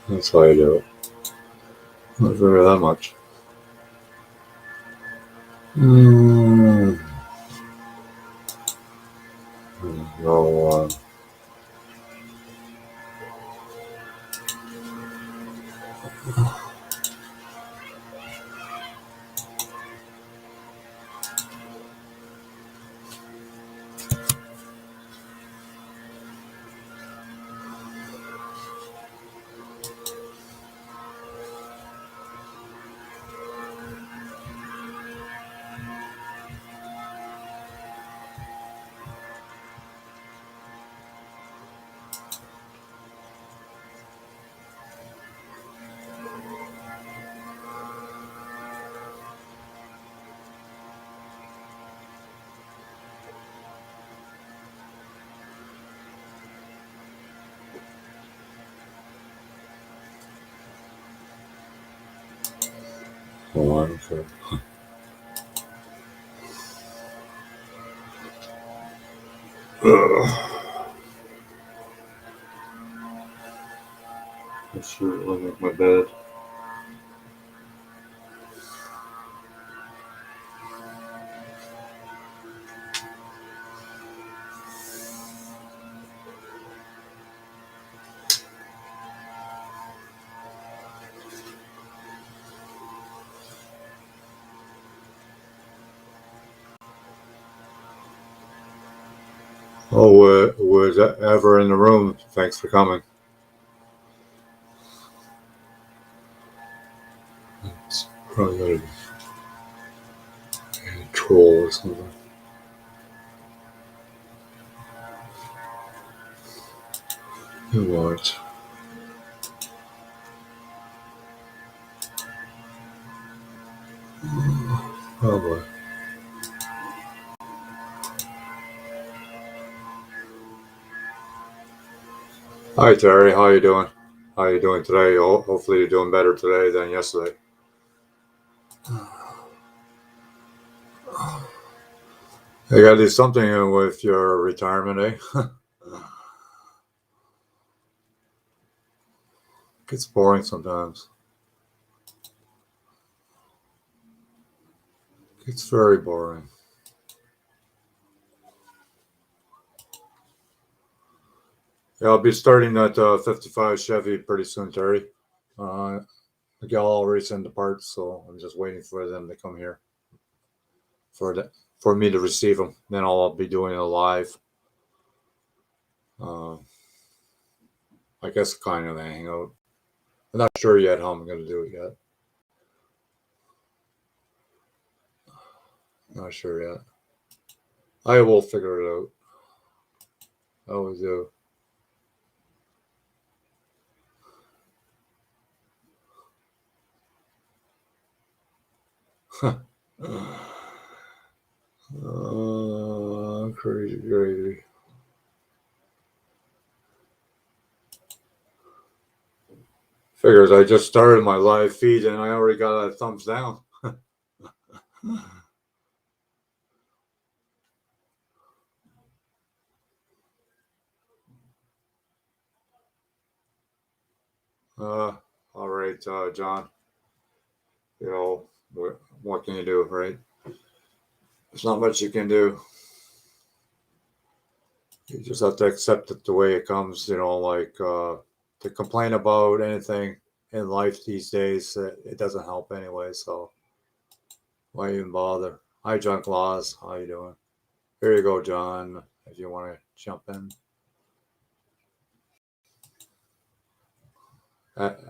That's how I do it. Not very that much. No. Okay. I sure will make my bed. Oh, was ever in the room? Thanks for coming. It's probably got a troll or something. You want? Probably. Hi Terry, how you doing? How you doing today? Hopefully you're doing better today than yesterday. You gotta do something with your retirement, eh? Gets boring sometimes. It's very boring. Yeah, I'll be starting that 55 Chevy pretty soon, Terry. The gal already sent the parts, so I'm just waiting for them to come here for me to receive them. Then I'll be doing a live. Uh, I guess kind of a hangout. I'm not sure yet how I'm going to do it yet. Not sure yet. I will figure it out. I always do. Crazy, crazy. Figures I just started my live feed and I already got a thumbs down. All right, John. You know, what can you do, right? There's not much you can do. You just have to accept it the way it comes, like to complain about anything in life these days, it doesn't help anyway, so why even bother? Hi, John Claus. How you doing? Here you go, John, if you want to jump in.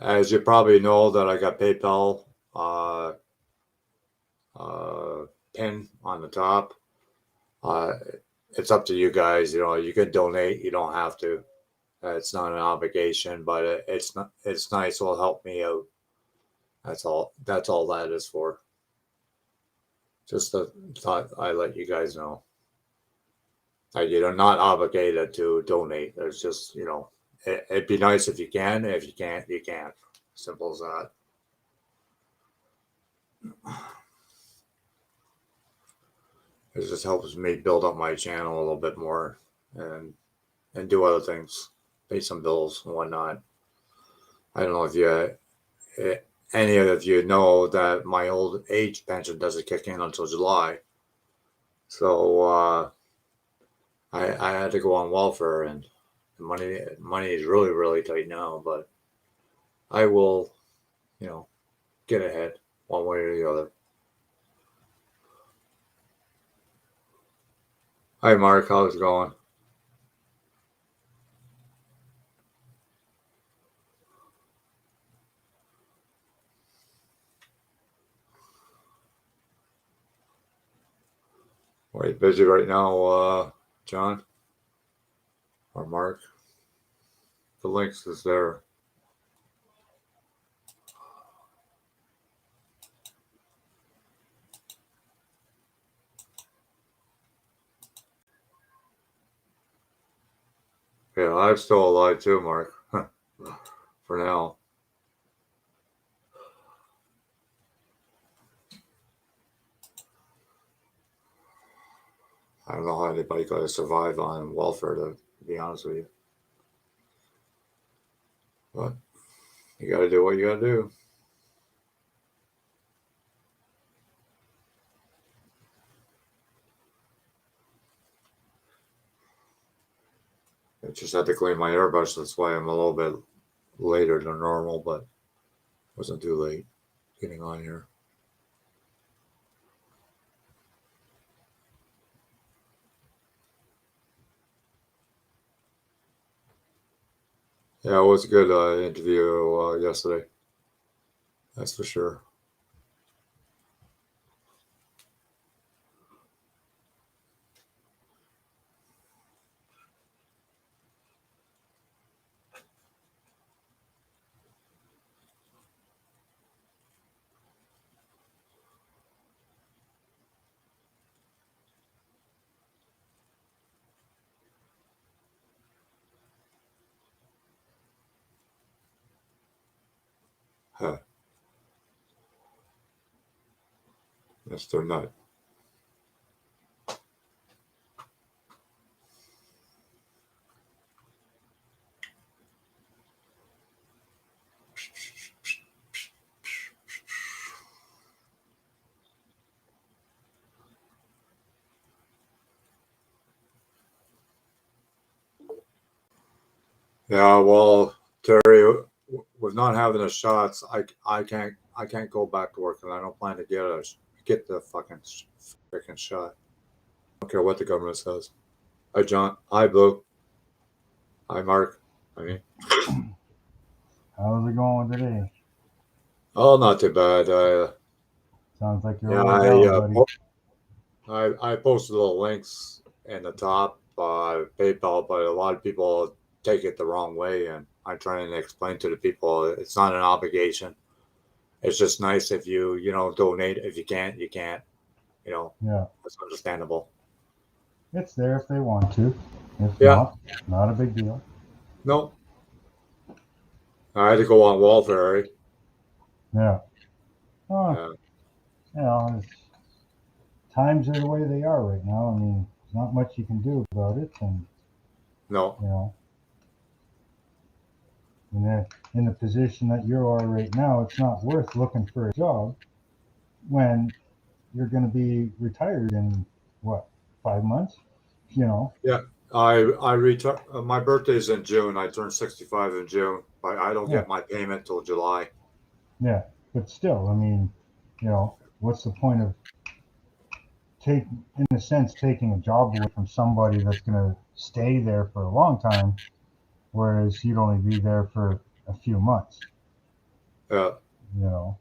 As you probably know, that I got PayPal uh, pin on the top. Uh, it's up to you guys. You can donate. You don't have to. It's not an obligation, but it's not. It's nice. It'll help me out. That's all. That's all that is for. Just thought I let you guys know. Like, you're not obligated to donate. There's just it'd be nice if you can. If you can't, you can't. Simple as that. It just helps me build up my channel a little bit more and do other things, pay some bills and whatnot. I don't know if any of you know that my old age pension doesn't kick in until July. So I had to go on welfare, and the money is really, really tight now, but I will, get ahead one way or the other. Hi, Mark. How's it going? Are you busy right now, John? Or Mark? The links is there. Yeah, I'm still alive too, Mark. For now. I don't know how anybody got to survive on welfare, to be honest with you. But you got to do what you got to do. I just had to clean my airbrush. That's why I'm a little bit later than normal, but wasn't too late getting on here. Yeah, it was a good interview yesterday. That's for sure. Huh. Mr. Nut. Yeah, well, Terry, with not having the shots, I can't go back to work, and I don't plan to get the fucking freaking shot. I don't care what the government says. Hi, John. Hi, Blue. Hi, Mark. I mean, How's it going today? oh, not too bad. Sounds like you're Yeah, over down, buddy. I posted little links in the top PayPal, but a lot of people take it the wrong way, and I'm trying to explain to the people it's not an obligation. It's just nice if you donate. If you can't, you can't. Yeah, That's understandable. it's there if they want to. If Yeah, not a big deal. no, I had to go on welfare. Yeah. Oh, Yeah, it's, times are the way they are right now. I mean, there's not much you can do about it, and no, you know, in the position that you are right now, it's not worth looking for a job when you're going to be retired in what, 5 months? You know, Yeah, I return. My birthday's in June. I turn 65 in June, but I don't yeah, get my payment till July. yeah. But still, I mean, what's the point of in a sense, taking a job away from somebody that's going to stay there for a long time, whereas you'd only be there for a few months, Yeah. you know?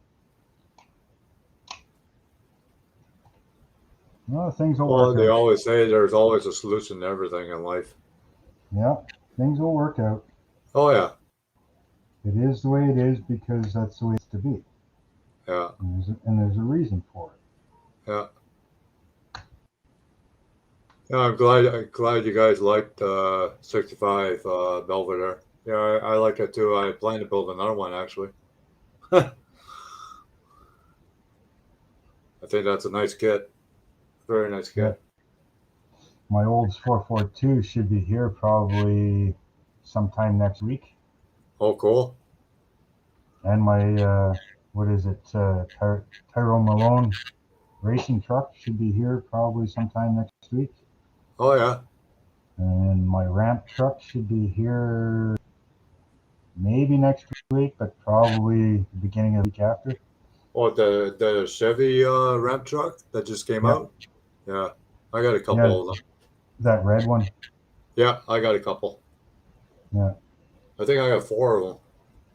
Well, things will Well, work they out. always say there's always a solution to everything in life. Yeah, things will work out. Oh yeah, It is the way it is because that's the way it's to be. yeah, And there's a reason for it. yeah. Yeah, I'm glad you guys liked 65 Belvedere. Yeah, I like it too. I plan to build another one actually. I think that's a nice kit. Very nice Yeah, kit. my old 442 should be here probably sometime next week. Oh, cool. And my, what is it, Tyrone Malone racing truck should be here probably sometime next week. Oh yeah. And my ramp truck should be here maybe next week, but probably the beginning of the week after. Oh, the Chevy ramp truck that just came Yeah, out. Yeah, I got a yeah, couple of them. that red one. Yeah, I got a couple. Yeah, I think I got four of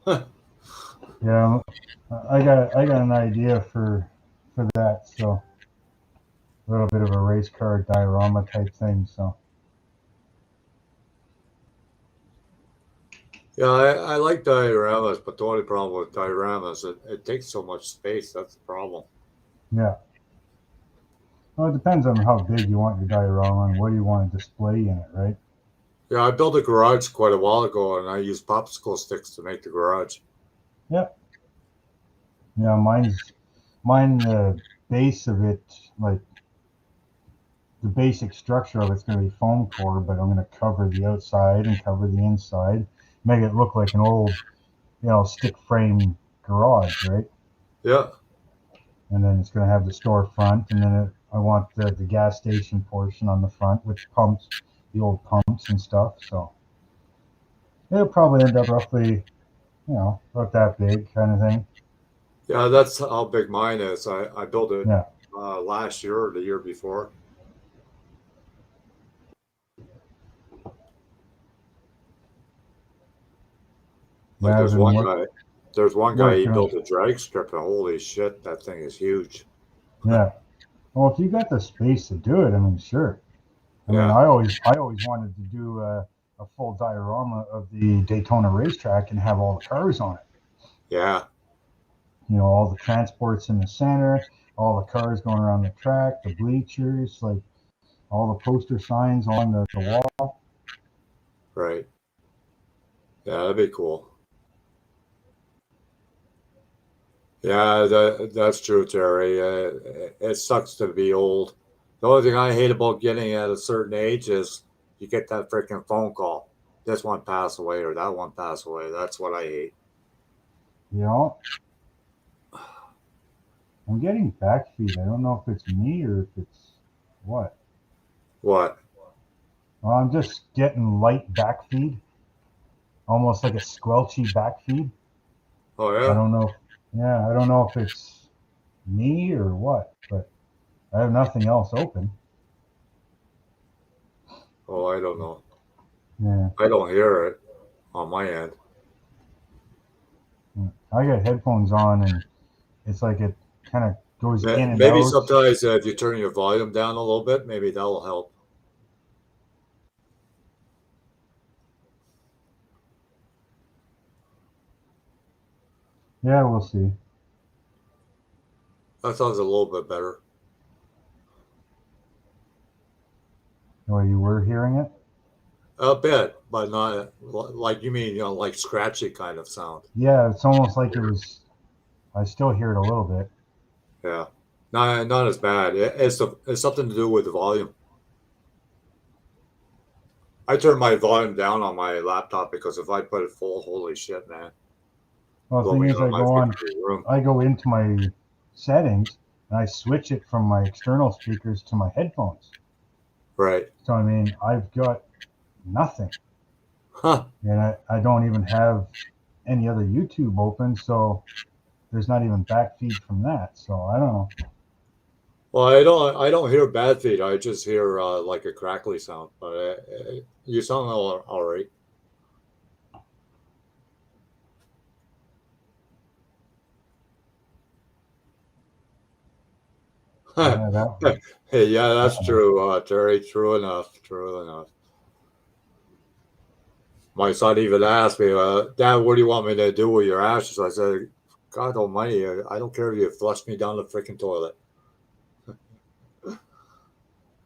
them. yeah. I got an idea for that. So a little bit of a race car diorama type thing. So Yeah, I like dioramas, but the only problem with dioramas, it takes so much space. That's the problem. yeah. Well, it depends on how big you want your diorama and what you want to display in it, right? Yeah, I built a garage quite a while ago, and I used popsicle sticks to make the garage. Yeah. Yeah, mine the base of it, like the basic structure of it's going to be foam core, but I'm going to cover the outside and cover the inside, make it look like an old, stick frame garage, right? Yeah, And then it's going to have the storefront, and then I want the gas station portion on the front with pumps, the old pumps and stuff. So it'll probably end up roughly, about that big kind of thing. yeah, that's how big mine is. I built it Yeah, last year or the year before. Like yeah. I've been there's one guy he working on. built a drag strip, and holy shit, that thing is huge. Yeah. Well, if you got the space to do it, I mean, sure. I mean, Yeah, I always wanted to do a full diorama of the Daytona racetrack and have all the cars on it. yeah, All the transports in the center, all the cars going around the track, the bleachers, like all the poster signs on the wall. right. Yeah, that'd be cool. Yeah, that's true, Terry. It sucks to be old. The only thing I hate about getting at a certain age is you get that freaking phone call. This one passed away or that one passed away. That's what I hate. You know, I'm getting back feed. I don't know if it's me or if it's what. What? Well, I'm just getting light back feed, almost like a squelchy back feed. Oh I yeah? don't know. Yeah, I don't know if it's me or what, but I have nothing else open. Oh, I don't know. Yeah, I don't hear it on my end. I got headphones on, and it's like it kind of goes in and Maybe out. sometimes if you turn your volume down a little bit, maybe that'll help. Yeah, we'll see. That sounds a little bit better. Well, you were hearing it. A bit, but not like you mean, like scratchy kind of sound. Yeah, it's almost like it was. I still hear it a little bit. Yeah. Not as bad. It's something to do with the volume. I turn my volume down on my laptop because if I put it full, holy shit, man, Well, the blow thing me is, out of my freaking room. I go into my settings, and I switch it from my external speakers to my headphones. Right. So I mean, I've got nothing, Huh. and I don't even have any other YouTube open, so there's not even back feed from that. So I don't know. Well, I don't hear bad feed. I just hear like a crackly sound. But you sound all right. Yeah, that. Hey, yeah, that's true, Terry. True enough. True enough. My son even asked me, Dad, what do you want me to do with your ashes? I said, God almighty, I don't care if you flush me down the freaking toilet.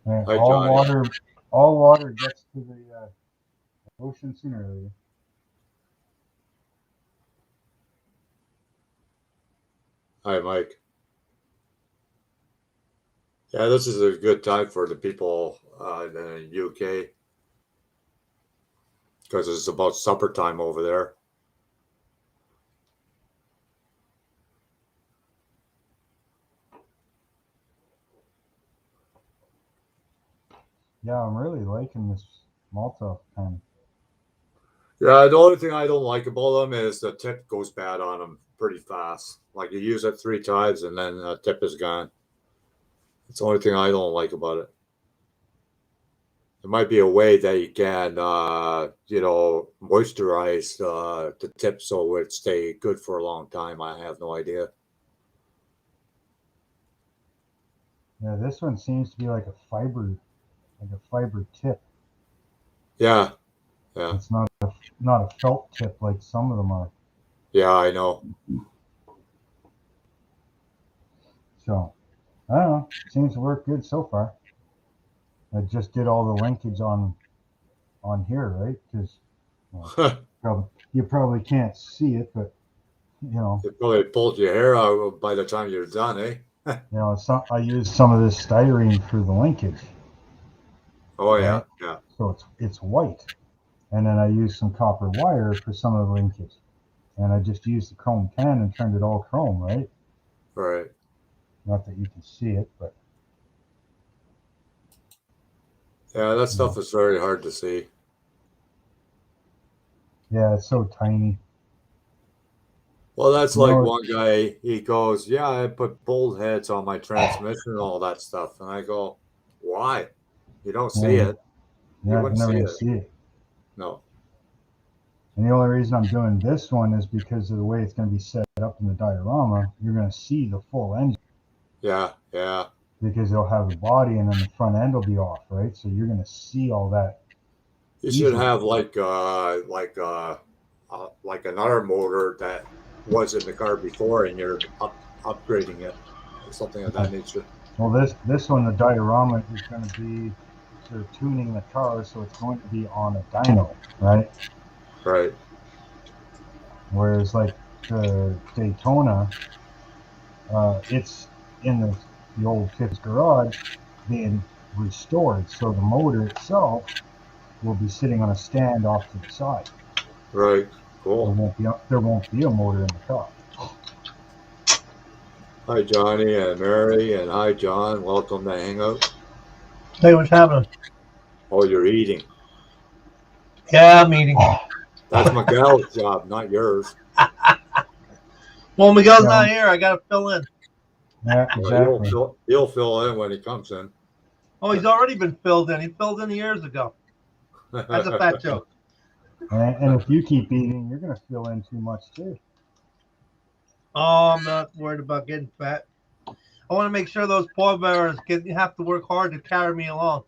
Yeah, Hi, Johnny. all water gets to the ocean sooner or later. Hi, Mike. Yeah, this is a good time for the people in the UK because it's about supper time over there. Yeah, I'm really liking this Malta pen. Yeah, the only thing I don't like about them is the tip goes bad on them pretty fast. Like you use it 3 times and then the tip is gone. It's the only thing I don't like about it. There might be a way that you can, moisturize the tip so it stay good for a long time. I have no idea. Yeah, this one seems to be like a fiber tip. Yeah, yeah, It's not a felt tip like some of them are. yeah. I know. So I don't know. Seems to work good so far. I just did all the linkage on here, right? Because well, you probably can't see it, but you know, It probably pulled your hair out by the time you're done, eh? I used some of this styrene for the linkage, Oh yeah, right? yeah. So it's white, and then I used some copper wire for some of the linkage, and I just used the chrome pen and turned it all chrome, right? Right. Not that you can see it, but Yeah, that you stuff know, is very hard to see. yeah, it's so tiny. Well, that's You like know, one guy, he goes, yeah, I put bolt heads on my transmission and all that stuff. And I go, why? You don't see yeah, it. You yeah, you wouldn't never see even it. see it. No. And the only reason I'm doing this one is because of the way it's going to be set up in the diorama. You're going to see the full engine Yeah, yeah. because they'll have the body and then the front end will be off, right? So you're going to see all that You should easily. have like another motor that was in the car before and you're upgrading it or something of Yeah. that nature. Well, this one, the diorama is going to be they're tuning the car, so it's going to be on a dyno, right? Right. Whereas like the Daytona, it's in the old 50s garage being restored, so the motor itself will be sitting on a stand off to the side. Right. Cool. There won't be a motor in the car. Hi, Johnny and Mary, and hi, John. Welcome to Hangout. Hey, what's happening? Oh, you're eating. Yeah, I'm eating. That's Miguel's job, not yours. Well, Miguel's Yeah, not here. I got to fill in. yeah, Well, he'll exactly. fill he'll fill in when he comes in. Oh, he's already been filled in. He filled in years ago. That's a fat joke. And if you keep eating, you're going to fill in too much too. Oh, I'm not worried about getting fat. I want to make sure those pallbearers have to work hard to carry me along.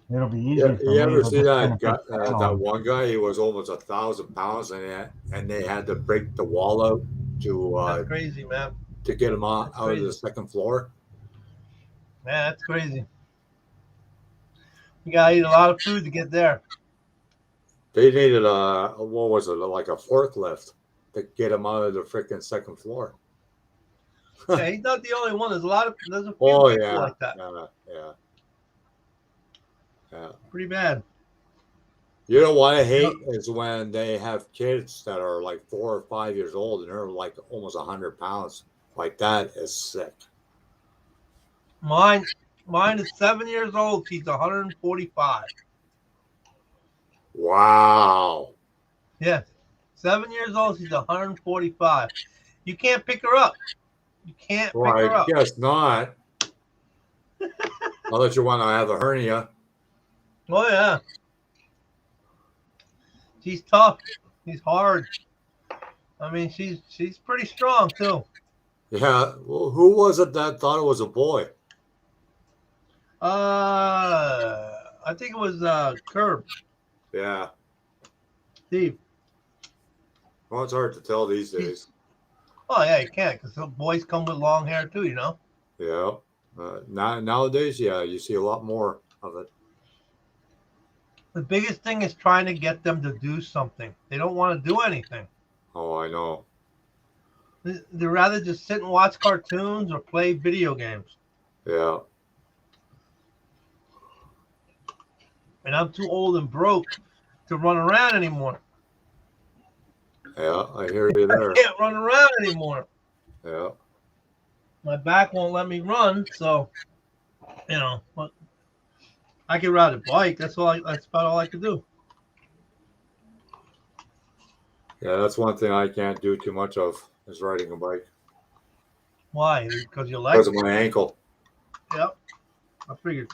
It'll be Yeah, easy for you me. ever They'll see just turn a that big guy, fan that on. one guy? He was almost 1,000 pounds, and they had to break the wall out That's crazy, man. to get him out, That's out of the crazy. second floor. Man, that's crazy. You got to eat a lot of food to get there. They needed a what was it, like a forklift to get him out of the freaking second floor. Yeah, he's not the only one. There's a few Oh people yeah, like that. yeah, yeah, yeah. Pretty bad. You know what I hate is when they have kids that are like 4 or 5 years old and they're like almost 100 pounds. Like that is sick. Mine is 7 years old. She's 145. Wow. Yeah, 7 years old. She's 145. You can't pick her up. You can't Well, pick I her up. guess not. Unless you want to have a hernia. Oh yeah, she's tough. She's hard. I mean, she's pretty strong too. Yeah. Well, who was it that thought it was a boy? I think it was Curb Yeah. Steve. Well, it's hard to tell these days. Oh yeah, you can't because some boys come with long hair too. You know. Yeah. Nowadays, yeah, you see a lot more of it. The biggest thing is trying to get them to do something. They don't want to do anything. Oh, I know. They'd rather just sit and watch cartoons or play video games. Yeah. And I'm too old and broke to run around anymore. Yeah, I hear you there. I can't run around anymore. Yeah. My back won't let me run, so but I can ride a bike. That's about all I could do. Yeah, that's one thing I can't do too much of is riding a bike Why? Because your because legs? of my ankle. Yep. I figured.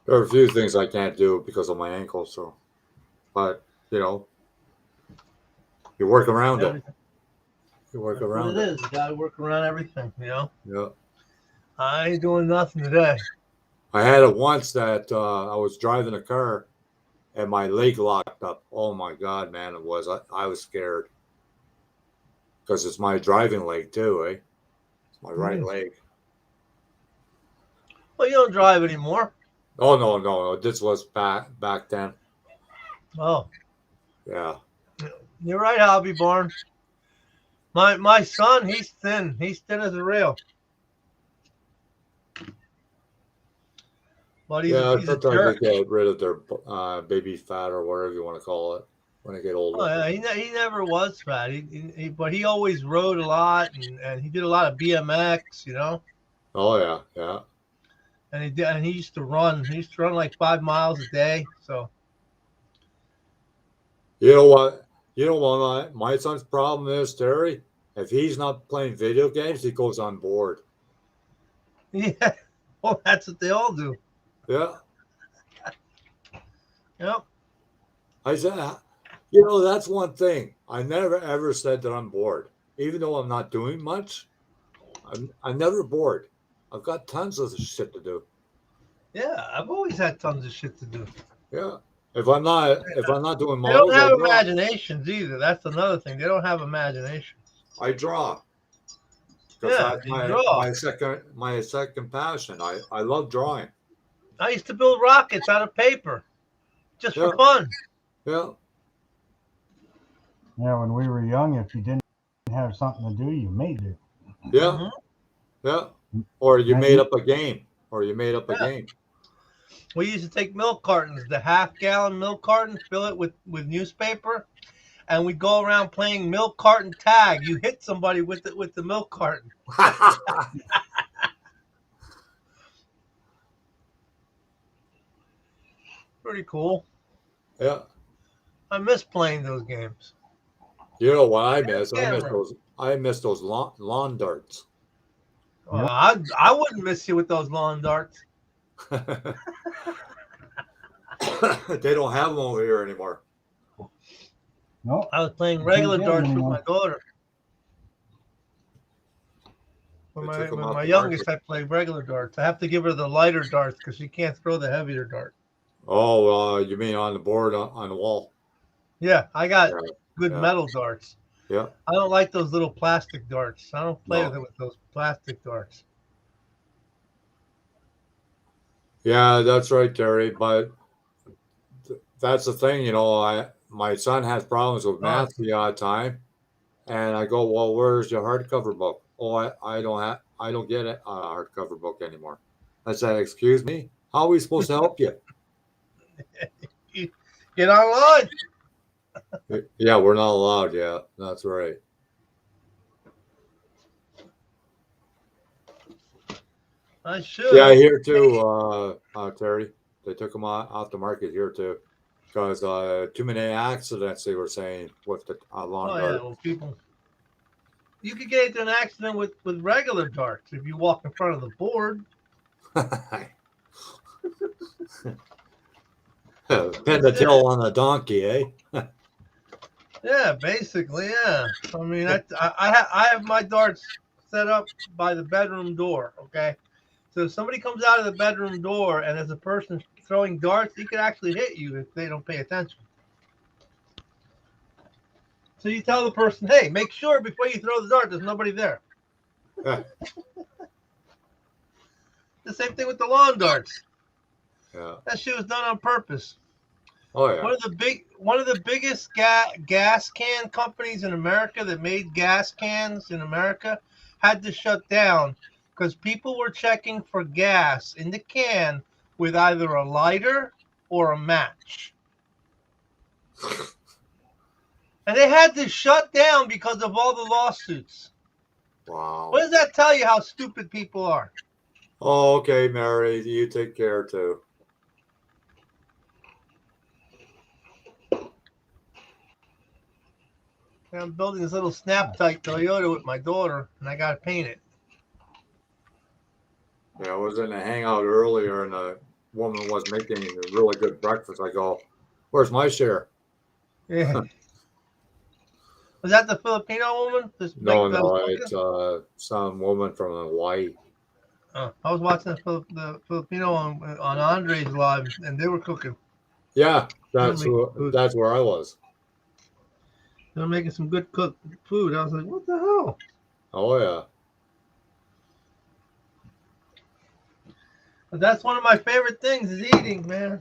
There are a few things I can't do because of my ankle. So, but you work around it. Everything. You work That's what around it it. is. You gotta work around everything, Yeah. I ain't doing nothing today. I had it once that I was driving a car and my leg locked up. Oh my God, man, it was. I was scared because it's my driving leg too, eh? It's my right leg. Well, you don't drive anymore. Oh no. This was back then. Oh, Yeah. you're right, Hobby Barn. My son, he's thin. He's thin as a rail. But he's Yeah, a sometimes they jerk. get rid of their baby fat or whatever you want to call it when they get older. Oh yeah, he never was fat. But he always rode a lot and he did a lot of BMX, Oh yeah. And he used to run. He used to run like 5 miles a day. So You know what? You know what my son's problem is, Terry? If he's not playing video games, he goes on board. yeah, well that's what they all do. Yeah. Yep. I said, that's one thing. I never ever said that I'm bored. Even though I'm not doing much, I'm never bored. I've got tons of shit to do. Yeah, I've always had tons of shit to do. Yeah. If I'm not doing They don't models, have I draw. imaginations either. That's another thing. They don't have imagination. I draw. Because Yeah, that's they draw. my second passion. I love drawing. I used to build rockets out of paper, just Yeah. for fun. Yeah. Yeah, when we were young, if you didn't have something to do, you made it. Yeah. Mhm. Yeah. Or you Right. made up a game. Yeah. We used to take milk cartons, the half-gallon milk carton, fill it with newspaper, and we'd go around playing milk carton tag. You hit somebody with the milk carton. Pretty cool. Yeah. I miss playing those games. You know what I miss? Camera. I miss those lawn darts. I wouldn't miss you with those lawn darts. They don't have them over here anymore. No, I was playing You regular can't get 'em darts with anymore. my daughter. With They took 'em out my the youngest, market. I play regular darts. I have to give her the lighter darts because she can't throw the heavier dart. Oh, you mean on the board on the wall? Yeah, I got Yeah. good Yeah. metal darts. Yeah. I don't like those little plastic darts. I don't play No. with those plastic darts. Yeah, that's right, Terry. But that's the thing, my son has problems with math the odd time, and I go, well, where's your hardcover book? Oh, I don't get a hardcover book anymore. I said, excuse me. How are we supposed to help you? You get online. Yeah, we're not allowed. Yeah, that's right. I should. Yeah, here too, Terry. They took them out the market here too, because too many accidents. They were saying with the lawn Oh yeah, dart. well, people. You could get into an accident with regular darts if you walk in front of the board. Pin the tail on a donkey, eh? Yeah, basically, yeah. I mean, I have my darts set up by the bedroom door. Okay, so if somebody comes out of the bedroom door and there's a person throwing darts, he could actually hit you if they don't pay attention. So you tell the person, hey, make sure before you throw the dart, there's nobody there. Yeah. The same thing with the lawn darts. Yeah. That shit was done on purpose. Oh yeah. One of the biggest gas can companies in America that made gas cans in America had to shut down because people were checking for gas in the can with either a lighter or a match. And they had to shut down because of all the lawsuits. Wow. What does that tell you how stupid people are? Oh, okay, Mary. You take care too. I'm building this little snap-tight Toyota with my daughter, and I got to paint it. Yeah, I was in a hangout earlier, and a woman was making a really good breakfast. I go, "Where's my share?" Yeah. Was that the Filipino woman? No, it's some woman from Hawaii. I was watching the Filipino on Andre's live, and they were cooking. Yeah, that's where I was. They were making some good cooked food. I was like, what the hell? Oh yeah. But that's one of my favorite things is eating, man.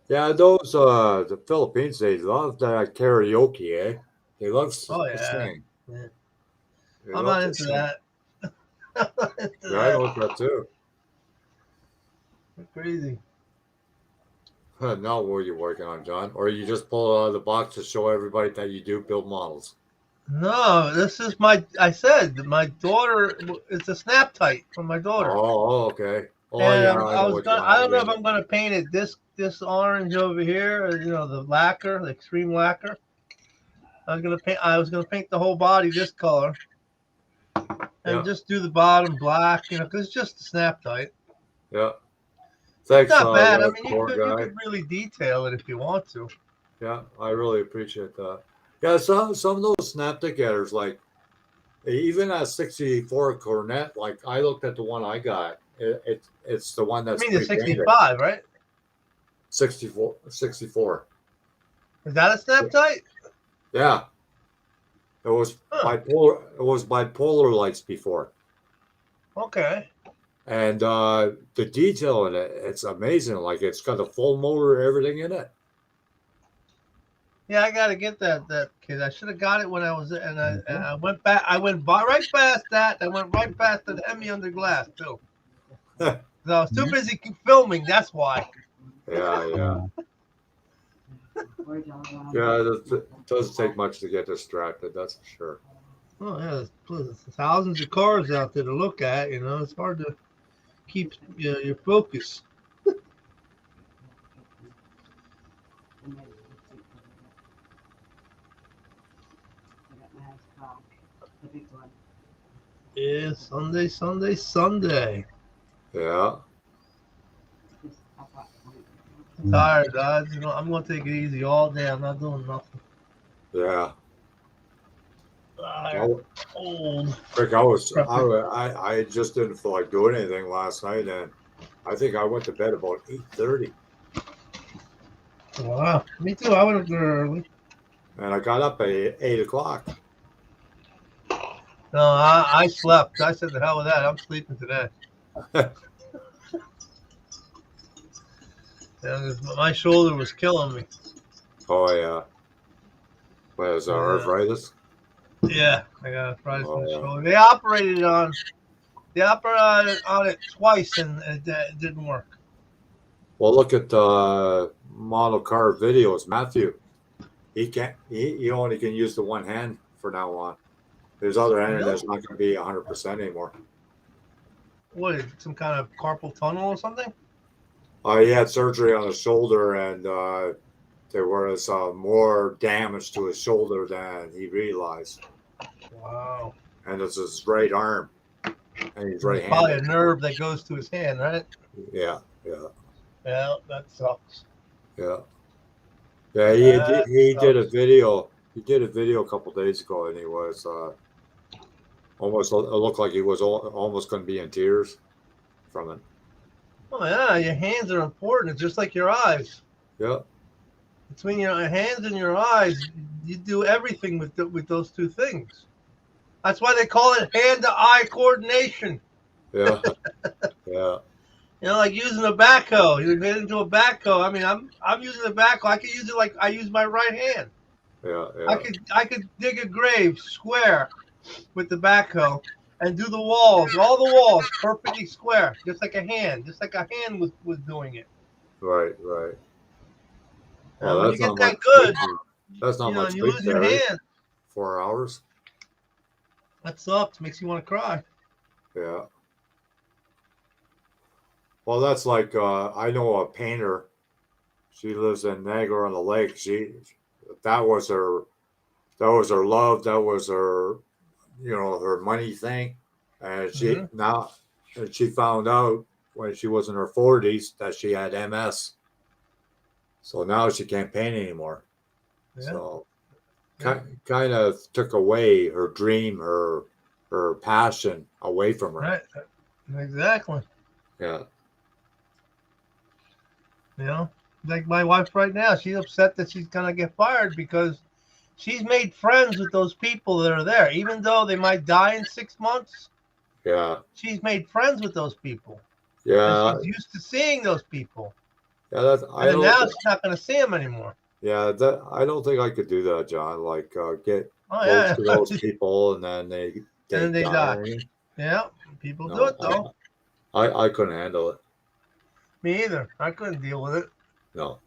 Yeah, those the Philippines, they love that karaoke, eh? They love to sing. Yeah. They I'm love not to into sing. that. Yeah, I know that too. They're crazy. Now what are you working on, John? Or you just pull it out of the box to show everybody that you do build models? No, this is I said my daughter. It's a snap tight from my daughter. Oh, okay. Oh And yeah, I know what you I don't know if mean. I'm gonna paint it this orange over here, or, the lacquer, the extreme lacquer. I was gonna paint the whole body this color, and just do the bottom black, because it's just a snap tight. Yeah. It's Thanks, not bad. I Red mean, Poor you Guy. could really detail it if you want to. Yeah, I really appreciate that. Yeah, some of those snap togethers, like even a 64 Cornet, like I looked at the one I got. It's the one I that's mean, the pre-painted. 65, right? 64. Is that a snap tight? Yeah. It was bipolar. It was bipolar lights before. Okay. And the detail in it, it's amazing. Like it's got a full motor, everything in it. Yeah, I gotta get that kid. I should have got it when I was, and I went back. I went right past that. I went right past the Hemi under glass too. So I was too busy filming. That's why. Yeah. Yeah, it doesn't take much to get distracted. That's for sure. Oh yeah, there's thousands of cars out there to look at. It's hard to keep your focus. Yeah, Sunday. Yeah. I'm tired, guys. I'm gonna take it easy all day. I'm not doing nothing. Yeah. Old. Rick, I just didn't feel like doing anything last night, and I think I went to bed about 8:30. Wow, me too. I went up there early. And I got up at 8 o'clock. No, I slept. I said the hell with that. I'm sleeping today. My shoulder was killing me. Oh yeah. What is arthritis? Yeah, I got arthritis in the shoulder. They operated on it twice, and it didn't work. Well, look at model car videos. Matthew, he can't. He only can use the one hand for now on. His other hand Really? is not going to be 100% anymore. What is it, some kind of carpal tunnel or something? He had surgery on his shoulder, and there was more damage to his shoulder than he realized. Wow. And it's his right arm, and he's There's probably a right-handed. nerve that goes to his hand, right? Yeah, yeah, Yeah, that sucks. yeah, yeah. That He did a sucks. video. He did a video a couple days ago, and he was almost. It looked like he was almost going to be in tears from it. Oh yeah, your hands are important. It's just like your eyes. Yeah, Between your hands and your eyes, you do everything with those two things. That's why they call it hand-to-eye coordination. yeah, yeah, You know, like using a backhoe. You get into a backhoe. I mean, I'm using a backhoe. I could use it like I use my right hand. yeah, I could dig a grave square with the backhoe and do the walls, all the walls perfectly square, just like a hand was doing it. Right, right. And Well, when you that's get not much that good, sleep. That's not you know, much and you sleep lose your there. hand, 4 hours. that sucks. Makes you want to cry. Yeah. Well, that's like I know a painter. She lives in Niagara on the Lake. That was her that was her love. That was her her money thing. And Mm-hmm. she found out when she was in her 40s that she had MS. So now she can't paint anymore. Yeah. So Yeah. kind of took away her dream, her passion away from her. Right. Exactly. Yeah. You know, like my wife right now, she's upset that she's gonna get fired because she's made friends with those people that are there, even though they might die in 6 months. Yeah. She's made friends with those people, Yeah. and she's used to seeing those people. Yeah, that's And then now she's not going to see them anymore. Yeah, that I don't think I could do that, John. Like get Oh close yeah, to those people and then they and then they die. die. Yeah, people do No, it though. I couldn't handle it. Me either. I couldn't deal with it. No.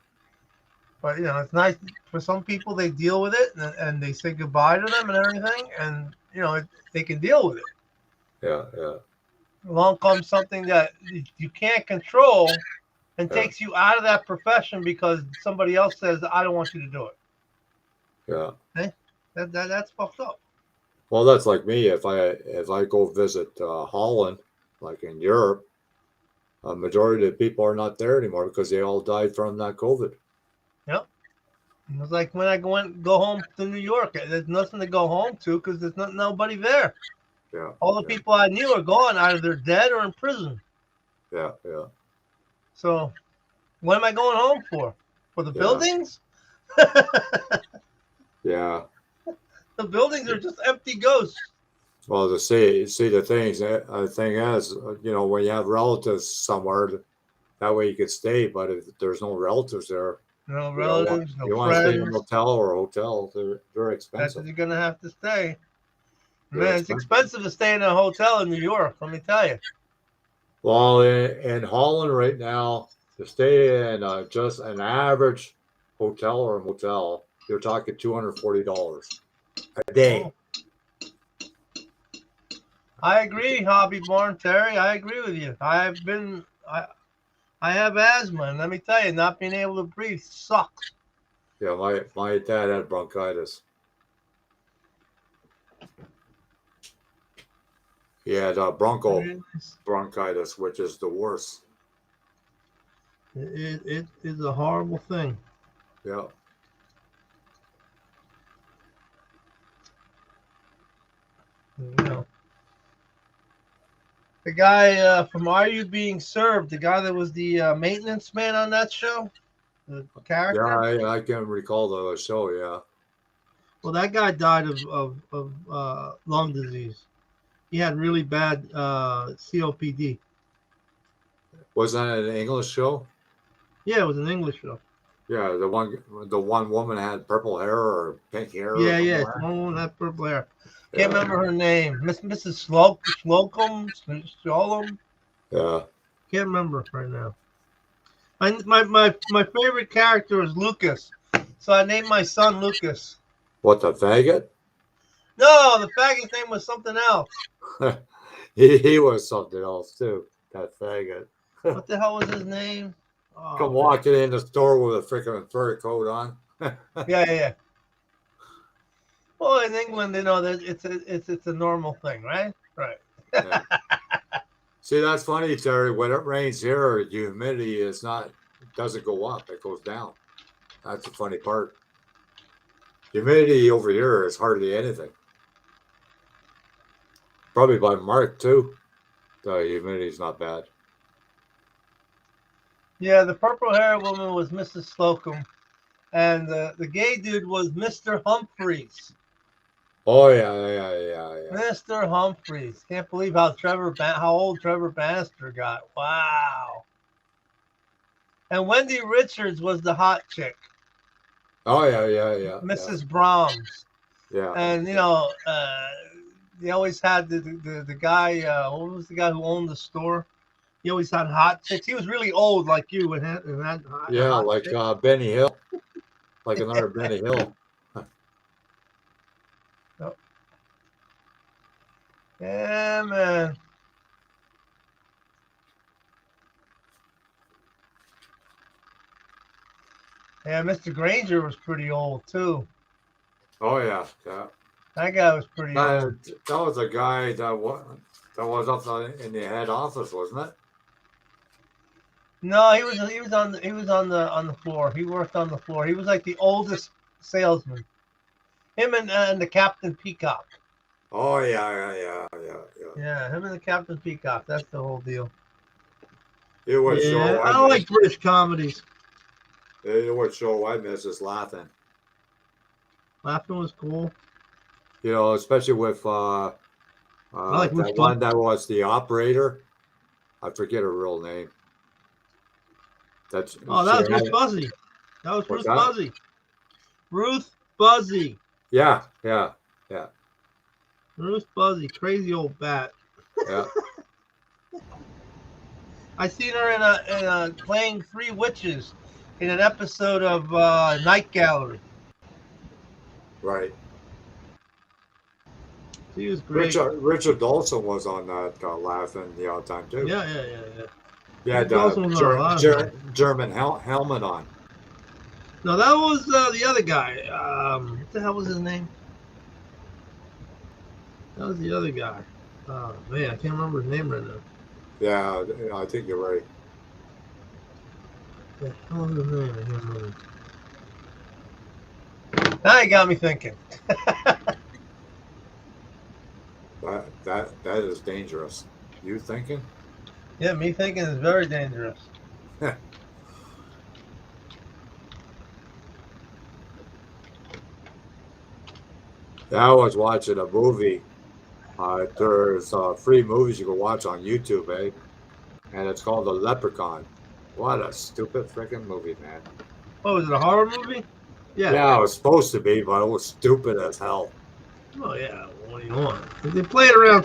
But you know, it's nice for some people. They deal with it and they say goodbye to them and everything, and you know they can deal with it. Yeah, yeah. Along comes something that you can't control and Yeah. takes you out of that profession because somebody else says, "I don't want you to do it." Yeah. That's fucked up. Well, that's like me. If I go visit Holland, like in Europe, a majority of the people are not there anymore because they all died from that COVID. Yep. It was like when I go home to New York. There's nothing to go home to because there's nobody there. Yeah. All the people I knew are gone. Either they're dead or in prison. Yeah, yeah. So what am I going home for? For the buildings? Yeah. The buildings are just empty ghosts. Well, to see the thing is, when you have relatives somewhere, that way you could stay. But if there's no relatives there, No relatives, you no want to stay in a friends. motel or a hotel, they're That's expensive. what you're gonna have to stay. They're Man, it's expensive to stay in a hotel in New York. Let me tell you. Well, in Holland right now, to stay in just an average hotel or motel, you're talking $240 a day. Oh. I agree, Hobby Barn Terry. I agree with you. I have asthma, and let me tell you, not being able to breathe sucks. Yeah, my dad had bronchitis. He had bronchitis, which is the worst. It is a horrible thing. Yeah. You know, the guy from Are You Being Served, the guy that was the maintenance man on that show, the character. Yeah, I can recall the show. Yeah. Well, that guy died of lung disease. He had really bad COPD. Was that an English show? Yeah, it was an English show. Yeah, the one woman had purple hair or pink hair. Yeah, one woman had purple hair. Can't remember her name. Mrs. Slocum. Yeah. Can't remember right now. My favorite character is Lucas, so I named my son Lucas. What, the faggot? No, the faggot's name was something else. he was something else too. That faggot. What the hell was his name? Oh, Come walking in the store with a freaking fur coat on. Yeah. Well, in England, it's a normal thing, right? Right. Yeah. See, that's funny, Terry. When it rains here, the humidity doesn't go up; it goes down. That's the funny part. Humidity over here is hardly anything. Probably by Mark too. The humidity's not bad. Yeah, the purple-haired woman was Mrs. Slocum, and the gay dude was Mr. Humphreys. Oh yeah. Mr. Humphreys. Can't believe how old Trevor Bannister got. Wow. And Wendy Richards was the hot chick. Oh yeah. Mrs. Brahms. Yeah. And they always had the guy. What was the guy who owned the store? He always had hot chicks. He was really old, like you, and had Yeah, like Benny Hill, like another Yeah. Benny Hill. Yep. Yeah, man. Yeah, Mr. Granger was pretty old too. Oh yeah. That guy was pretty old. That was a guy that was up in the head office, wasn't it? No, he was on the floor. He worked on the floor. He was like the oldest salesman. Him and the Captain Peacock. Oh yeah. Yeah, him and the Captain Peacock. That's the whole deal. It was Yeah, I like British comedies. It was show I miss is Laughing. Laughing was cool. Especially with I like that one that was the operator. I forget her real name. That was Ruth Buzzy. That was Ruth Buzzy. Ruth Buzzy. Yeah. Ruth Buzzy, crazy old bat. Yeah. I seen her in a playing three witches in an episode of Night Gallery. Right. She was great. Richard Dawson was on that Laughing the odd time too. Yeah. Yeah, German helmet on. No, that was the other guy. What the hell was his name? That was the other guy. Oh man, I can't remember his name right now. Yeah, I think you're right. What the hell was his name? I can't remember. Now you got me thinking. That is dangerous. You thinking? Yeah, me thinking is very dangerous. I was watching a movie. There's free movies you can watch on YouTube, and it's called The Leprechaun. What a stupid freaking movie, man. Oh, was it a horror movie? Yeah, it was supposed to be, but it was stupid as hell. Oh yeah, what do you want? They play it around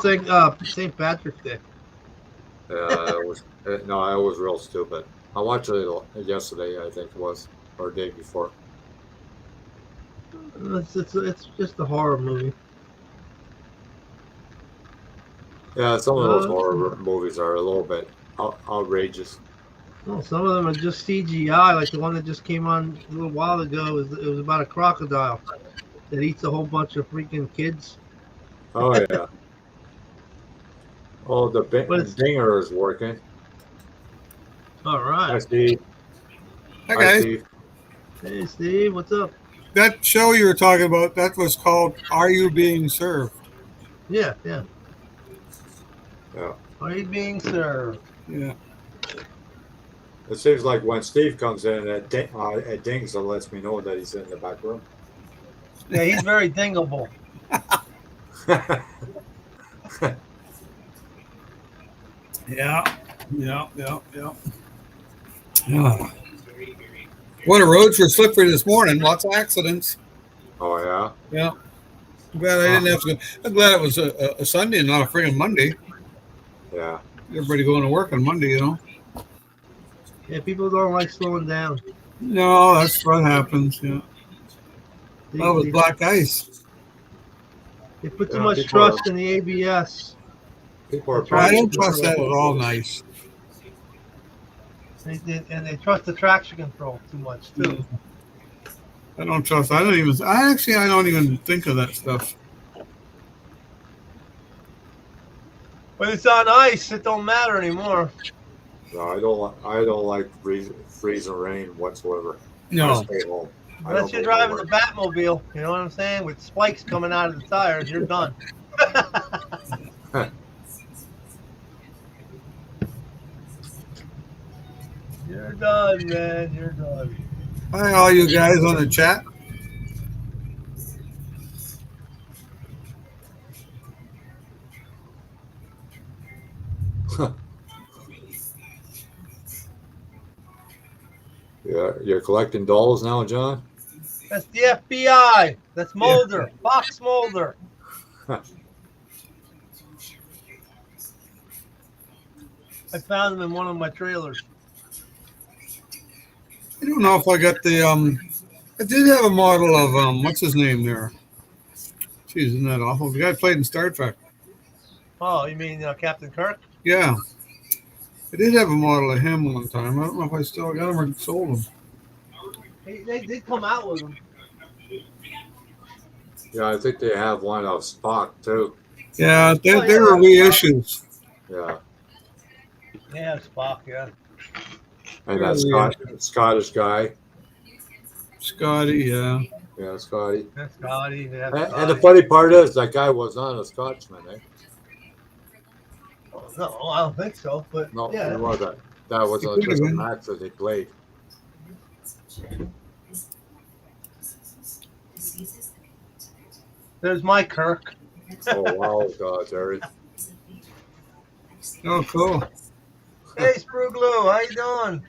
St. Patrick's Day. It was real stupid. I watched it yesterday, I think it was, or the day before. It's just a horror movie. Yeah, some of those horror movies are a little bit outrageous. Well, some of them are just CGI, like the one that just came on a little while ago. It was about a crocodile that eats a whole bunch of freaking kids. Oh yeah. Oh, the dinger is working. All right. Hi, Steve. Hi, guys. Steve. Hey, Steve, what's up? That show you were talking about, that was called Are You Being Served? Yeah. Yeah. Are you being served? Yeah. It seems like when Steve comes in, it dings and lets me know that he's in the back room. Yeah, he's very dingable. Yeah. Well, the roads were slippery this morning. Lots of accidents. Oh, yeah? Yeah. I'm glad I didn't have to go. I'm glad it was a Sunday and not a friggin' Monday. Yeah. Everybody going to work on Monday, Yeah, people don't like slowing down. No, that's what happens. Yeah. They, That was they, black ice. they put too Yeah, much trust in the ABS. people The are I traction don't probably trust that control. at all. Nice. And they trust the traction control too much too. I don't trust. I don't even. I don't even think of that stuff. When it's on ice, it don't matter anymore. No, I don't like freezing rain whatsoever. I No. stay home. I Unless don't you're go driving nowhere. the Batmobile, you know what I'm saying? With spikes coming out of the tires, you're done. You're done, man. You're done. Hi, all you guys on the chat. Yeah, you're collecting dolls now, John? That's the FBI. That's Yeah. Mulder. Fox Mulder. I found him in one of my trailers. I don't know if I got the I did have a model of what's his name there? Jeez, isn't that awful? The guy played in Star Trek. Oh, you mean Captain Kirk? Yeah. I did have a model of him one time. I don't know if I still got him or sold him. They did come out with him. Yeah, I think they have one of Spock too. Yeah, Oh, yeah, they were reissues. Yeah, Yeah, Spock. Yeah. and They were that reissues. Scottish guy. Scotty, yeah. Yeah, Scotty. That's Scotty. That's And the Scotty. funny part is that guy was not a Scotsman, eh? No, I don't think so. But No, yeah. he wasn't. That was He could have just an been. accent he played. There's my Kirk. Oh wow, God, Terry. Oh, cool. Hey, Spruglo, how you doing?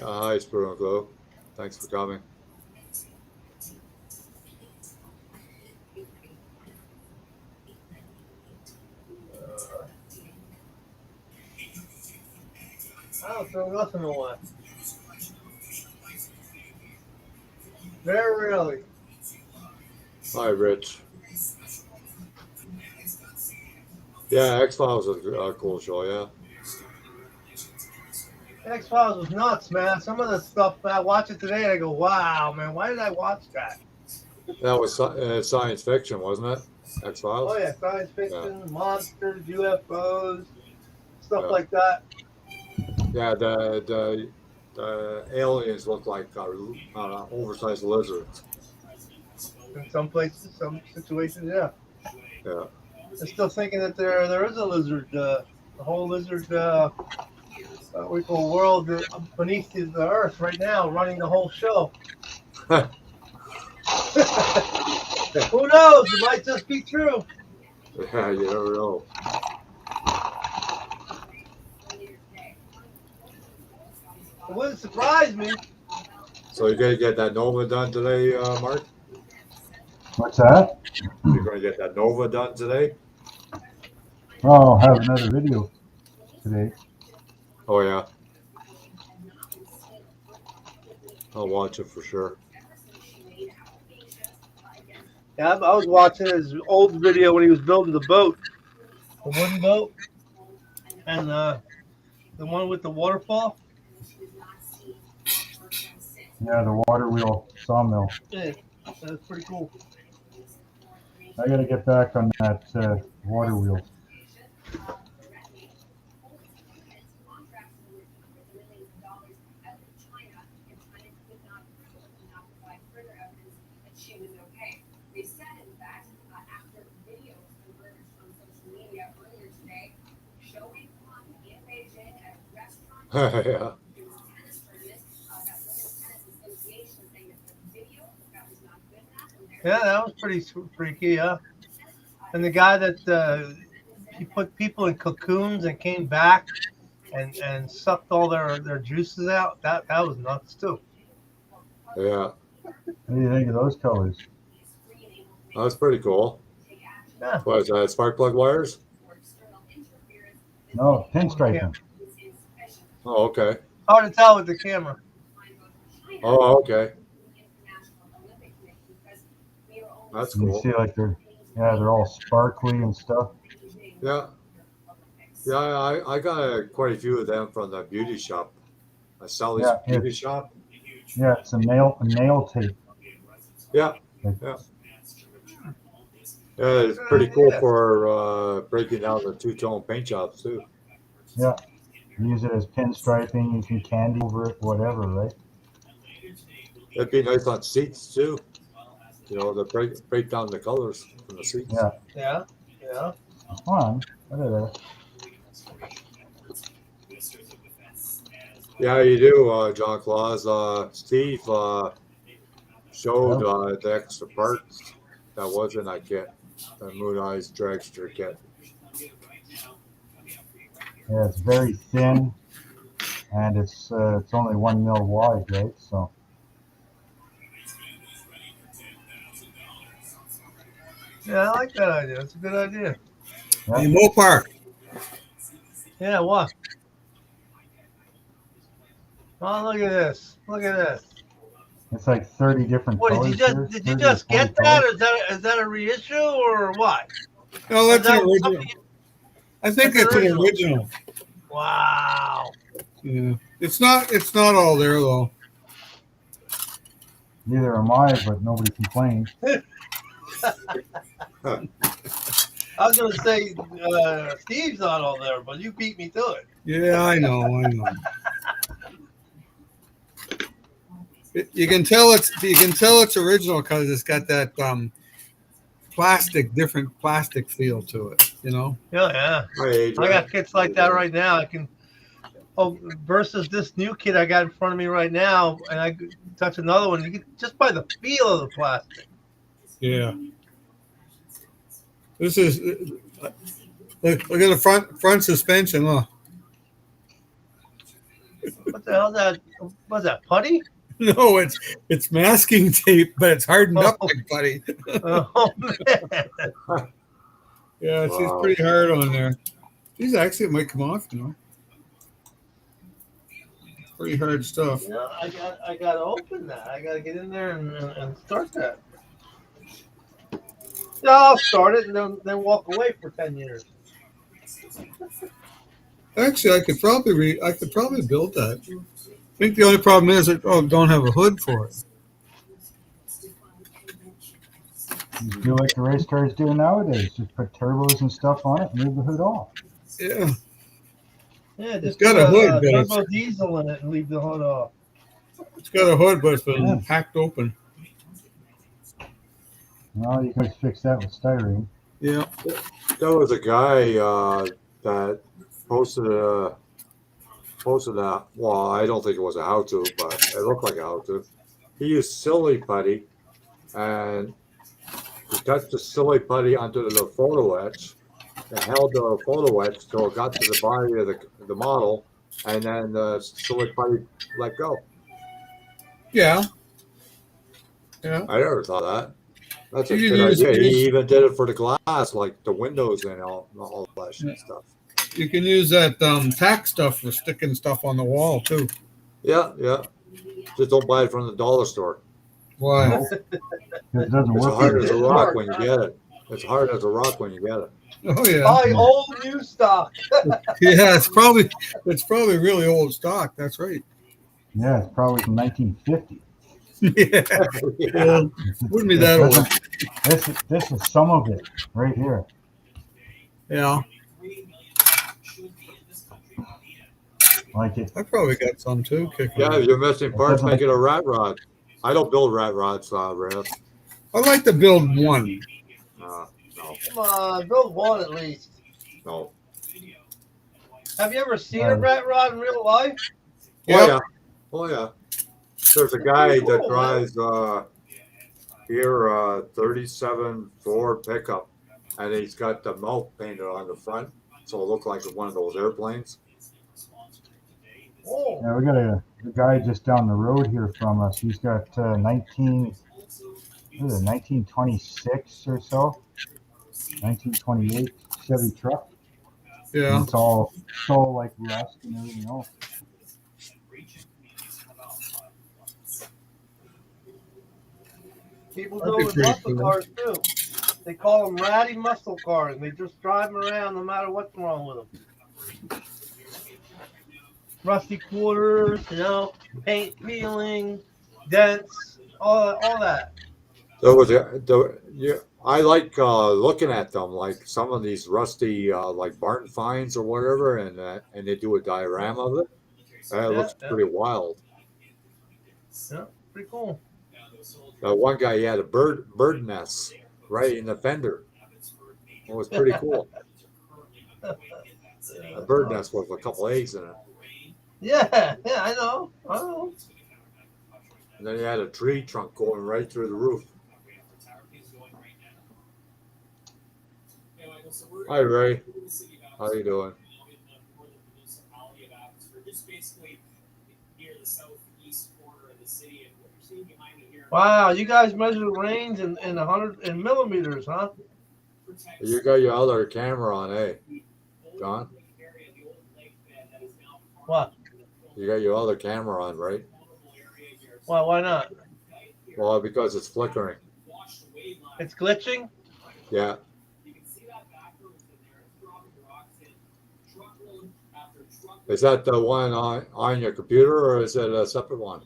Hi, Spur and Glow. Thanks for coming. I don't throw nothing away. Very rarely. Hi, Rich. Yeah, X-Files was a cool show, yeah. X-Files was nuts, man. Some of the stuff, I watch it today and I go, wow, man, why did I watch that? That was science fiction, wasn't it? X-Files? Oh, yeah, science fiction, monsters, UFOs, stuff Yeah. like that. Yeah, the aliens look like oversized lizards. In some places, some situations, yeah. Yeah. I'm still thinking that there is a lizard, a whole lizard, what we call world beneath the earth right now, running the whole show. Who knows? It might just be true. Yeah, you never know. It wouldn't surprise me. So you're gonna get that Nova done today, Mark? What's that? You're gonna get that Nova done today? Oh, I'll have another video today. Oh yeah. I'll watch it for sure. Yeah, I was watching his old video when he was building the boat, the wooden boat, and the one with the waterfall. Yeah, the water wheel sawmill. Yeah, that's pretty cool. I gotta get back on that water wheel. Yeah. Yeah, that was pretty freaky, yeah. And the guy that he put people in cocoons and came back and sucked all their juices out. That was nuts too. Yeah. What do you think of those colors? That's pretty cool. Yeah. What is that? Spark plug wires? No, pinstriping. Oh, okay. Hard to tell with the camera. Oh, okay. That's You cool. see, like they're all sparkly and stuff. Yeah. Yeah, I got quite a few of them from the beauty shop. Sally's Yeah, beauty shop. Yeah, it's a nail tape. Yeah. Like, Yeah. Yeah, it's pretty cool for breaking down the two-tone paint jobs too. yeah, use it as pinstriping. You can candy over it, whatever, right? It'd be nice on seats too. You know, to break down the colors from the seats. Yeah, Yeah. Yeah. come on. Whatever. Yeah, you do, John Claus. Steve showed the extra parts that was in that kit, the Moon Eyes dragster kit. Yeah, it's very thin, and it's only 1 mil wide, right? So Yeah, I like that idea. It's a good idea. Hey, Mopar. Yeah, what? Oh, look at this. Look at this. it's like 30 different What, colors. did you just get that, or is that a reissue, or what? No, that's an Is that original. something- I think That's it's an an original. Wow. Yeah, it's not all there though. Neither am I, but nobody complains. I was going to say Steve's not all there, but you beat me to it. Yeah, I know. You can tell it's original because it's got that different plastic feel to it. You know. Yeah. I got kits like that right now. I can. Oh, versus this new kit I got in front of me right now, and I touch another one. You can just by the feel of the plastic. Yeah. This is look at the front suspension. Look. What the hell is that? What's that, putty? No, it's masking tape, but it's hardened up like putty. Oh man. Yeah, it's pretty hard on there. These actually it might come off, you know. Pretty hard stuff. Yeah, I got to open that. I got to get in there and start that. Yeah, I'll start it and then walk away for 10 years. Actually, I could probably build that. I think the only problem is that don't have a hood for it. You do like the race cars do nowadays. Just put turbos and stuff on it and leave the hood off. Yeah. Yeah, just It's got a hood, but turbo diesel in it and leave the hood off. It's got a hood, but it's been hacked open. Well, you can fix that with styrene. Yeah. There was a guy that posted that. Well, I don't think it was a how-to, but it looked like a how-to. He used silly putty, and he touched the silly putty onto the photo etch, and held the photo etch till it got to the body of the model, and then the silly putty let go. Yeah. Yeah. I never thought that. That's a You good can idea. use- He even did it for the glass, like the windows and all that shit stuff. You can use that tack stuff for sticking stuff on the wall too. Yeah. Just don't buy it from the dollar store. Why? It doesn't It's work. hard as a rock when you get it. It's hard as a rock when you get it. Oh yeah. Buy old new stock. Yeah, it's probably really old stock. That's right. Yeah, it's probably from 1950. Yeah. Yeah. Wouldn't be that old. This is some of it right here. Yeah. Like it. I probably got some too. Yeah, you're missing parts. Make it a rat rod. I don't build rat rods, Rev. I'd like to build one. No. Come on, build one at least. No. Have you ever seen a rat rod in real life? Oh yeah. There's a guy that drives here 37 Ford pickup, and he's got the mouth painted on the front, so it looked like one of those airplanes. Oh. Yeah, we got a guy just down the road here from us. He's got 1926 or so, 1928 Chevy truck. Yeah. And it's all like rust and everything else. People That'd do be it with pretty muscle cool. cars too. They call them ratty muscle cars. And they just drive them around no matter what's wrong with them. Rusty quarters, paint peeling, dents, all that. I like looking at them, like some of these rusty like barn finds or whatever, and they do a diorama of it. That Yeah, looks yeah, pretty wild. yeah. Pretty cool. One guy he had a bird nest right in the fender. It was pretty cool. A bird nest with a couple eggs in it. Yeah, yeah, I know. And then he had a tree trunk going right through the roof. Hi, Ray. How you doing? Wow, you guys measure the range in 100 in millimeters, huh? You got your other camera on, eh, John? What? You got your other camera on, right? Well, why not? Well, because it's flickering. It's glitching? Yeah. Is that the one on your computer, or is it a separate one?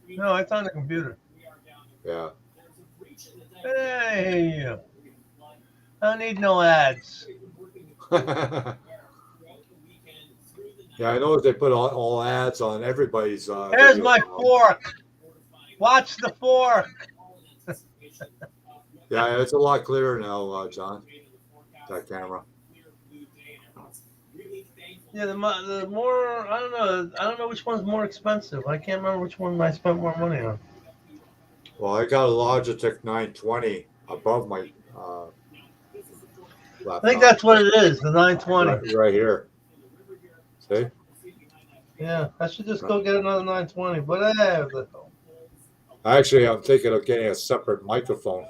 No, it's on the computer. Yeah. Hey, I don't need no ads. Yeah, I know they put all ads on everybody's. Here's video my now. fork. Watch the fork. Yeah, it's a lot clearer now, John. That camera. Yeah, the more I don't know which one's more expensive. I can't remember which one I spent more money on. Well, I got a Logitech 920 above my laptop. I think that's what it is, the 920. Right here. See? Yeah, I should just go get another 920. But Actually, I'm thinking of getting a separate microphone.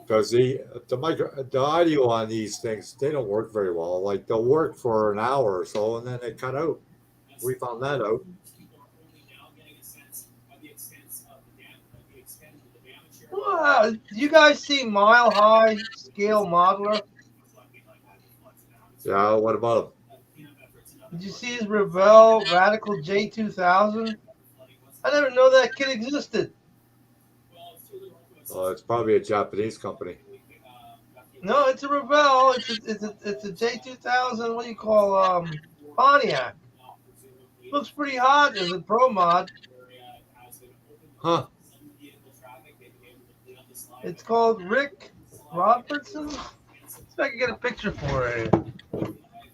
Because the audio on these things, they don't work very well. Like they'll work for an hour or so, and then they cut out. We found that out. wow, you guys see Mile High Scale Modeler? Yeah, what about him? Did you see his Revell Radical J2000? I never know that kid existed. Well, it's probably a Japanese company. No, it's a Revell. It's a J2000. What do you call Pontiac? Looks pretty hot as a pro mod. Huh? It's called Rick Robertson. See if I can get a picture for it.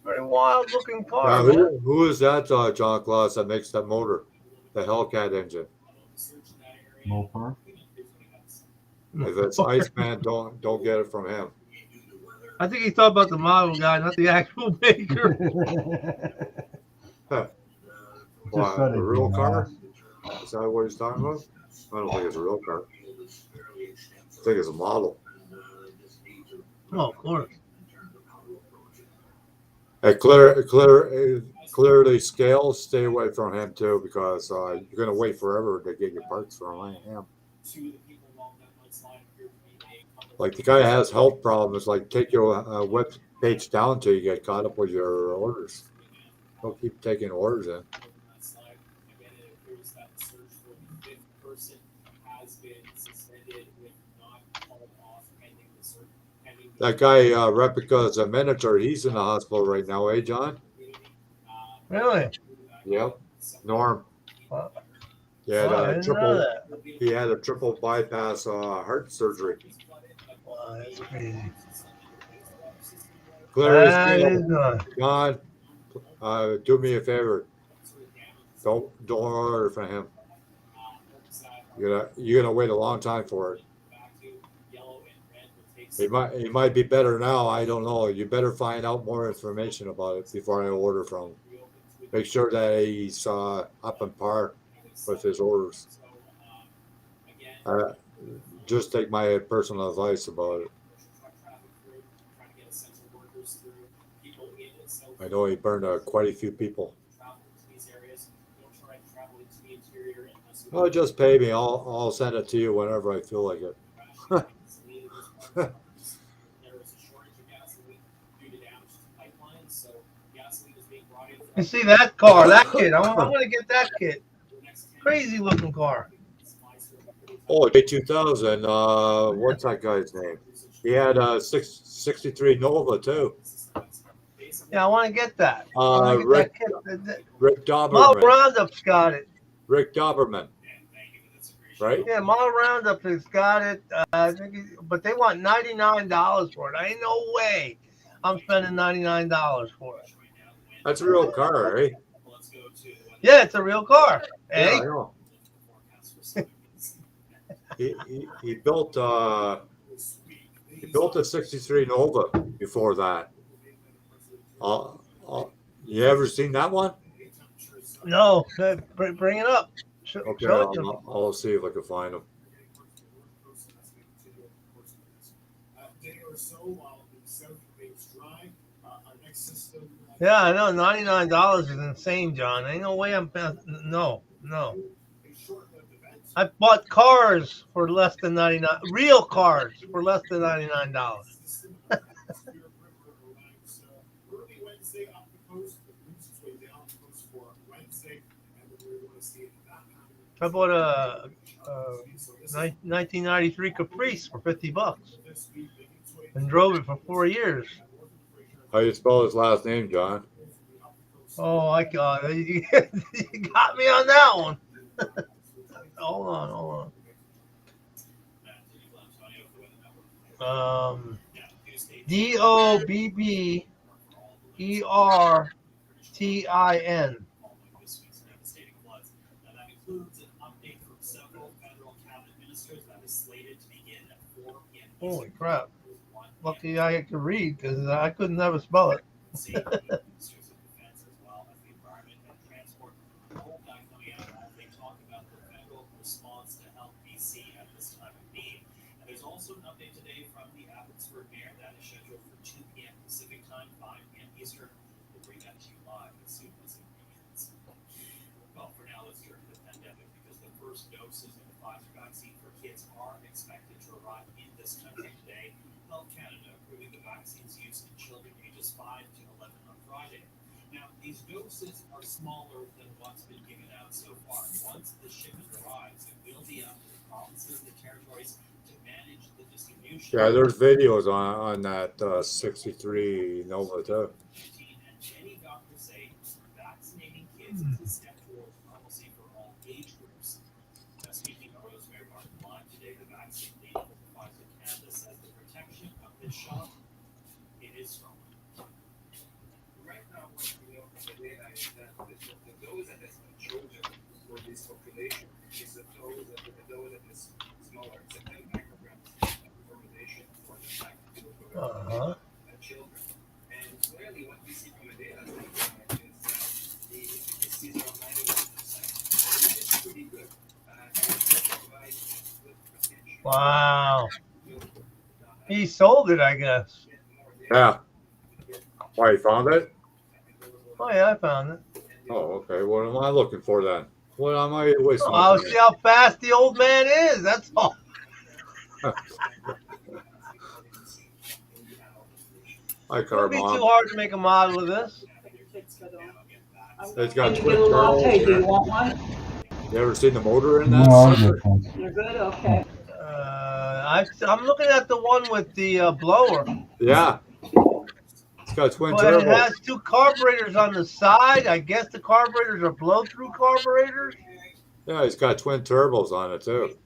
Very wild looking car. Now, who is that, John Claus, that makes that motor, the Hellcat engine? Mopar. If it's Iceman, don't get it from him. I think he thought about the model guy, not the actual maker. What, a real car? Is that what he's talking about? I don't think it's a real car. I think it's a model. Oh, of course. Hey, clearly scales, stay away from him too, because you're going to wait forever to get your parts from him. Like the guy has health problems, like take your web page down till you get caught up with your orders. Don't keep taking orders in. That guy, Replica's a miniature, he's in the hospital right now, eh, John? Really? Yep. Norm. Wow. He had I didn't know that. He had a triple bypass heart surgery. Wow, that's crazy. Clear his That is scale. not. John, do me a favor. Don't order from him. You're gonna wait a long time for it. He might be better now. I don't know. You better find out more information about it before I order from him. Make sure that he's up on par with his orders. Just take my personal advice about it. I know he burned quite a few people. Oh, just pay me. I'll send it to you whenever I feel like it. You see that car, that kid? I'm gonna get that kid. Crazy looking car. Oh, J2000. What's that guy's name? He had a 63 Nova too. Yeah, I want to get that. I want to get Rick that kid. Rick Model Doberman. Roundup's got it. Rick Doberman. Right? Yeah, Model Roundup has got it. I think, but they want $99 for it. Ain't no way I'm spending $99 for it. That's a real car, eh? Yeah, it's a real car. Yeah, Hey, I know. he built a 63 Nova before that. You ever seen that one? no, bring it up. Show Okay, it to me. I'll see if I can find them. Yeah, I know. $99 is insane, John. Ain't no way I'm. No. I bought cars for less than $99. Real cars for less than $99. I bought a 1993 Caprice for $50 and drove it for 4 years. How do you spell his last name, John? Oh my God! You got me on that one. Hold on. Dobbertin. Holy crap! Lucky I could read because I couldn't never spell it. Yeah, there's videos on that 63 Nova too. Uh-huh. Wow. He sold it, I guess. Yeah. Why, you found it? Oh, yeah, I found it. Oh, okay. What am I looking for then? What am I wasting my I'll time? see how fast the old man is. That's all. Hi, It wouldn't be Mom. too hard to make a model of this. It's got Can you twin get a latte? turbos Do in you it. want one? You ever seen the motor in that? No, I'm sucker? good, thanks. You're good? Okay. I'm looking at the one with the blower. Yeah. It's got twin But it turbos. has two carburetors on the side. I guess the carburetors are blow-through carburetors. Yeah, it's got twin turbos on it too.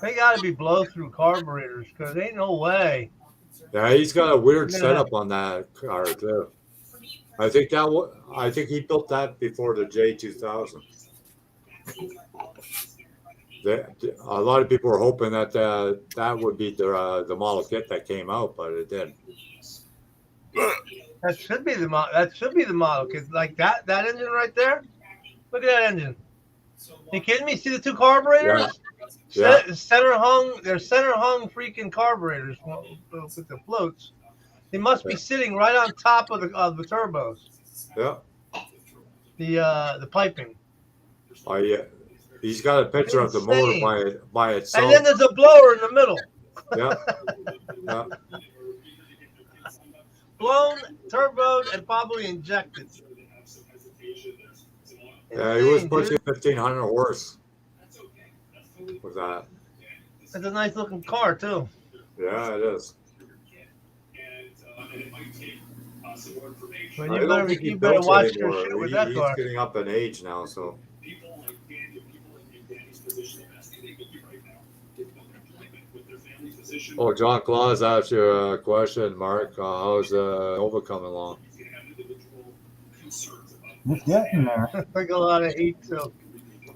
They got to be blow-through carburetors because ain't no way. Yeah, he's got a weird Yeah. setup on that car too. I think he built that before the J2000. A lot of people were hoping that that would be the model kit that came out, but it didn't. That should be the model. That should be the model kit. Like that engine right there. Look at that engine. You kidding me? See the two carburetors? Yeah. Center hung. They're center hung freaking carburetors with the floats. They must be sitting right on top of the turbos. Yeah. The piping. Oh yeah, he's got a picture of the motor by And itself. then there's a blower in the middle. Yeah, yeah. Blown, turboed, and probably injected. Yeah, he was Insane, pushing dude. 1,500 horse with that. It's a nice looking car too. Yeah, it is. But I you don't think he better builds watch your anymore. shit with that He's car. getting up in age now, so. Oh, John Claus asked you a question, Mark. How's Nova coming along? It's getting there. Like a lot of heat too.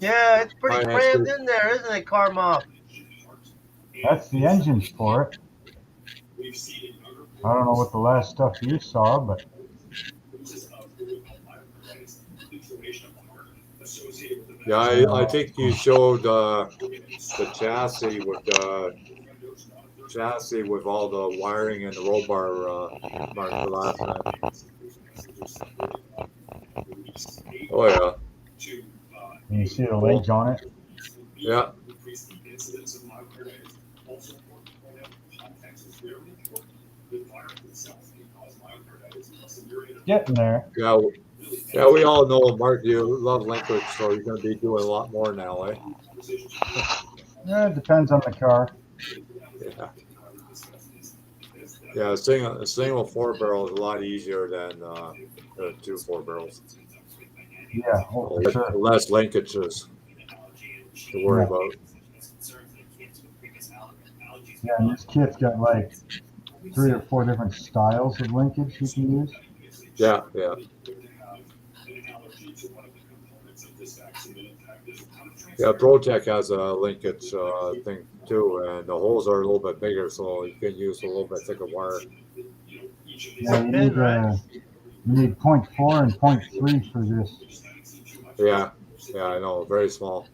Yeah, it's pretty Hi, crammed Nancy. in there, isn't it, Carmoff? That's the engines for it. I don't know what the last stuff you saw, but Yeah, I think you showed the chassis with all the wiring and the roll bar, Mark, the last time. Oh yeah, you see the legs on it. yeah. Getting there. Yeah, we all know, Mark, you love linkage, so you're going to be doing a lot more now, eh? Yeah, it depends on the car. Yeah. Yeah, a single 4-barrel is a lot easier than 2 4-barrels. Yeah, oh, for sure. Less linkages to worry about. Yeah, and this kit's got like 3 or 4 different styles of linkage you can use. Yeah, yeah. Yeah, ProTech has a linkage thing too, and the holes are a little bit bigger, so you can use a little bit thicker wire. Yeah, you need 0.4 and 0.3 for this. Yeah, yeah, I know, very small.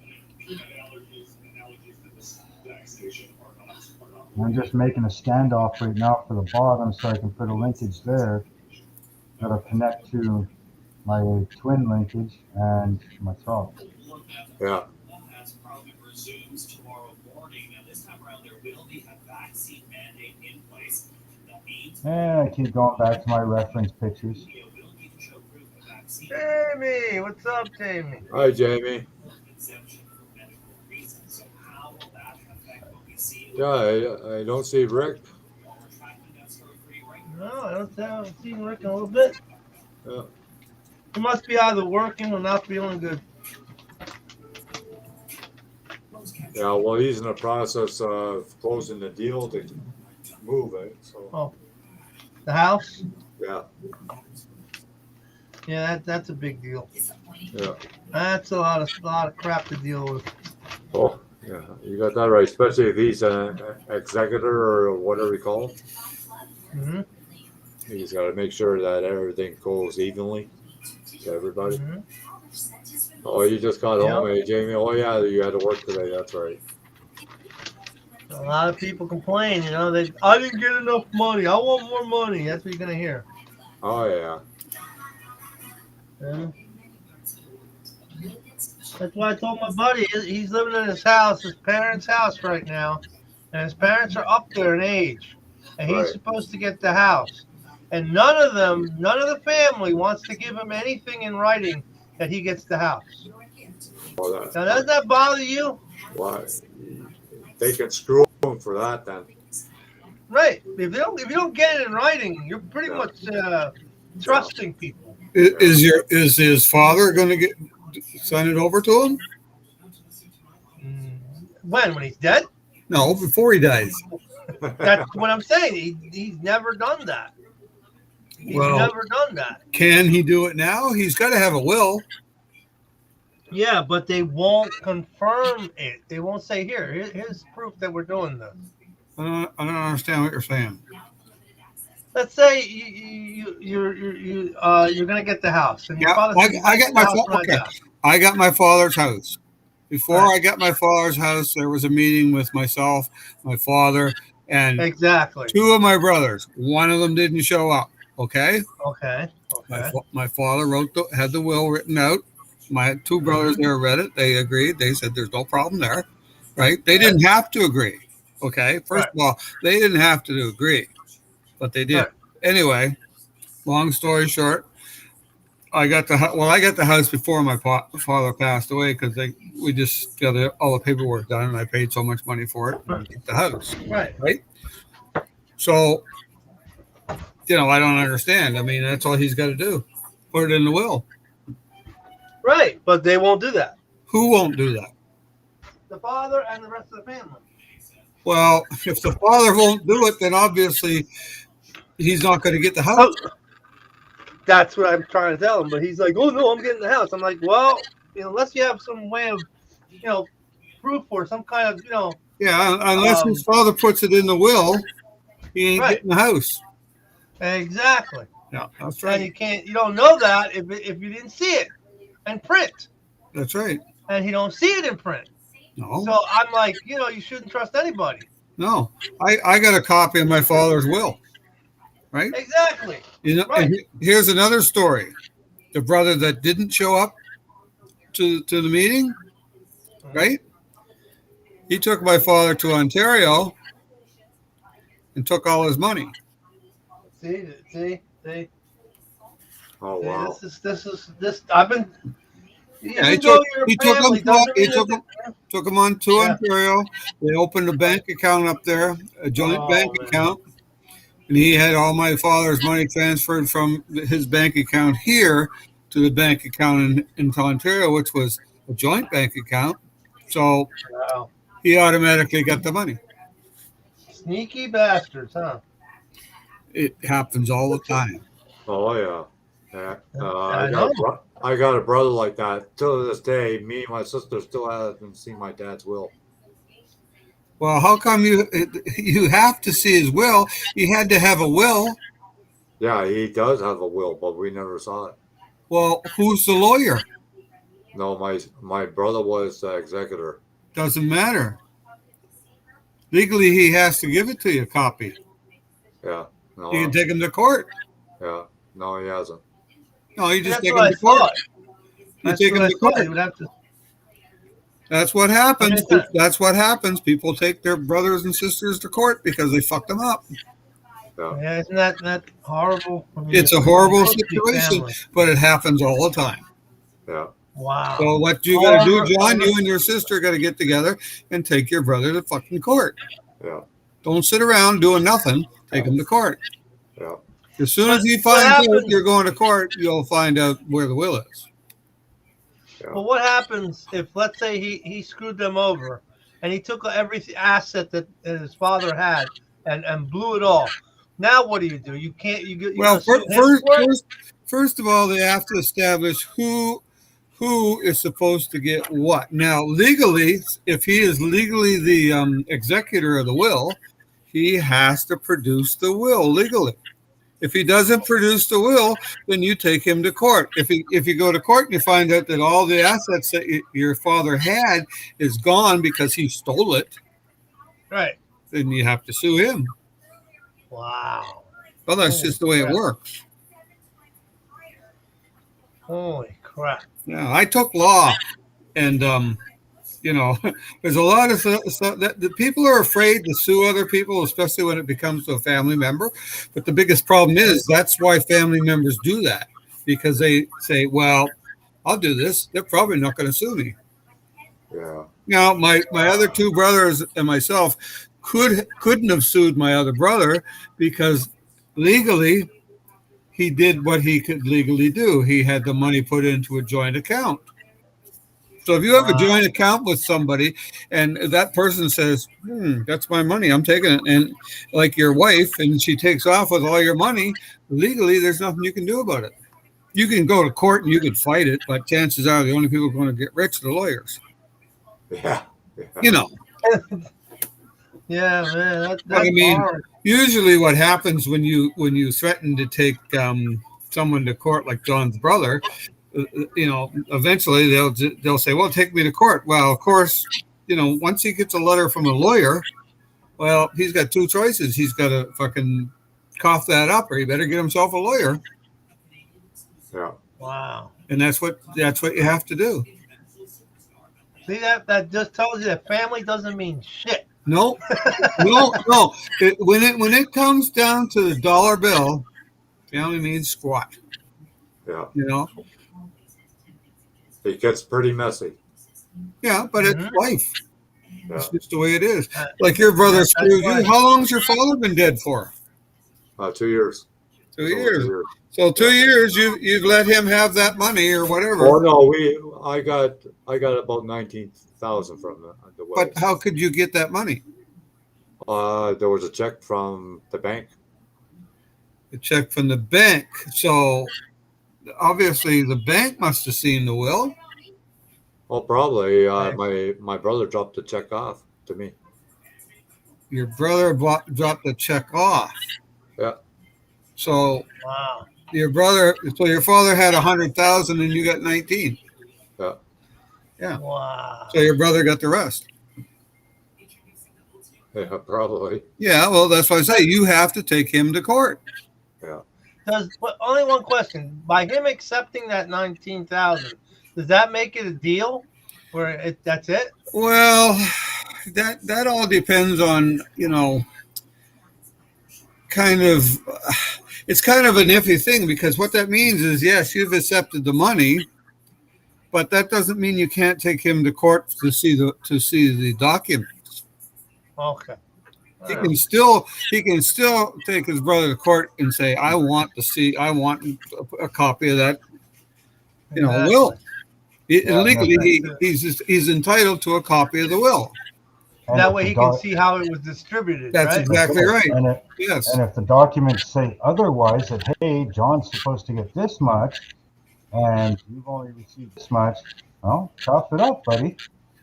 I'm just making a standoff right now for the bottom so I can put a linkage there that'll connect to my twin linkage and my throttle. Yeah. And I keep going back to my reference pictures. Jamie, what's up, Jamie? Hi, Jamie. Yeah, I don't see Rick. No, I haven't seen Rick in a little bit. Yeah. He must be either working or not feeling good. Yeah, well, he's in the process of closing the deal to move it. So. The house? Yeah. Yeah, that's a big deal. Yeah. That's a lot of crap to deal with. Oh, yeah, you got that right. Especially if he's an executor or whatever you call him. Mm-hmm. He's got to make sure that everything goes evenly to everybody. Mm-hmm. Oh, you just got home, eh, Jamie? Oh, yeah, you had to work today. That's right. A lot of people complain, I didn't get enough money. I want more money. That's what you're gonna hear. Oh, yeah. Yeah. That's why I told my buddy he's living in his house, his parents' house right now, and his parents are up there in age, and he's supposed to get the house, and none of the family wants to give him anything in writing that he gets the house. Well, Now, doesn't that bother you? Why? They can screw him for that then. Right. If you don't get it in writing, you're pretty much trusting people. Is his father going to sign it over to him? When he's dead? No, before he dies. That's what I'm saying. He's never done that. He's never done that. Can he do it now? He's got to have a will. Yeah, but they won't confirm it. They won't say, here's proof that we're doing this. I don't understand what you're saying. Let's say you're gonna get the house, and your father says, I got my father's house. Before I got my father's house, there was a meeting with myself, my father, and exactly 2 of my brothers. One of them didn't show up. Okay. Okay. My father had the will written out. My two brothers there read it. They agreed. They said there's no problem there, right? They didn't have to agree. Okay, first of all, they didn't have to agree, but they did. Right. Anyway, long story short, I got the house before my father passed away because we just got all the paperwork done, and I paid so much money for it and get the house. Right. So, I don't understand. I mean, that's all he's got to do. Put it in the will. Right, but they won't do that. Who won't do that? The father and the rest of the family. Well, if the father won't do it, then obviously he's not going to get the house. That's what I'm trying to tell him. But he's like, oh, no, I'm getting the house. I'm like, well, unless you have some way of, proof or some kind of, Yeah, unless his father puts it in the will, he ain't right. getting the house. Exactly. Yeah, that's right. And you don't know that if you didn't see it in print. That's right. And he don't see it in print. No. So I'm like, you shouldn't trust anybody. No. I got a copy of my father's will. Right? Exactly. Right. And here's another story. The brother that didn't show up to the meeting, right? He took my father to Ontario and took all his money. See. Oh wow! This. I've been. Yeah, he took him on to Ontario. They opened a bank account up there, a joint bank account, and he had all my father's money transferred from his bank account here to the bank account in Ontario, which was a joint bank account. So he automatically got the money. Sneaky bastards, huh? It happens all the time. Oh yeah. I got a brother like that. Till this day, me and my sister still haven't seen my dad's will. Well, how come you have to see his will? He had to have a will. Yeah, he does have a will, but we never saw it. Well, who's the lawyer? No, my brother was the executor. Doesn't matter. Legally, he has to give it to you, a copy. Yeah. No, you can take him to court. Yeah. No, he hasn't. No, you just take him to court. You take him to court. That's what happens. That's what happens. People take their brothers and sisters to court because they fucked them up. Yeah, isn't that horrible? I mean, it's a horrible situation, but it happens all the time. Yeah. Wow. So what you got to do, John, you and your sister got to get together and take your brother to fucking court. Yeah. Don't sit around doing nothing. Take him to court. Yeah. As soon as he finds out you're going to court, you'll find out where the will is. Yeah. Well, what happens if, let's say, he screwed them over and he took every asset that his father had and blew it all? Now what do? You can't. First of all, they have to establish who is supposed to get what. Now, legally, if he is legally the executor of the will, he has to produce the will legally. If he doesn't produce the will, then you take him to court. If you go to court and you find out that all the assets that your father had is gone because he stole it, right? Then you have to sue him. Wow. Well, that's just the way it works. Holy crap. Yeah, I took law, and there's a lot of stuff that the people are afraid to sue other people, especially when it becomes to a family member. But the biggest problem is that's why family members do that, because they say, well, I'll do this. They're probably not going to sue me. Yeah. Now, my other two brothers and myself couldn't have sued my other brother because legally he did what he could legally do. He had the money put into a joint account. So if you have a joint account with somebody and that person says, that's my money, I'm taking it, and like your wife, and she takes off with all your money, legally there's nothing you can do about it. You can go to court and you can fight it, but chances are the only people going to get rich are the lawyers. Yeah. Yeah, man. That's I mean, hard. Usually what happens when you threaten to take someone to court, like John's brother, eventually they'll say, well, take me to court. Well, of course, once he gets a letter from a lawyer, well, he's got two choices. He's got to fucking cough that up, or he better get himself a lawyer. Yeah. Wow. And that's what you have to do. See, that just tells you that family doesn't mean shit. No. When it comes down to the dollar bill, family means squat. Yeah. You know. It gets pretty messy. Yeah, but it's life. Yeah. It's just the way it is. Like your brother screwed you. How long's your father been dead for? 2 years. 2 years. So 2 years you've let him have that money or whatever. Oh no, I got about 19,000 from the will. But how could you get that money? There was a check from the bank. A check from the bank. So obviously the bank must have seen the will. Oh, probably. My brother dropped the check off to me. Your brother dropped the check off. Yeah. So wow. Your father had 100,000 and you got 19. Yeah. Yeah. Wow. So your brother got the rest. Yeah, probably. Yeah, well, that's why I say you have to take him to court. Yeah. Only one question. By him accepting that 19,000, does that make it a deal? That's it? Well, that all depends on, kind of it's kind of an iffy thing, because what that means is, yes, you've accepted the money, but that doesn't mean you can't take him to court to see the documents. Okay. He can still take his brother to court and say, I want a copy of that, will. Legally, he's entitled to a copy of the will. And that way he can see how it was distributed. That's right? exactly right. Yes. And if the documents say otherwise, that, hey, John's supposed to get this much, and you've only received this much, well, cough it up, buddy.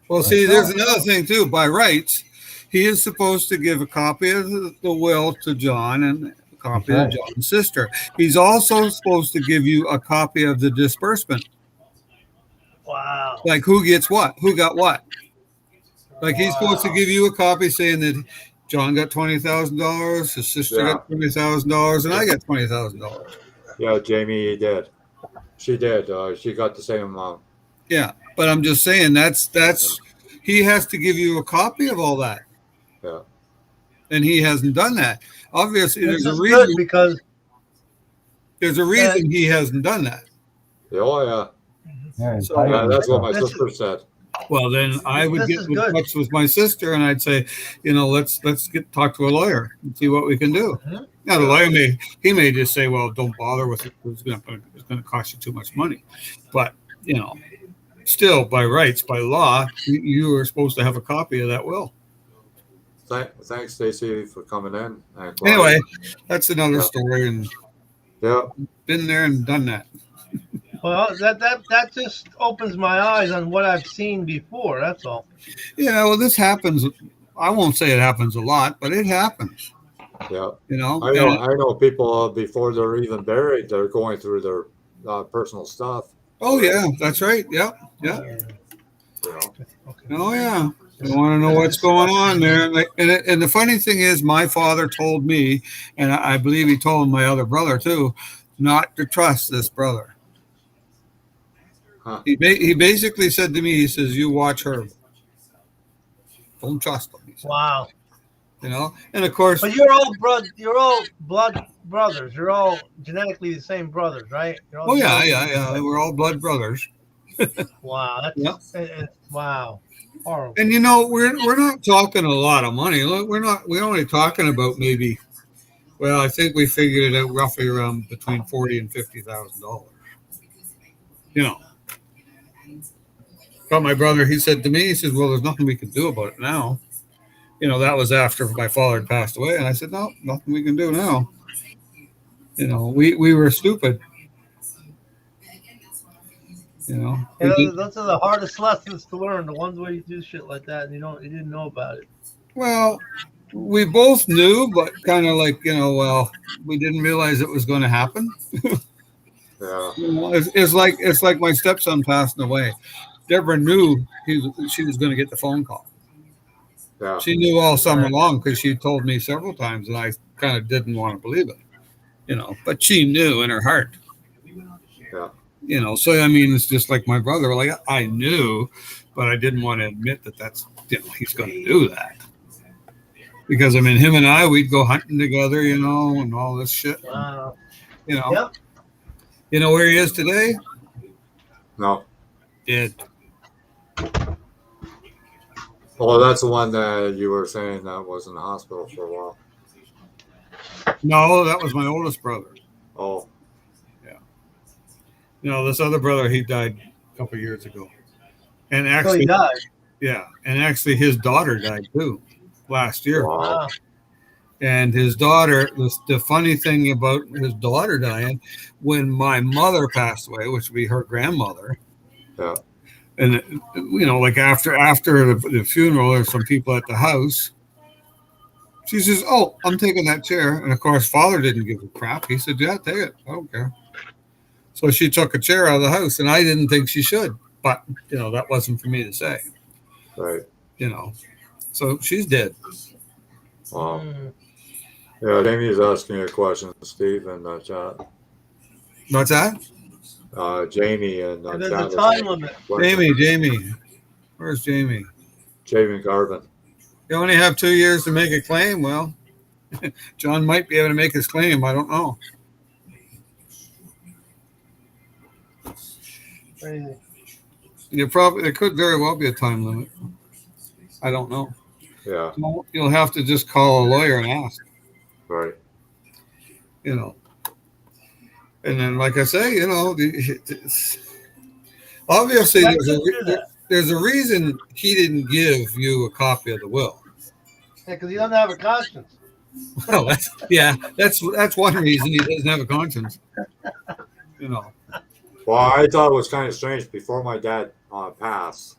Well, see, there's another thing, too. By rights, he is supposed to give a copy of the will to John and a copy of John's sister. He's also supposed to give you a copy of the disbursement. Wow. Like who gets what? Who got what? Like he's supposed to give you a copy saying that John got $20,000, his sister got $20,000, and I got $20,000. Yeah, Jamie did. She did. She got the same amount. Yeah, but I'm just saying that's he has to give you a copy of all that. Yeah. And he hasn't done that. Obviously, there's a reason he hasn't done that. Oh yeah. Yeah, that's what my sister said. Well, then I would get in touch with my sister and I'd say, let's talk to a lawyer and see what we can do. Mm-hmm. Now, the lawyer may just say, well, don't bother with it. It's going to cost you too much money. But, still, by rights, by law, you are supposed to have a copy of that will. Thanks, Stacy, for coming in. Anyway, that's another story. And been there and done that. Well, that just opens my eyes on what I've seen before. That's all. Yeah, well, this happens. I won't say it happens a lot, but it happens. Yeah. I know people before they're even buried, they're going through their personal stuff. Oh yeah, that's right. Yeah. Oh yeah. I want to know what's going on there. And the funny thing is, my father told me, and I believe he told my other brother too, not to trust this brother. Huh. He basically said to me, he says, you watch her. Don't trust him. Wow. And of course. But you're all blood brothers. You're all genetically the same brothers, right? Yeah. We're all blood brothers. Wow. Wow. Horrible. And we're not talking a lot of money. Look, we're only talking about maybe, well, I think we figured it out roughly around between $40,000 and $50,000. But my brother, he said to me, he says, well, there's nothing we can do about it now. That was after my father had passed away. And I said, no, nothing we can do now. We were stupid. Those are the hardest lessons to learn, the ones where you do shit like that and you didn't know about it. Well, we both knew, but kind of like, we didn't realize it was going to happen. Yeah. It's like my stepson passing away. Deborah knew she was going to get the phone call. Yeah. She knew all summer long because she told me several times, and I kind of didn't want to believe it, but she knew in her heart. Yeah. So I mean, it's just like my brother. Like I knew, but I didn't want to admit that that's he's going to do that. Because I mean, him and I, we'd go hunting together, and all this shit. Wow. Yep. You know where he is today? No. Dead. Well, that's the one that you were saying that was in the hospital for a while. No, that was my oldest brother. Oh. Yeah. This other brother, he died a couple of years ago. And actually, he died. Yeah, and actually his daughter died too last year. Wow. And his daughter, the funny thing about his daughter dying, when my mother passed away, which would be her grandmother. Yeah. And like after the funeral, there's some people at the house. She says, "Oh, I'm taking that chair." And of course, father didn't give a crap. He said, "Yeah, take it. I don't care." So she took a chair out of the house, and I didn't think she should, but that wasn't for me to say. Right. So she's dead. Wow. Yeah, Jamie's asking you a question, Steve, in the chat. What's that? Jamie and there's a time limit. Jamie. Where's Jamie? Jamie Garvin. You only have 2 years to make a claim. Well, John might be able to make his claim. I don't know. Crazy. There could very well be a time limit. I don't know. Yeah. You'll have to just call a lawyer and ask. Right. And then, like I say, obviously there's a reason he didn't give you a copy of the will. Yeah, because he doesn't have a conscience. Well, that's one reason he doesn't have a conscience. Well, I thought it was kind of strange. Before my dad passed,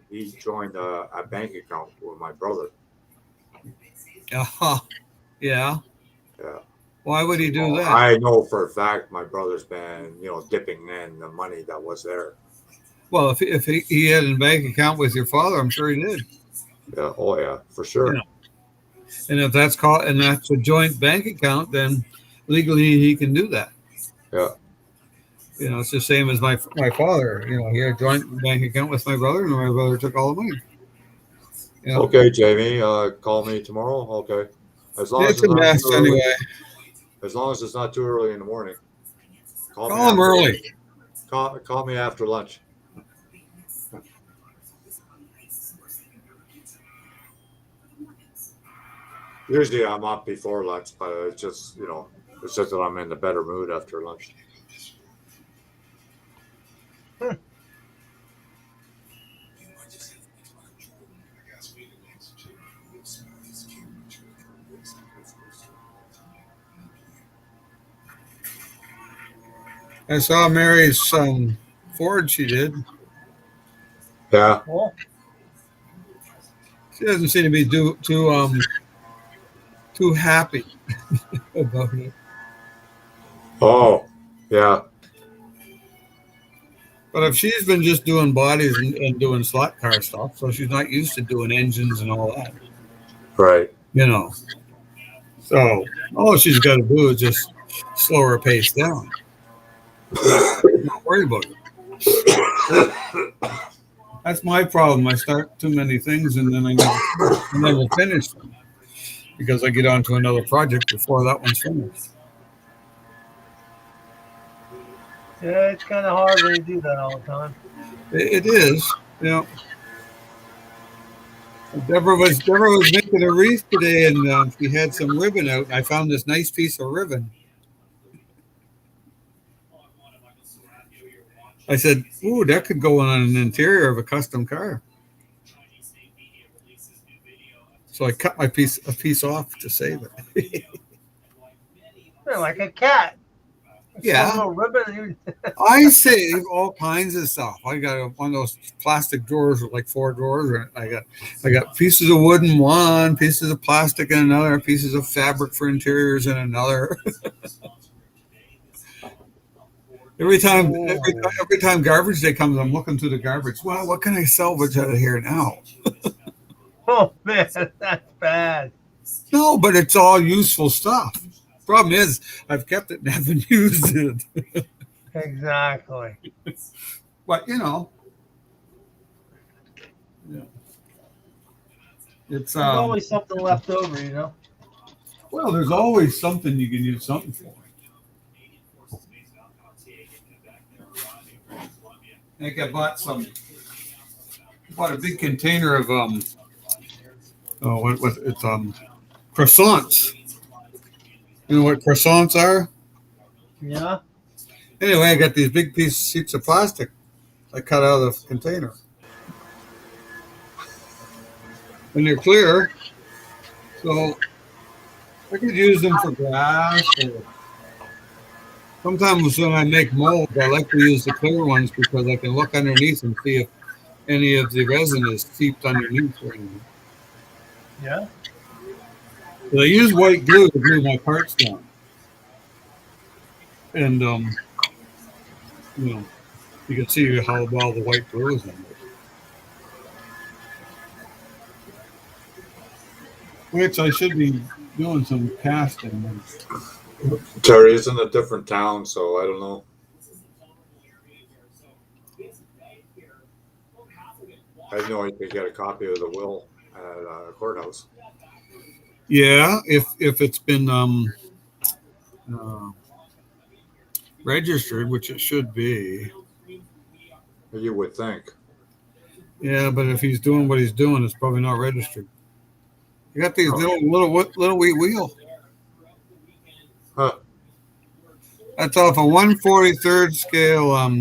he joined a bank account with my brother. Yeah. Yeah. Why would he do that? I know for a fact my brother's been, dipping in the money that was there. Well, if he had a bank account with your father, I'm sure he did. Yeah. Oh, yeah, for sure. And if that's a joint bank account, then legally he can do that. Yeah. It's the same as my father. He had a joint bank account with my brother, and my brother took all the money. Okay, Jamie. Call me tomorrow. Okay. As long it's a mess anyway. As long as it's not too early in the morning. Call him early. Call me after lunch. Usually I'm up before lunch, but it's just that I'm in a better mood after lunch. I saw Mary's Ford. She did. Yeah. Cool. She doesn't seem to be too happy about it. Oh, yeah. But if she's been just doing bodies and doing slot car stuff, so she's not used to doing engines and all that. Right. So all she's got to do is just slow her pace down. Not worry about it. That's my problem. I start too many things and then I never finish them because I get on to another project before that one's finished. Yeah, it's kind of hard when you do that all the time. It is. Deborah was making a wreath today, and she had some ribbon out. And I found this nice piece of ribbon. I said, "Ooh, that could go on an interior of a custom car." So I cut a piece off to save it. You're like a cat. Yeah. A little ribbon. I save all kinds of stuff. I got one of those plastic drawers with like 4 drawers. I got pieces of wood in one, pieces of plastic in another, pieces of fabric for interiors in another. Every time garbage day comes, I'm looking through the garbage. Well, what can I salvage out of here now? Oh man, that's bad. No, but it's all useful stuff. Problem is, I've kept it and haven't used it. Exactly. But you know, yeah. It's There's always something left over, you know. well, there's always something you can use something for. I think I bought a big container of what it's croissants. You know what croissants are? Yeah. Anyway, I got these big sheets of plastic I cut out of the container. And they're clear, so I could use them for glass. Or sometimes when I make molds, I like to use the clear ones because I can look underneath and see if any of the resin is seeped underneath or anything. Yeah. But I use white glue to glue my parts down. And, you know, you can see how well the white glue is on it. Which I should be doing some casting. Terry is in a different town, so I don't know. I know you can get a copy of the will at a courthouse. Yeah, if it's been registered, which it should be. You would think. Yeah, but if he's doing what he's doing, it's probably not registered. You got these little wee wheel. Huh. That's off a 1/43rd scale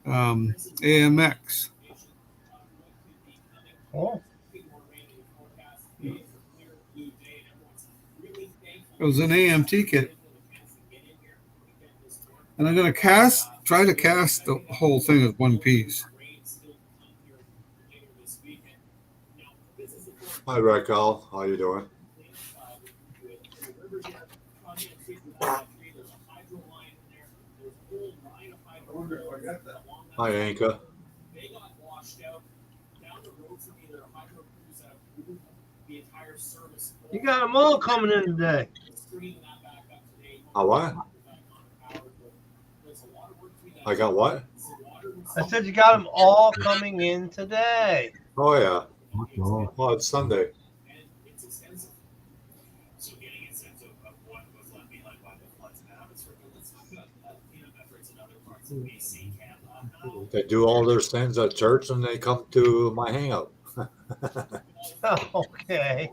AMX. Oh. It was an AMT kit. And I'm going to try to cast the whole thing as one piece. Hi, Raquel. How you doing? Hi, Anka. You got them all coming in today. What? I got what? I said you got them all coming in today. Oh, yeah. Oh, Well, it's Sunday. They do all their things at church and they come to my hangout. Okay.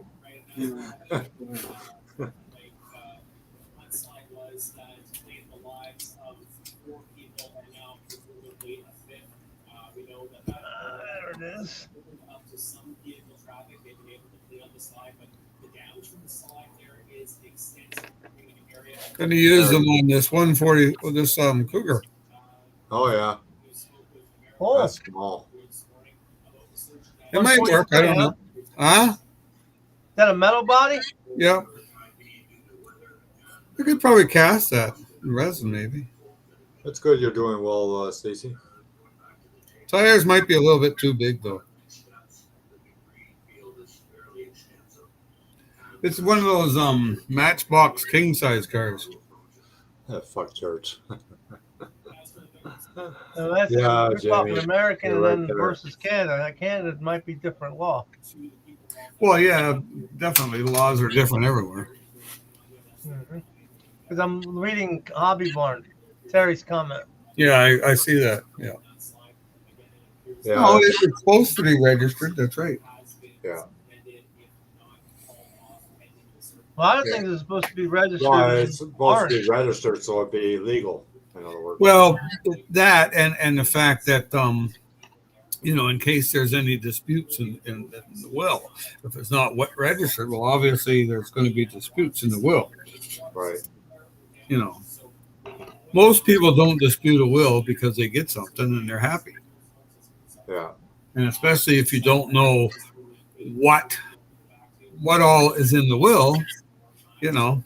There it is. Going to use them on this 140, this Cougar. Oh, yeah. Oh, That's small. It might work. I don't know. Huh? Is that a metal body? Yeah. You could probably cast that in resin, maybe. That's good. You're doing well, Stacy. Tires might be a little bit too big, though. It's one of those Matchbox king size cars. Yeah, fuck church. So that's Yeah, we're talking Jamie, American you're and right then there. versus Canada. Canada might be different law. Well, yeah, definitely. The laws are different everywhere. Because I'm reading Hobby Barn, Terry's comment. Yeah, I see that. Yeah. Yeah. No, it's supposed to be registered. That's right. Yeah. A lot of things are supposed to be registered. Well, it's supposed to aren't. be registered so it'd be legal, in other words. Well, that and the fact that you know, in case there's any disputes in the will, if it's not registered, well, obviously there's going to be disputes in the will. Right. You know, most people don't dispute a will because they get something and they're happy. Yeah. And especially if you don't know what all is in the will, you know,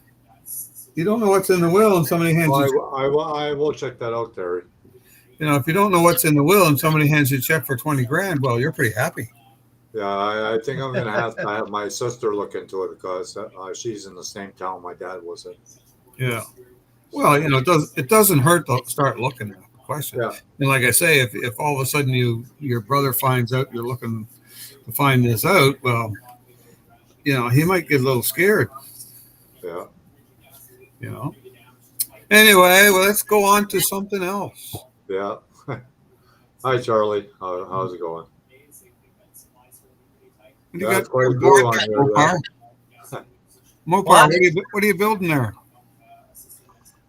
you don't know what's in the will and somebody hands you. I will check that out, Terry. You know, if you don't know what's in the will and somebody hands you a check for 20 grand, well, you're pretty happy. Yeah, I think I'm going to have my sister look into it because she's in the same town my dad was in. Yeah. Well, it doesn't hurt to start looking at the question. Yeah. And like I say, if all of a sudden your brother finds out you're looking to find this out, well, he might get a little scared. Yeah. Anyway, well, let's go on to something else. Yeah. Hi, Charlie. How's it going? You That's got quite a board blue on there, here, Mopar. Mopar, what are you building there?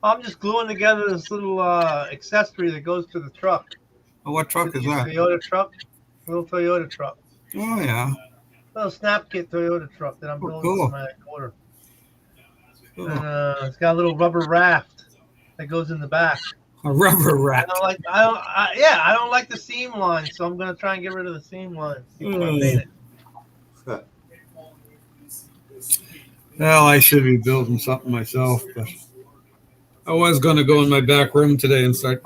I'm just gluing together this little accessory that goes to the truck. Oh, what truck is that? Toyota truck. Little Toyota truck. Oh, yeah. Little snap kit Toyota truck that I'm building cool. for my quarter. Cool. And it's got a little rubber raft that goes in the back. A rubber raft. I don't like the seam line, so I'm gonna try and get rid of the seam line before I paint it. Well, I should be building something myself, but I was going to go in my back room today and start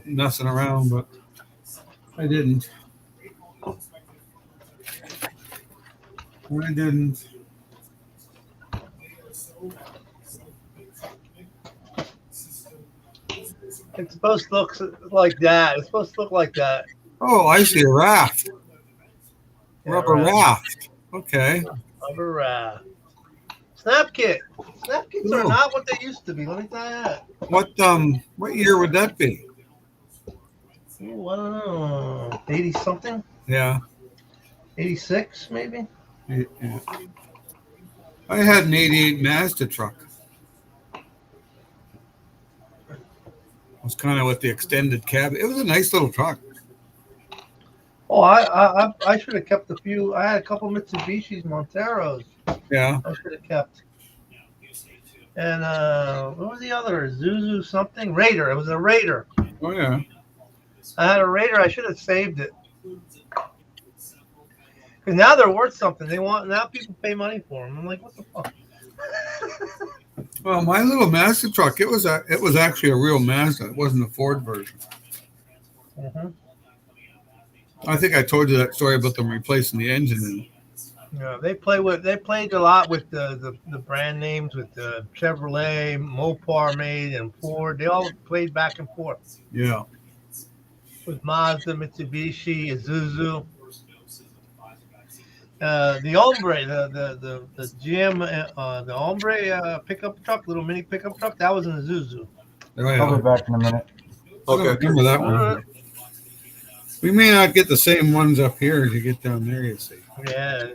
messing around, but I didn't. It's supposed to look like that. It's supposed to look like that. Oh, I see a raft. Rubber raft. Okay. Rubber raft. Snap kit. Snap kits are not what they used to be. Let me tell you that. What year would that be? Ooh, I don't know. 80 something? Yeah. 86 maybe? Yeah. I had an 88 Mazda truck. It was kind of with the extended cab. It was a nice little truck. Oh, I should have kept a few. I had a couple Mitsubishis Monteros. Yeah. I should have kept. And what was the other? Zuzu something? Raider. It was a Raider. Oh, yeah. I had a Raider. I should have saved it. Because now they're worth something. Now people pay money for them. I'm like, what the fuck? Well, my little Mazda truck, it was actually a real Mazda. It wasn't a Ford version. Mm-hmm. I think I told you that story about them replacing the engine in it. Yeah, they played a lot with the brand names with the Chevrolet, Mopar made, and Ford. They all played back and forth. Yeah. With Mazda, Mitsubishi, Isuzu. The Hombre, the GM, the Hombre pickup truck, little mini pickup truck, that was an Isuzu. Oh, yeah. I'll be back in a minute. Okay. I remember that one. We may not get the same ones up here as you get down there, you see. Yeah.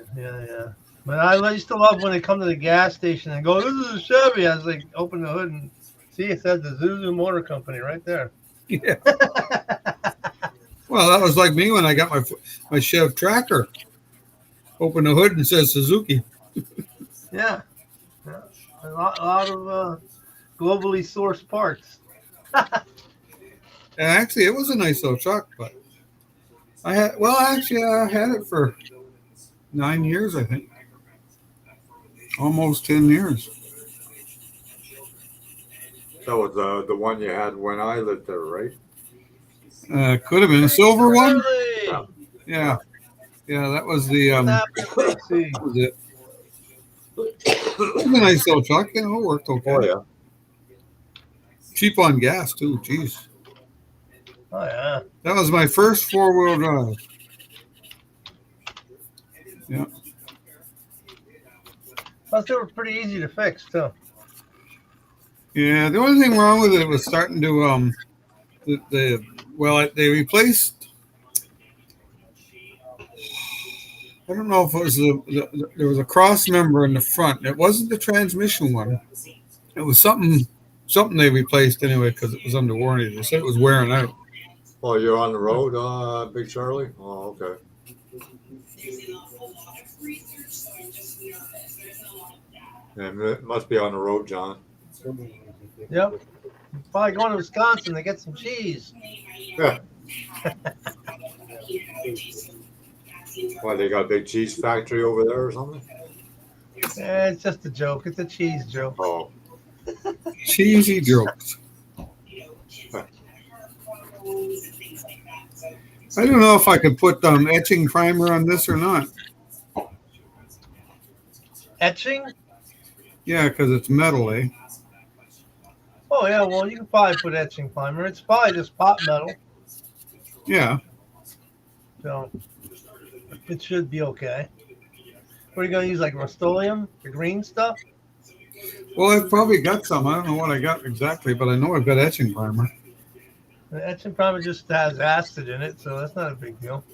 But I used to love when they come to the gas station and go, this is a Chevy. I was like, open the hood and see it says the Zuzu Motor Company right there. Yeah. Well, that was like me when I got my Chev Tracker. Open the hood and it says Suzuki. Yeah. A lot of globally sourced parts. And actually, it was a nice little truck, but I had it for 9 years, I think. Almost 10 years. That was the one you had when I lived there, right? Could have been a silver one. Really? Yeah. Yeah, that was the that was it. It was a nice little truck, it worked okay. Oh, yeah. Cheap on gas too, jeez. Oh yeah. That was my first 4-wheel drive. Yeah. Plus they were pretty easy to fix too. Yeah, the only thing wrong with it was starting to they replaced. I don't know if it was there was a cross member in the front. It wasn't the transmission one. It was something they replaced anyway because it was under warranty. They said it was wearing out. Oh, you're on the road, Big Charlie? Oh, okay. Yeah, it must be on the road, John. Yep. Probably going to Wisconsin to get some cheese. Yeah. Why, they got a big cheese factory over there or something? Yeah, it's just a joke. It's a cheese joke. Oh. Cheesy jokes. I don't know if I could put etching primer on this or not. Etching? Yeah, because it's metal, eh? Oh yeah, well you can probably put etching primer. It's probably just pot metal, Yeah. so it should be okay. What are you gonna use, like Rust-Oleum, the green stuff? Well, I've probably got some. I don't know what I got exactly, but I know I've got etching primer. The etching primer just has acid in it, so that's not a big deal.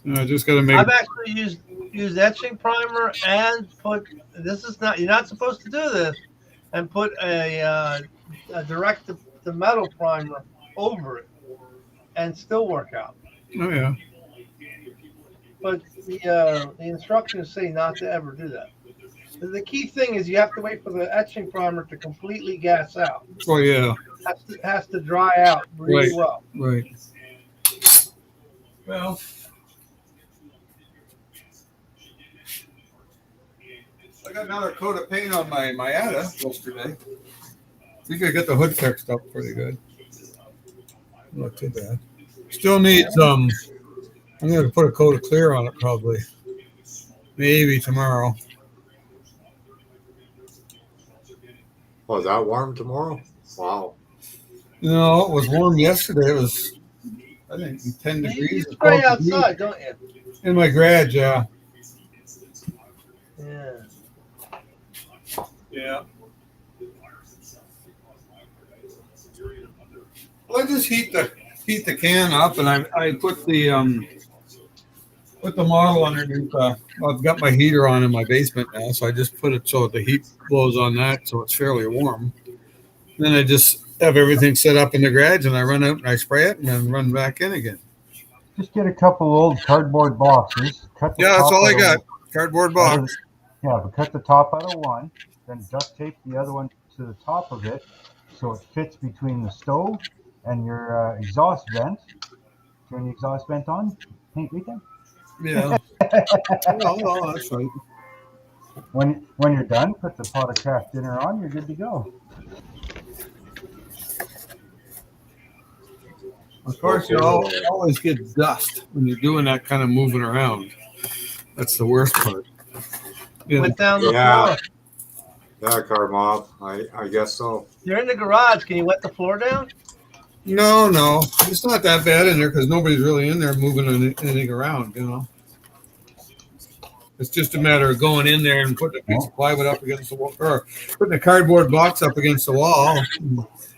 And I just got to make. I've actually used etching primer and put. This is not. You're not supposed to do this, and put a direct to metal primer over it, and still work out. Oh yeah. But the instructions say not to ever do that. The key thing is you have to wait for the etching primer to completely gas out. Oh yeah. Has to dry out really Right. well. Right. Well, I got another coat of paint on my Miata yesterday. I think I got the hood fixed up pretty good. Not too bad. Still needs I'm going to put a coat of clear on it probably. Maybe tomorrow. Oh, is that warm tomorrow? Wow. No, it was warm yesterday. It was, I think, 10 You degrees. or spray 12 degrees. outside, don't you? In my garage, yeah. Yeah. Yeah. Well, I just heat the can up, and I put the model underneath. Well, I've got my heater on in my basement now, so I just put it so the heat blows on that, so it's fairly warm. Then I just have everything set up in the garage, and I run out and I spray it, and then run back in again. Just get a couple old cardboard boxes. Cut the Yeah, that's top all I out got. of- Cardboard out box. of- Yeah, but cut the top out of one, then duct tape the other one to the top of it, so it fits between the stove and your exhaust vent. Turn the exhaust vent on. Paint weekend. Yeah. Oh, that's right. When you're done, put the pot of craft dinner on. You're good to go. Of course, you always get dust when you're doing that kind of moving around. That's the worst part. Yeah. Went down the Yeah. floor. Yeah, Karmov. I guess so. You're in the garage. Can you wet the floor down? No, it's not that bad in there because nobody's really in there moving anything around. It's just a matter of going in there and putting a piece of plywood up against the wall, or putting a cardboard box up against the wall,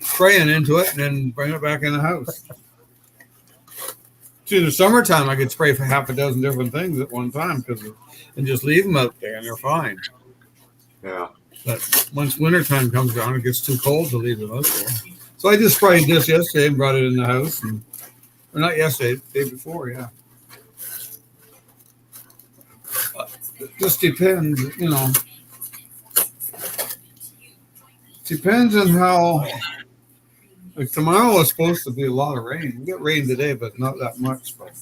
spraying into it, and then bring it back in the house. See, in the summertime, I could spray for half a dozen different things at one time and just leave them out there, and they're fine. Yeah. But once wintertime comes around, it gets too cold to leave them out there. So I just sprayed this yesterday and brought it in the house, or not yesterday, the day before, yeah. It just depends, Depends on how. Like tomorrow is supposed to be a lot of rain. We got rain today, but not that much. But.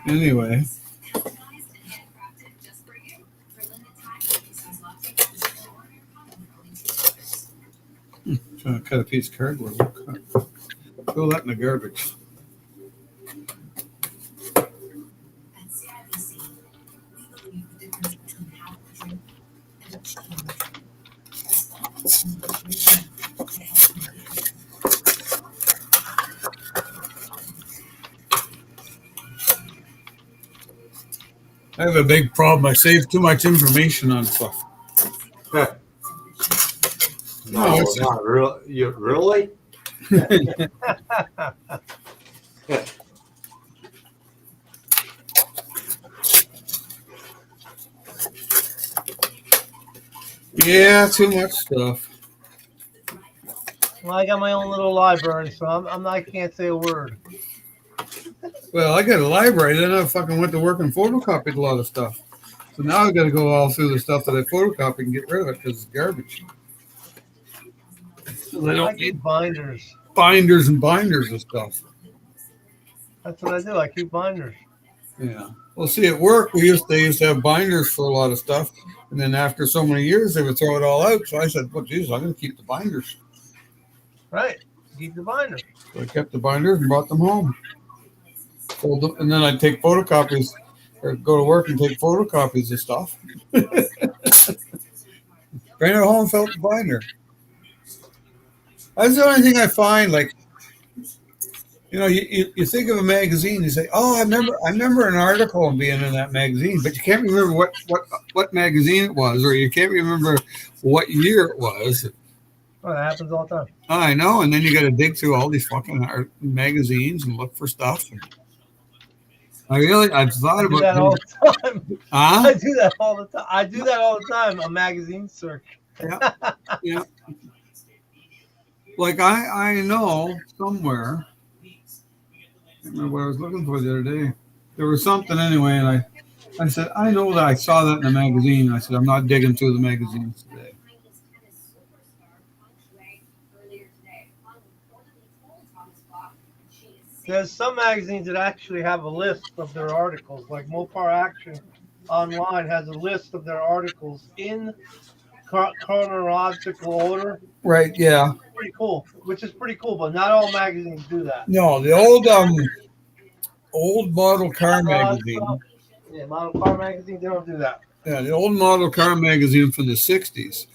Anyway. Trying to cut a piece of cardboard. Throw that in the garbage. I have a big problem. I save too much information on stuff. No, it's not real. You really? Yeah, too much stuff. Well, I got my own little library, so I can't say a word. Well, I got a library. Then I fucking went to work and photocopied a lot of stuff. So now I got to go all through the stuff that I photocopied and get rid of it because it's garbage. So I don't keep need binders. Binders and binders of stuff. That's what I do. I keep binders. Yeah. Well, see, at work they used to have binders for a lot of stuff, and then after so many years, they would throw it all out. So I said, "Well, Jesus, I'm going to keep the binders." Right. Keep the binder. So I kept the binders and brought them home. Fold them, and then I'd take photocopies, or go to work and take photocopies of stuff. Bring it home, felt the binder. That's the only thing I find. Like, you know, you think of a magazine, you say, "Oh, I remember an article being in that magazine," but you can't remember what magazine it was, or you can't remember what year it was. Oh, that happens all the time. I know, and then you got to dig through all these fucking magazines and look for stuff. I've thought I do about that all the time. Huh? I do that all the time. I do that all the time. A magazine search. Yeah, yeah. Like I know somewhere. I can't remember what I was looking for the other day. There was something anyway, and I said, I know that I saw that in the magazine. I said, I'm not digging through the magazines today. There's some magazines that actually have a list of their articles, like Mopar Action Online has a list of their articles in chronological order. Right, yeah. Pretty cool, which is pretty cool, but not all magazines do that. No, the old model car magazine. Yeah, model car magazine, they don't do that. Yeah, the old model car magazine from the 60s.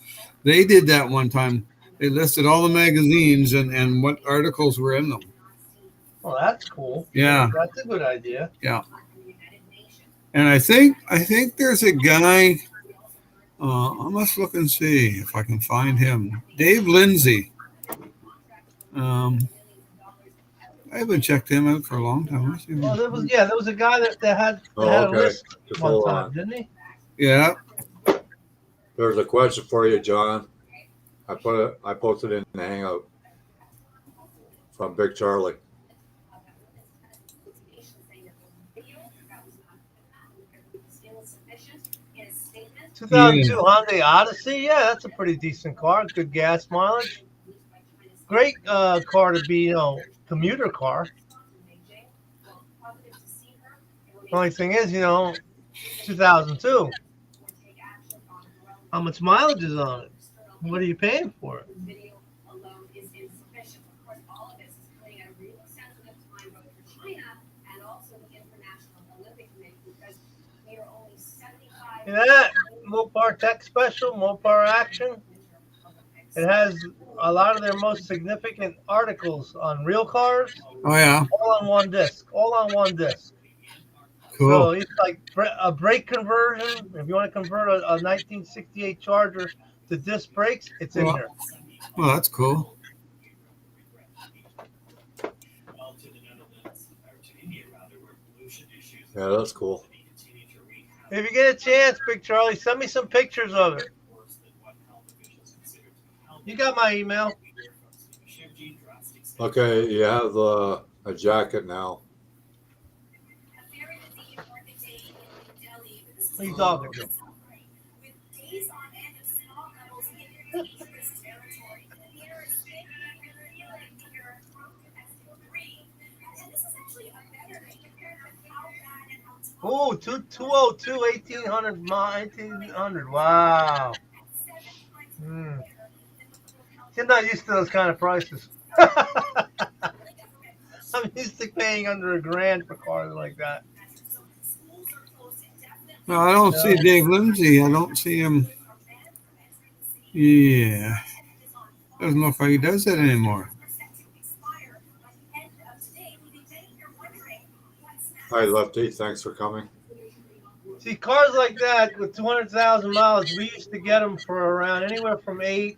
They did that one time. They listed all the magazines and what articles were in them. Oh, that's cool. Yeah. That's a good idea. Yeah. And I think there's a guy, I must look and see if I can find him. Dave Lindsay. I haven't checked him out for a long time. Well, there was a guy that had a list one time, didn't he? Yeah. There's a question for you, John. I posted in the Hangout from Big Charlie. 2002 Hyundai Odyssey. Yeah, that's a pretty decent car. Good gas mileage. Great car to be, commuter car. Only thing is, 2002. How much mileage is on it? What are you paying for it? Yeah, Mopar Tech Special, Mopar Action. It has a lot of their most significant articles on real cars. Oh, yeah. All on one disc. Cool. So it's like a brake conversion. If you want to convert a 1968 Charger to disc brakes, it's in here. Well, that's cool. Yeah, that's cool. If you get a chance, Big Charlie, send me some pictures of it. You got my email. Okay, you have a jacket now. What are you talking to? Oh, 202, 1800. Wow. I'm not used to those kind of prices. I'm used to paying under $1,000 for cars like that. No, I don't see Dave Lindsay. I don't see him. Yeah. Doesn't look like he does that anymore. Hi, Lefty. Thanks for coming. See, cars like that with 200,000 miles, we used to get them for around anywhere from between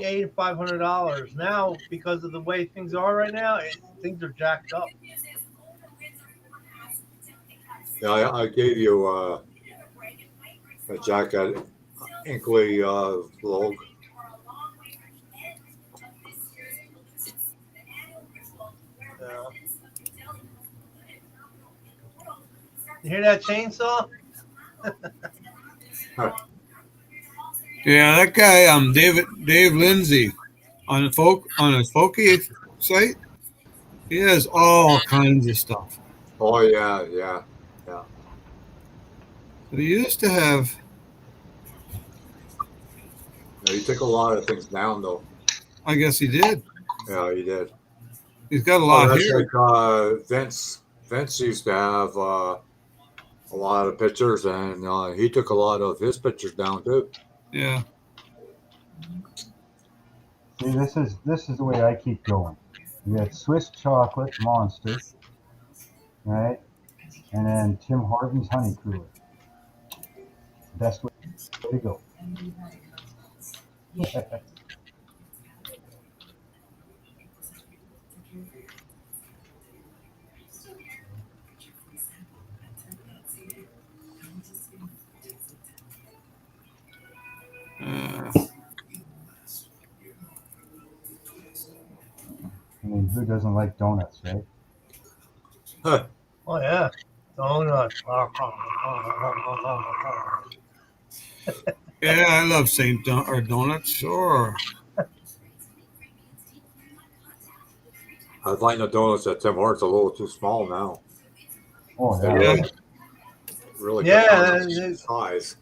$800 and $500. Now, because of the way things are right now, things are jacked up. Yeah, I gave you a jacket, Inkley Vogue. You hear that chainsaw? Yeah, that guy, Dave Lindsay, on his Folky site, he has all kinds of stuff. Oh yeah, yeah, yeah. But he used to have. No, he took a lot of things down though. I guess he did. Yeah, he did. He's got a Oh, lot that's here. like Vince. Vince used to have a lot of pictures, and he took a lot of his pictures down too. Yeah. See, this is the way I keep going. We got Swiss chocolate monster, right? And then Tim Hortons honey cooler. Best way to go. I mean, who doesn't like donuts, right? Oh yeah, donuts. Yeah, I love St. Donuts. Sure. I find the donuts at Tim Hortons a little too small now. Oh They yeah. Yeah. really Yeah, cut down on they- size.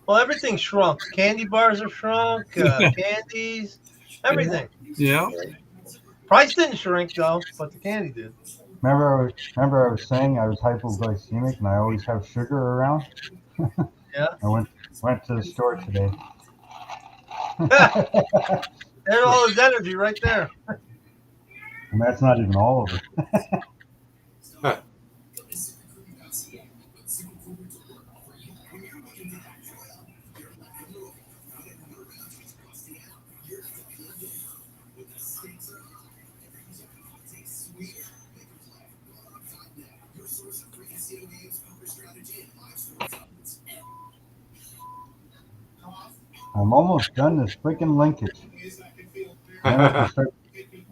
Well, everything shrunk. Candy bars are shrunk. Candies, everything. Yeah. Price didn't shrink though, but the candy did. Remember I was saying I was hypoglycemic and I always have sugar around? Yeah. I went to the store today. There's all his energy right there. And that's not even all of it. I'm almost done this freaking linkage.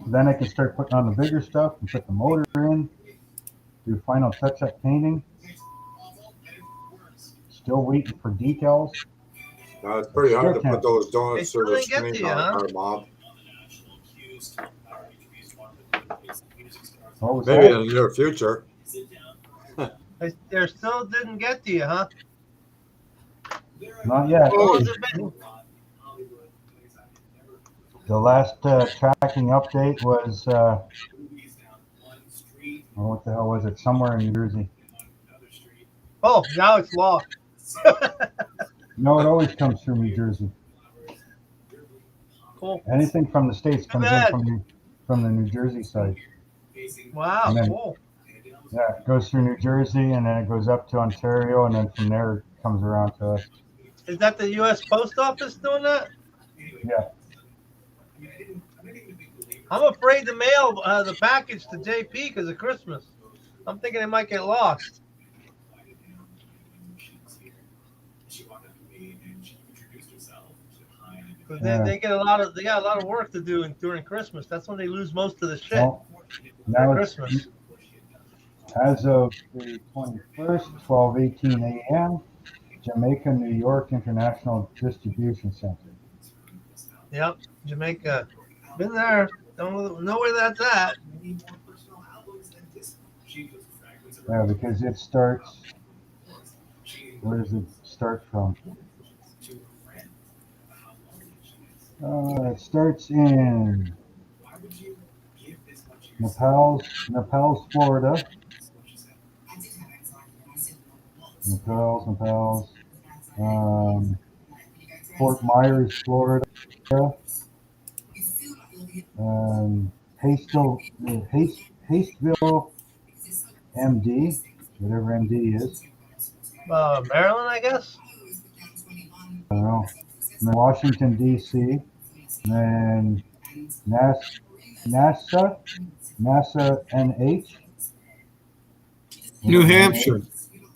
Then I can start putting on the bigger stuff and put the motor in, do final touch-up painting. Still waiting for decals. It's pretty hard to put those They donuts still through the didn't get to screen you, on huh? our mob. What was Maybe that? in the near future. They still didn't get to you, huh? Not yet. How long has it been? The last tracking update was, what the hell was it? Somewhere in New Jersey. Oh, now it's locked. No, it always comes through New Jersey. Cool. Anything from the States comes in bad. from the New Jersey side. Wow, And then- cool. Yeah, it goes through New Jersey and then it goes up to Ontario and then from there it comes around to us. Is that the U.S. Post Office doing that? Yeah. I'm afraid to mail the package to JP because of Christmas. I'm thinking it might get lost. Because they got a lot of work to do during Christmas. That's when they lose most of the shit. Well, now it's, Christmas. as of the 21st, 12:18 a.m., Jamaica, New York International Distribution Center. Yep, Jamaica. Been there. Don't know where that's at. Yeah, because it starts. Where does it start from? It starts in Naples, Florida. Naples. Fort Myers, Florida. Hasteville, MD, whatever MD is. Maryland, I guess. I don't know. And then Washington, D.C. And then NASA, NH. New Hampshire.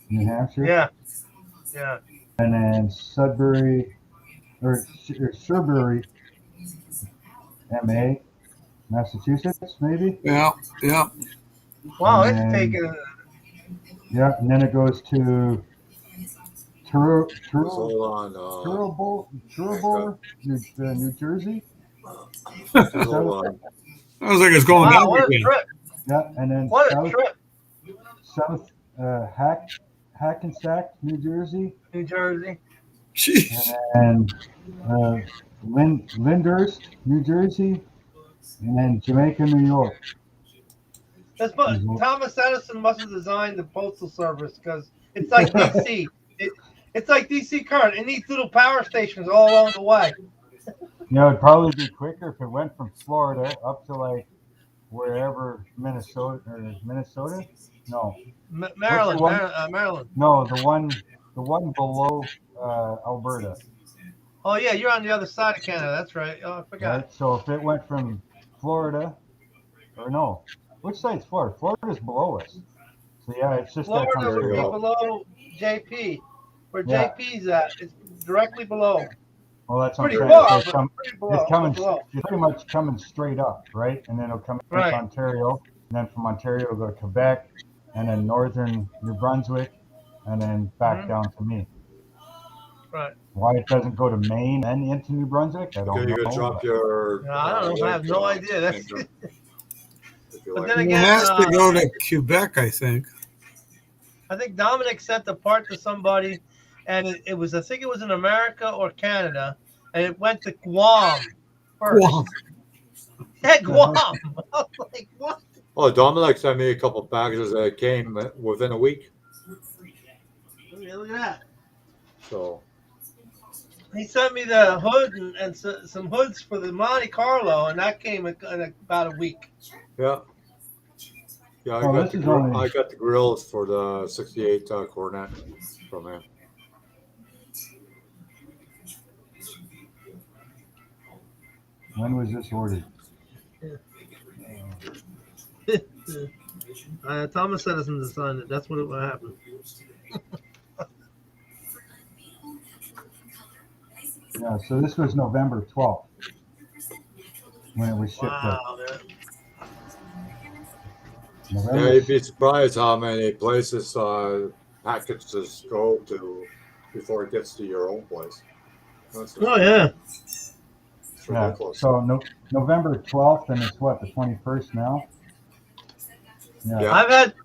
New Hampshire. Yeah. And then Sudbury, MA, Massachusetts, maybe. Yeah. Wow, And it's then- taken. Yeah, and then it goes to Hold on. Trumbull, New Jersey. Hold on. Sounds like it's going Wow, down what a again. trip. Yeah, and then What a trip. South Hackensack, New Jersey, New Jersey. Jeez. and Lyndhurst, New Jersey, and then Jamaica, New York. Thomas Edison must have designed the postal service because it's like DC. It's like DC current. It needs little power stations all along the way. You know, it'd probably be quicker if it went from Florida up to like wherever Minnesota. No, Maryland. No, the one below Alberta. Oh yeah, you're on the other side of Canada. That's right. Oh, I forgot. Right? So if it went from Florida, or no, which side's Florida? Florida's below us. So yeah, it's just Florida that would be below JP, where JP's at. It's directly below. Well, that's pretty far. It's pretty much coming straight up, right? And then it'll come into Ontario, and then from Ontario it'll go to Quebec, and then northern New Brunswick, and then back down to me. Right. Why it doesn't go to Maine and into New Brunswick, I don't know. You could drop your. I don't know. I have no idea. That's. But then It again, has to go to Quebec, I think. I think Dominic sent the part to somebody, and it was, I think it was in America or Canada, and it went to Guam first. Guam. Yeah, Guam. I was like, what? Oh, Dominic sent me a couple packages that came within a week. Look at that. So. He sent me the hood and some hoods for the Monte Carlo, and that came in about a week. Yeah. Yeah, I got the grills for the 68 Cornet from him. When was this ordered? Thomas Edison designed it. That's what it would happen. Yeah, so this was November 12th when it was shipped out. Yeah, you'd be surprised how many places packages go to before it gets to your own place. Yeah. It's ridiculous. So November 12th, and it's what, the 21st now? Yeah. I've had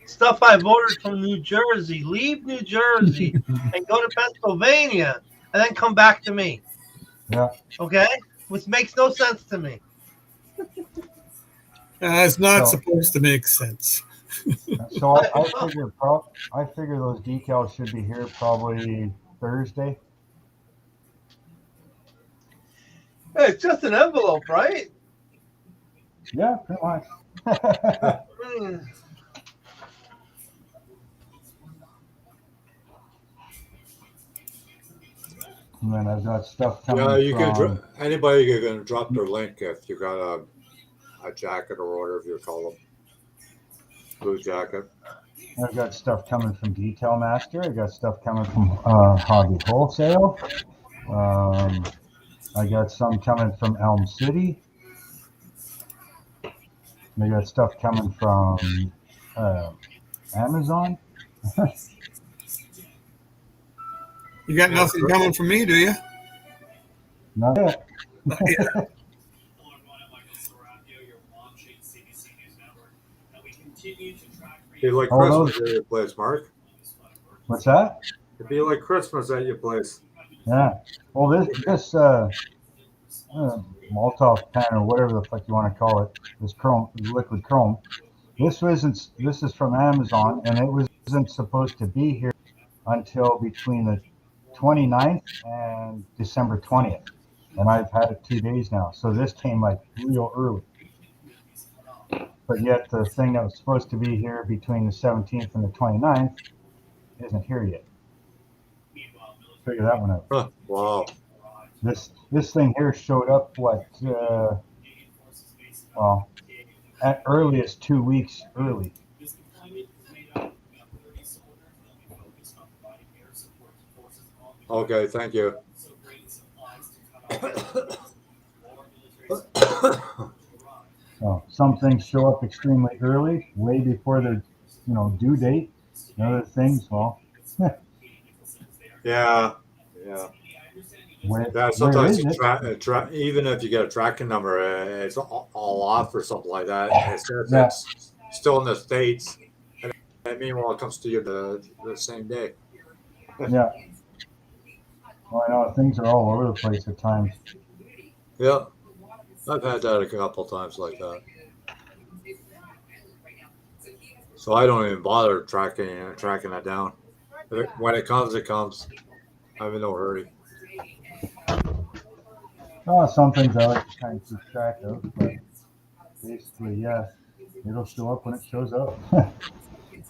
stuff I've ordered from New Jersey, leave New Jersey, and go to Pennsylvania, and then come back to me. Yeah. Okay? Which makes no sense to me. It's not supposed to make sense. So I figure those decals should be here probably Thursday. Hey, it's just an envelope, right? Yeah, pretty much. And then I've got stuff coming. Yeah, you can. Anybody can drop their link if you got a jacket or whatever you call them. Blue jacket. I've got stuff coming from Detail Master. I got stuff coming from Hobby Wholesale. I got some coming from Elm City. I got stuff coming from Amazon. You got nothing coming from me, do you? Not yet. It'd be like Christmas at your place, Mark. What's that? It'd be like Christmas at your place. Yeah. Well, this Molotov pen or whatever the fuck you want to call it, this liquid chrome. This is from Amazon, and it wasn't supposed to be here until between the 29th and December 20th, and I've had it 2 days now. So this came like real early. But yet the thing that was supposed to be here between the 17th and the 29th isn't here yet. Figure that one out. Huh, wow. This thing here showed up at earliest 2 weeks early. Okay, thank you. So some things show up extremely early, way before their due date. And other things, well, Yeah. Yeah, where sometimes is it? even if you get a tracking number, it's all off or something like that. It says Yeah, it's still in the States, and meanwhile it comes to you the same day. yeah. Well, I know things are all over the place at times. Yeah, I've had that a couple times like that. So I don't even bother tracking that down. When it comes, it comes. I'm in no hurry. Oh, some things I like to kind of keep track of, but basically, yeah, it'll show up when it shows up.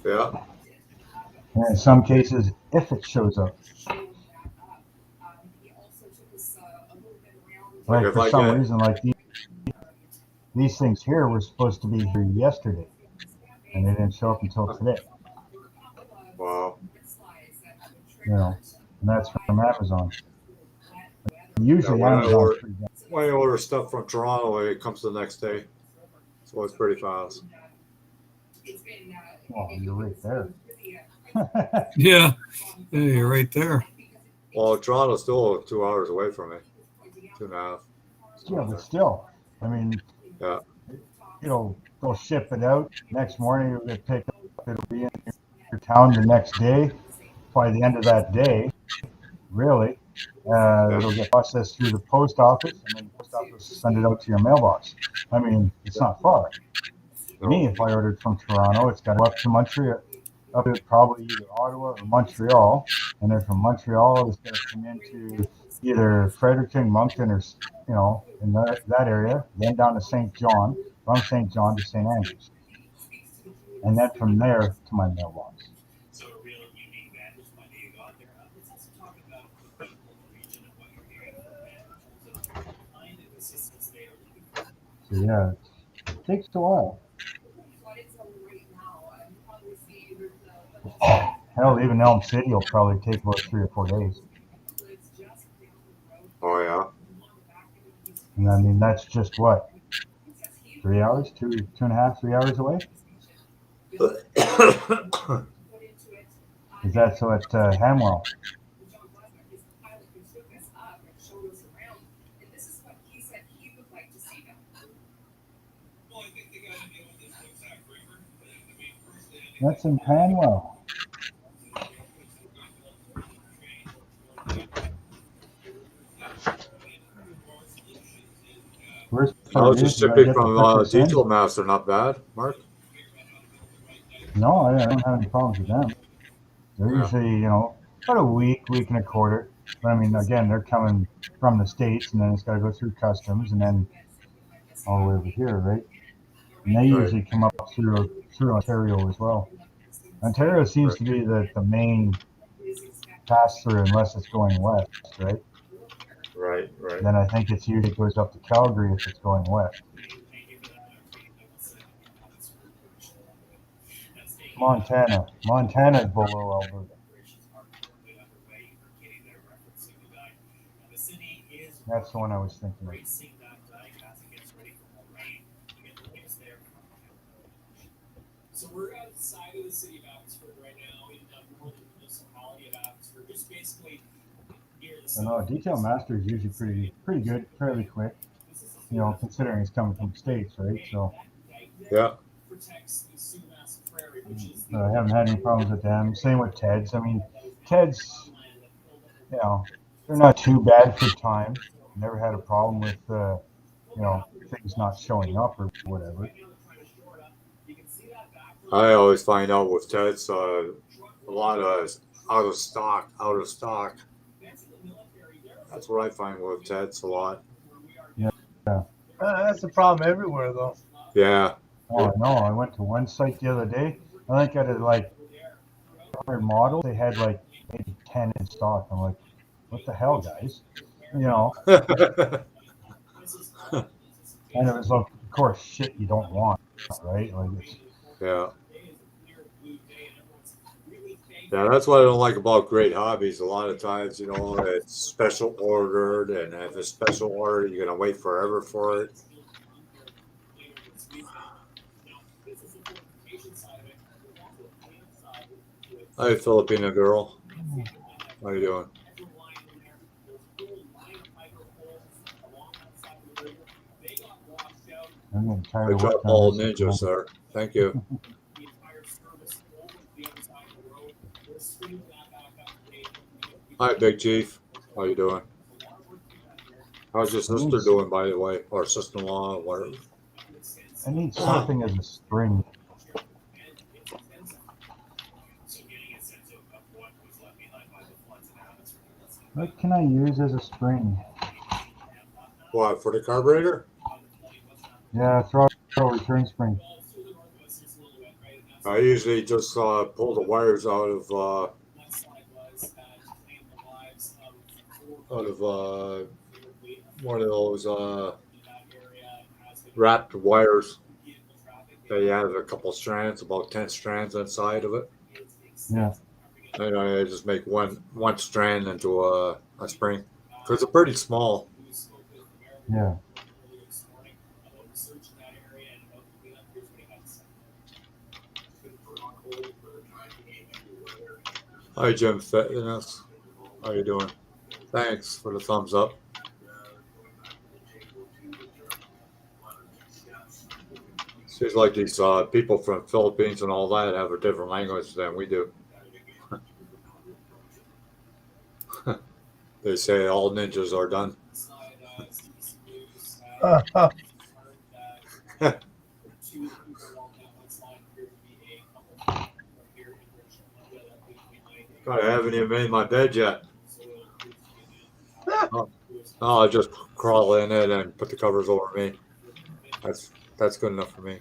Yeah, And in some cases, if it shows up, like like if for I some get reason, like these things here were supposed to be here yesterday, and they didn't show up until today. wow, You know, and that's from Amazon. yeah, Usually, Amazon's pretty good. when I order stuff from Toronto, it comes the next day, so it's pretty fast. Well, you're right there. Yeah, you're right there. Well, Toronto's still 2 hours away from me, 2.5. Yeah, but still, I mean, Yeah, they'll ship it out. Next morning, you'll get picked up. It'll be in your town the next day. By the end of that day, really, yeah, it'll get processed through the post office, and then the post office will send it out to your mailbox. I mean, it's not far. Me, no, if I ordered from Toronto, it's got to go up to Montreal, up to probably either Ottawa or Montreal, and then from Montreal, it's going to come into either Fredericton, Moncton, or in that area, then down to St. John, from St. John to St. Andrews, and then from there to my mailbox. So yeah, it takes a while. Hell, even Elm City will probably take about 3 or 4 days. oh yeah. And I mean, that's just what, 3 hours, 2.5, 3 hours away? Is that so at Hamwell? That's in Hanwell. Worst I was part is just you gotta shipping get the from frickin' send. Detail Master, not bad, Mark. No, I don't have any problems with them. They're Yeah, usually, about a week and a quarter. But I mean, again, they're coming from the States, and then it's got to go through customs, and then all the way over here, right? And they right, usually come up through Ontario as well. Ontario seems right, to be the main pass through unless it's going west, right? right. Then I think it's usually goes up to Calgary if it's going west. Montana's below Alberta. That's the one I was thinking of. So we're outside of the city of Abbotsford right now in the northern municipality of Abbotsford, just basically near the I know Detail Master is usually pretty good, fairly quick. Considering it's coming from the States, right? So Yeah, protects the Sumas Prairie, which is I haven't had any problems with them. Same with Ted's. I mean, Ted's, they're not too bad for time. Never had a problem with, things not showing up or whatever. I always find out with Ted's a lot of out of stock. That's what I find with Ted's a lot. Yeah. That's the problem everywhere, though. Yeah, Oh, I know. I went to one site the other day. I think I did like 100 models. They had like maybe 10 in stock. I'm like, what the hell, guys? And it was like, of course, shit you don't want, right? Like it's yeah. Yeah, that's what I don't like about Great Hobbies. A lot of times, it's special ordered, and if it's special ordered, you're gonna wait forever for it. Hi, Filipino girl. How you doing? I'm getting tired Good of job, working all on this. ninjas, sir. Thank you. The entire service over to the other side of the road. We're streaming that back up to date. Hi, Big Chief. How you doing? How's your sister doing, by the way, or sister-in-law, whatever? I need something as a spring. What can I use as a spring? What, for the carburetor? Yeah, throw return spring. I usually just pull the wires out of one of those wrapped wires. They have a couple strands, about 10 strands inside of it. Yeah. And I just make one strand into a spring because it's pretty small. Yeah. Hi, Jim Fitness. How you doing? Thanks for the thumbs up. Seems like these people from Philippines and all that have a different language than we do. They say all ninjas are done. God, I haven't even made my bed yet. Oh, I just crawl in it and put the covers over me. That's good enough for me.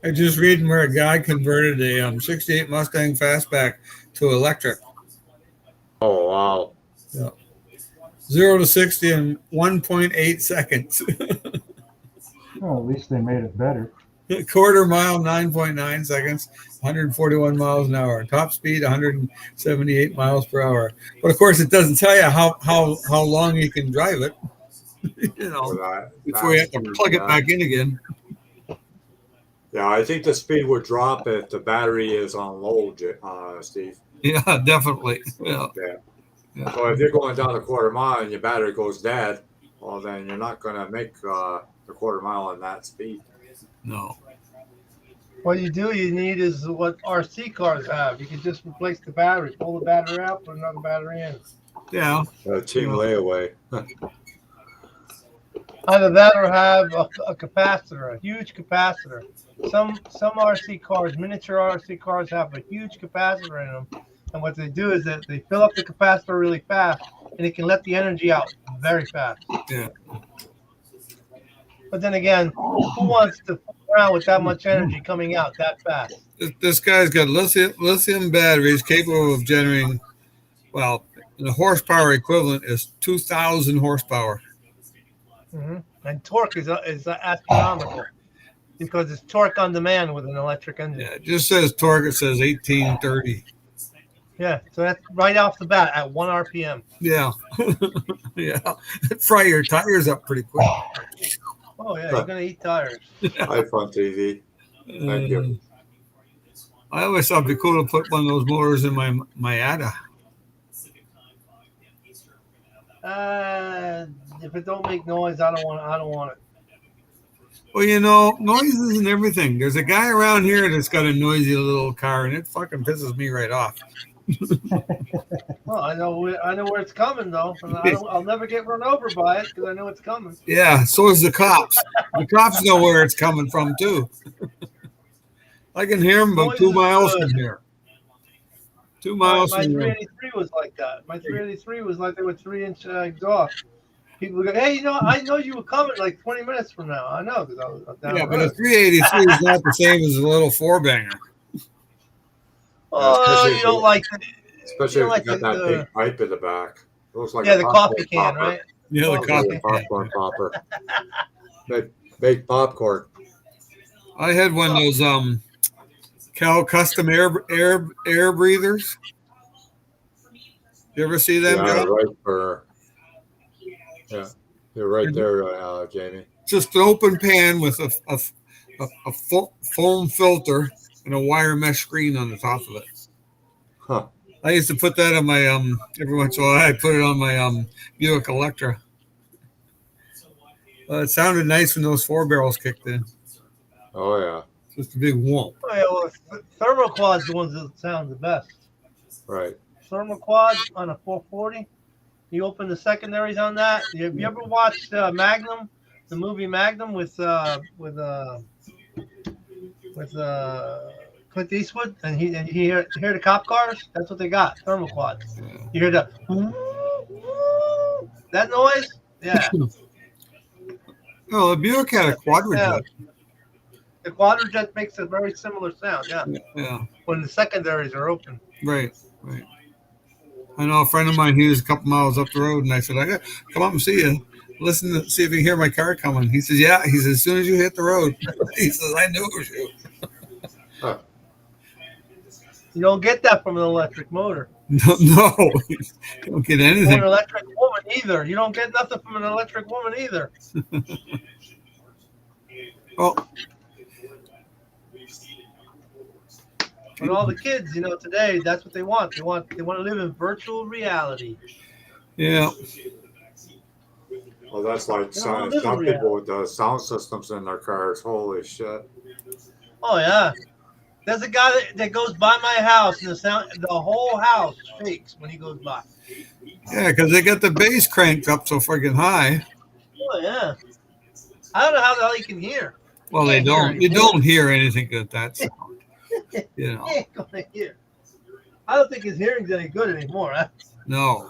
I just reading where a guy converted a 68 Mustang Fastback to electric. Oh, wow. Yeah. 0 to 60 in 1.8 seconds. Well, at least they made it better. Quarter mile, 9.9 seconds, 141 miles an hour. Top speed, 178 miles per hour. But of course, it doesn't tell you how long you can drive it. You know, before you have to plug it back in again. Yeah, I think the speed would drop if the battery is on low, Steve. Yeah, definitely. Yeah. So if you're going down a quarter mile and your battery goes dead, well, then you're not going to make the quarter mile on that speed. No. What you need is what RC cars have. You can just replace the battery, pull the battery out, put another battery in. Yeah. Team layaway. Either that or have a capacitor, a huge capacitor. Some RC cars, miniature RC cars, have a huge capacitor in them. And what they do is that they fill up the capacitor really fast, and it can let the energy out very fast. Yeah. But then again, who wants to fool around with that much energy coming out that fast? This guy's got lithium batteries capable of generating, well, the horsepower equivalent is 2,000 horsepower. Mm-hmm. And torque is astronomical because it's torque on demand with an electric engine. Yeah, it just says torque. It says 1830. Yeah, so that's right off the bat at 1 RPM. Yeah. Yeah. Fry your tires up pretty quick. Oh, yeah, you're going to eat tires. iPhone TV. Thank you. I always thought it'd be cool to put one of those motors in my Miata. If it don't make noise, I don't want it. Well, you know, noise isn't everything. There's a guy around here that's got a noisy little car, and it fucking pisses me right off. Well, I know where it's coming though, and I'll never get run over by it because I know it's coming. Yeah, so is the cops. The cops know where it's coming from too. I can hear them about 2 miles from here. 2 miles My from here. 383 was like that. My 383 was like there were 3-inch exhaust. People would go, hey, I know you were coming like 20 minutes from now. I know because I was down the But road. a 383 is not the same as a little 4-banger. Oh, you don't like it. Especially if you got that big pipe in the back. It looks like the coffee can, right? Yeah, the coffee popcorn popper. Big popcorn. I had one of those Cal custom air breathers. You ever see them? Yeah, Cal? right for. Yeah, you're right there, Jamie. Just an open pan with a foam filter and a wire mesh screen on the top of it. Huh. I used to put that on my every once in a while. I put it on my Buick Electra. It sounded nice when those 4 barrels kicked in. Oh yeah. Just a big whoomp. Oh, yeah, well, thermoquad's the ones that sound the best. Right. Thermoquad on a 440. You open the secondaries on that. Have you ever watched Magnum, the movie Magnum with Clint Eastwood, and you hear the cop cars? That's what they got. Thermoquads. Yeah. You hear the that noise? Yeah. Oh, the Buick had a quadrajet. The quadrajet makes a very similar sound. Yeah. Yeah. When the secondaries are open. Right. I know a friend of mine. He was a couple miles up the road, and I said, "I got come up and see you. Listen to see if you can hear my car coming." He says, "Yeah." He says, "As soon as you hit the road," he says, "I knew it was you." Huh. You don't get that from an electric motor. No, you don't get Or anything. an electric woman either. You don't get nothing from an electric woman either. Well, But all the kids, today, that's what they want. They want to live in virtual reality. yeah. Well, that's like some live in people with the sound systems in their cars. Holy shit. Oh yeah. There's a guy that goes by my house, and the whole house shakes when he goes by. Yeah, because they got the bass cranked up so freaking high. Oh yeah. I don't know how the hell he can hear. Well, they Can't hear don't. You anything. don't hear anything at that sound. You know. He ain't gonna hear. I don't think his hearing's any good anymore. Huh? No.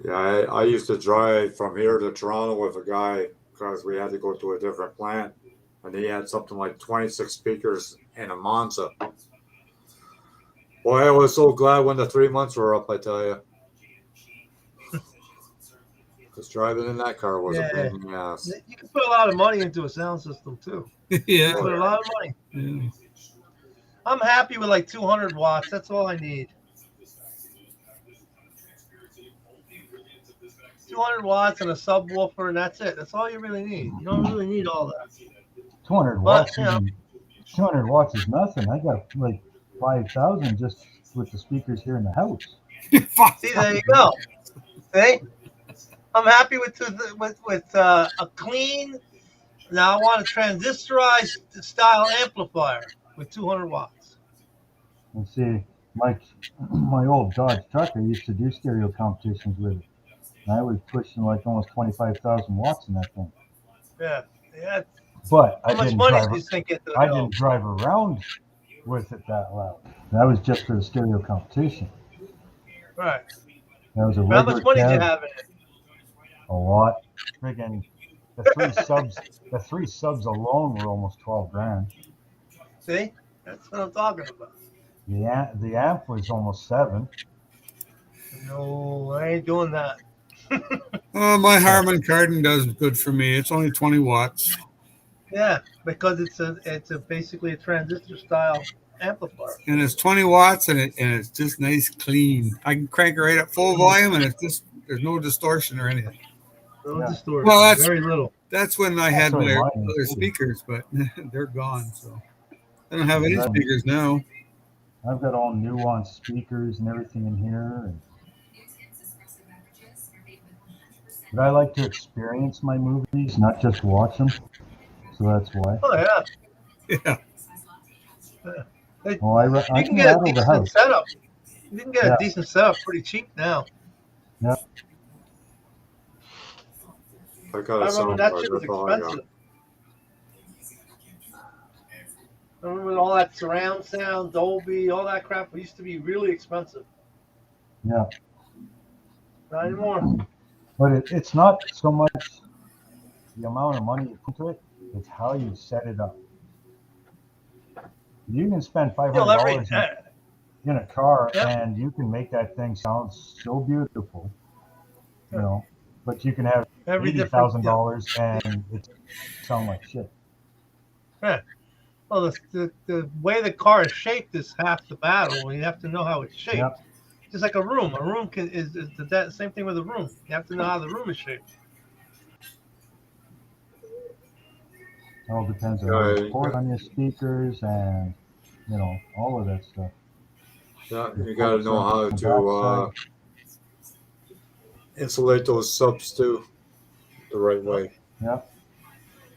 Yeah, I used to drive from here to Toronto with a guy because we had to go to a different plant, and he had something like 26 speakers in a Monza. Boy, I was so glad when the 3 months were up, I tell you. Because driving in that car was a pain in the ass. You can put a lot of money into a sound system too. You Yeah. can put a lot of money. Yeah. I'm happy with like 200 watts. That's all I need. 200 watts and a subwoofer, and that's it. That's all you really need. You don't really need all that. 200 But, watts. 200 watts is nothing. I got like 5,000 just with the speakers here in the house. See, there you go. See, I'm happy with a clean. Now I want a transistorized style amplifier with 200 watts. And see, my old Dodge truck, I used to do stereo competitions with it. And I was pushing like almost 25,000 watts in that thing. Yeah. But How much money do you think it? I didn't drive around with it that loud. That was just for the stereo competition. Right. That was a How much money do you have in it? A lot. Friggin' the three subs alone were almost 12 grand. See, that's what I'm talking about. The amp was almost 7. No, I ain't doing that. My Harman Kardon does good for me. It's only 20 watts. Yeah, because it's basically a transistor style amplifier. And it's 20 watts and it's just nice clean. I can crank it right up full volume and it's just there's no distortion or anything. No distortion. Well, that's very little. That's when I had That's my what mine other is. speakers, but they're gone. So I don't have any speakers now. I've got all nuanced speakers and everything in here. But I like to experience my movies, not just watch them. So that's why. Oh yeah. Yeah. Well, I You can get a rattle the decent house. setup. You can get a decent setup pretty cheap now. Yeah. I got I a remember sound that card. shit was That's all I got. expensive. I remember all that surround sound, Dolby, all that crap used to be really expensive. Yeah. Not anymore. But it's not so much the amount of money you put into it, it's how you set it up. You can spend $500 in a car and you can make that thing sound so beautiful, but you can have $80,000 and it sound like shit. Yeah. Well, the way the car is shaped is half the battle. You have to know how it's shaped. Yep. Just like a room. A room is the same thing with a room. You have to know how the room is shaped. It all depends on Yeah, where you you port got- on your speakers and, all of that stuff. Yeah, Your you got to ports know on how the to backside. insulate those subs too the right way. Yeah.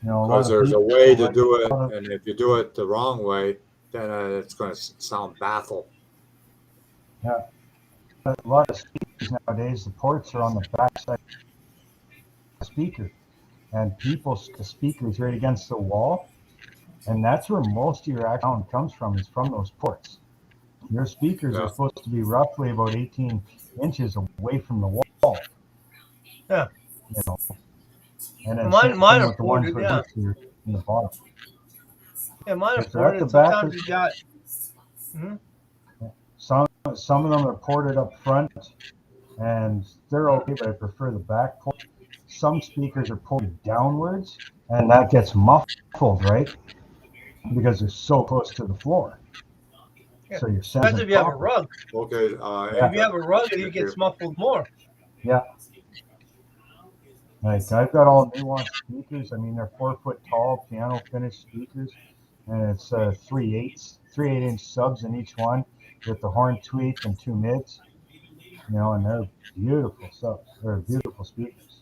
A lot Because of there's a people, way to like, do it, and if you do it the wrong way, then it's going to sound baffled. yeah, a lot of speakers nowadays, the ports are on the backside of the speaker, and the speaker's right against the wall, and that's where most of your actual sound comes from, is from those ports. Your speakers Yeah. are supposed to be roughly about 18 inches away from the wall. Yeah. And then Mine same are with the ones ported, right here in the bottom. Yeah, mine are If they're at the ported. back, Sometimes you got. Hmm? some of them are ported up front, and they're okay, but I prefer the back port. Some speakers are ported downwards, and that gets muffled, right? Because they're so close to the floor. Yeah. So you're Depends sending if you have a proper. rug. Okay. If you have a rug, it gets muffled more. Yeah. Like, I've got all nuanced speakers. I mean, they're 4-foot tall, piano finished speakers, and it's 3/8-inch subs in each one with the horn tweak and 2 mids. And they're beautiful subs. They're beautiful speakers.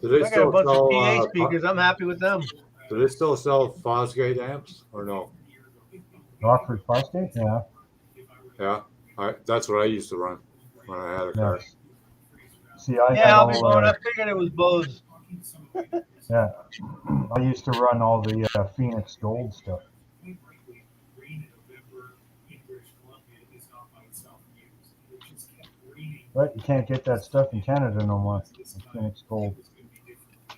Do they I got a still bunch of sell? PA speakers. I'm happy with them. Do they still sell Fosgate amps or no? Rockford Fosgate? Yeah. Yeah, that's what I used to run when I had a car. Yes. See, I had Yeah, I'll be all. blowing. I figured it was Bose. Yeah. I used to run all the Phoenix Gold stuff. But you can't get that stuff in Canada no more. Phoenix Gold.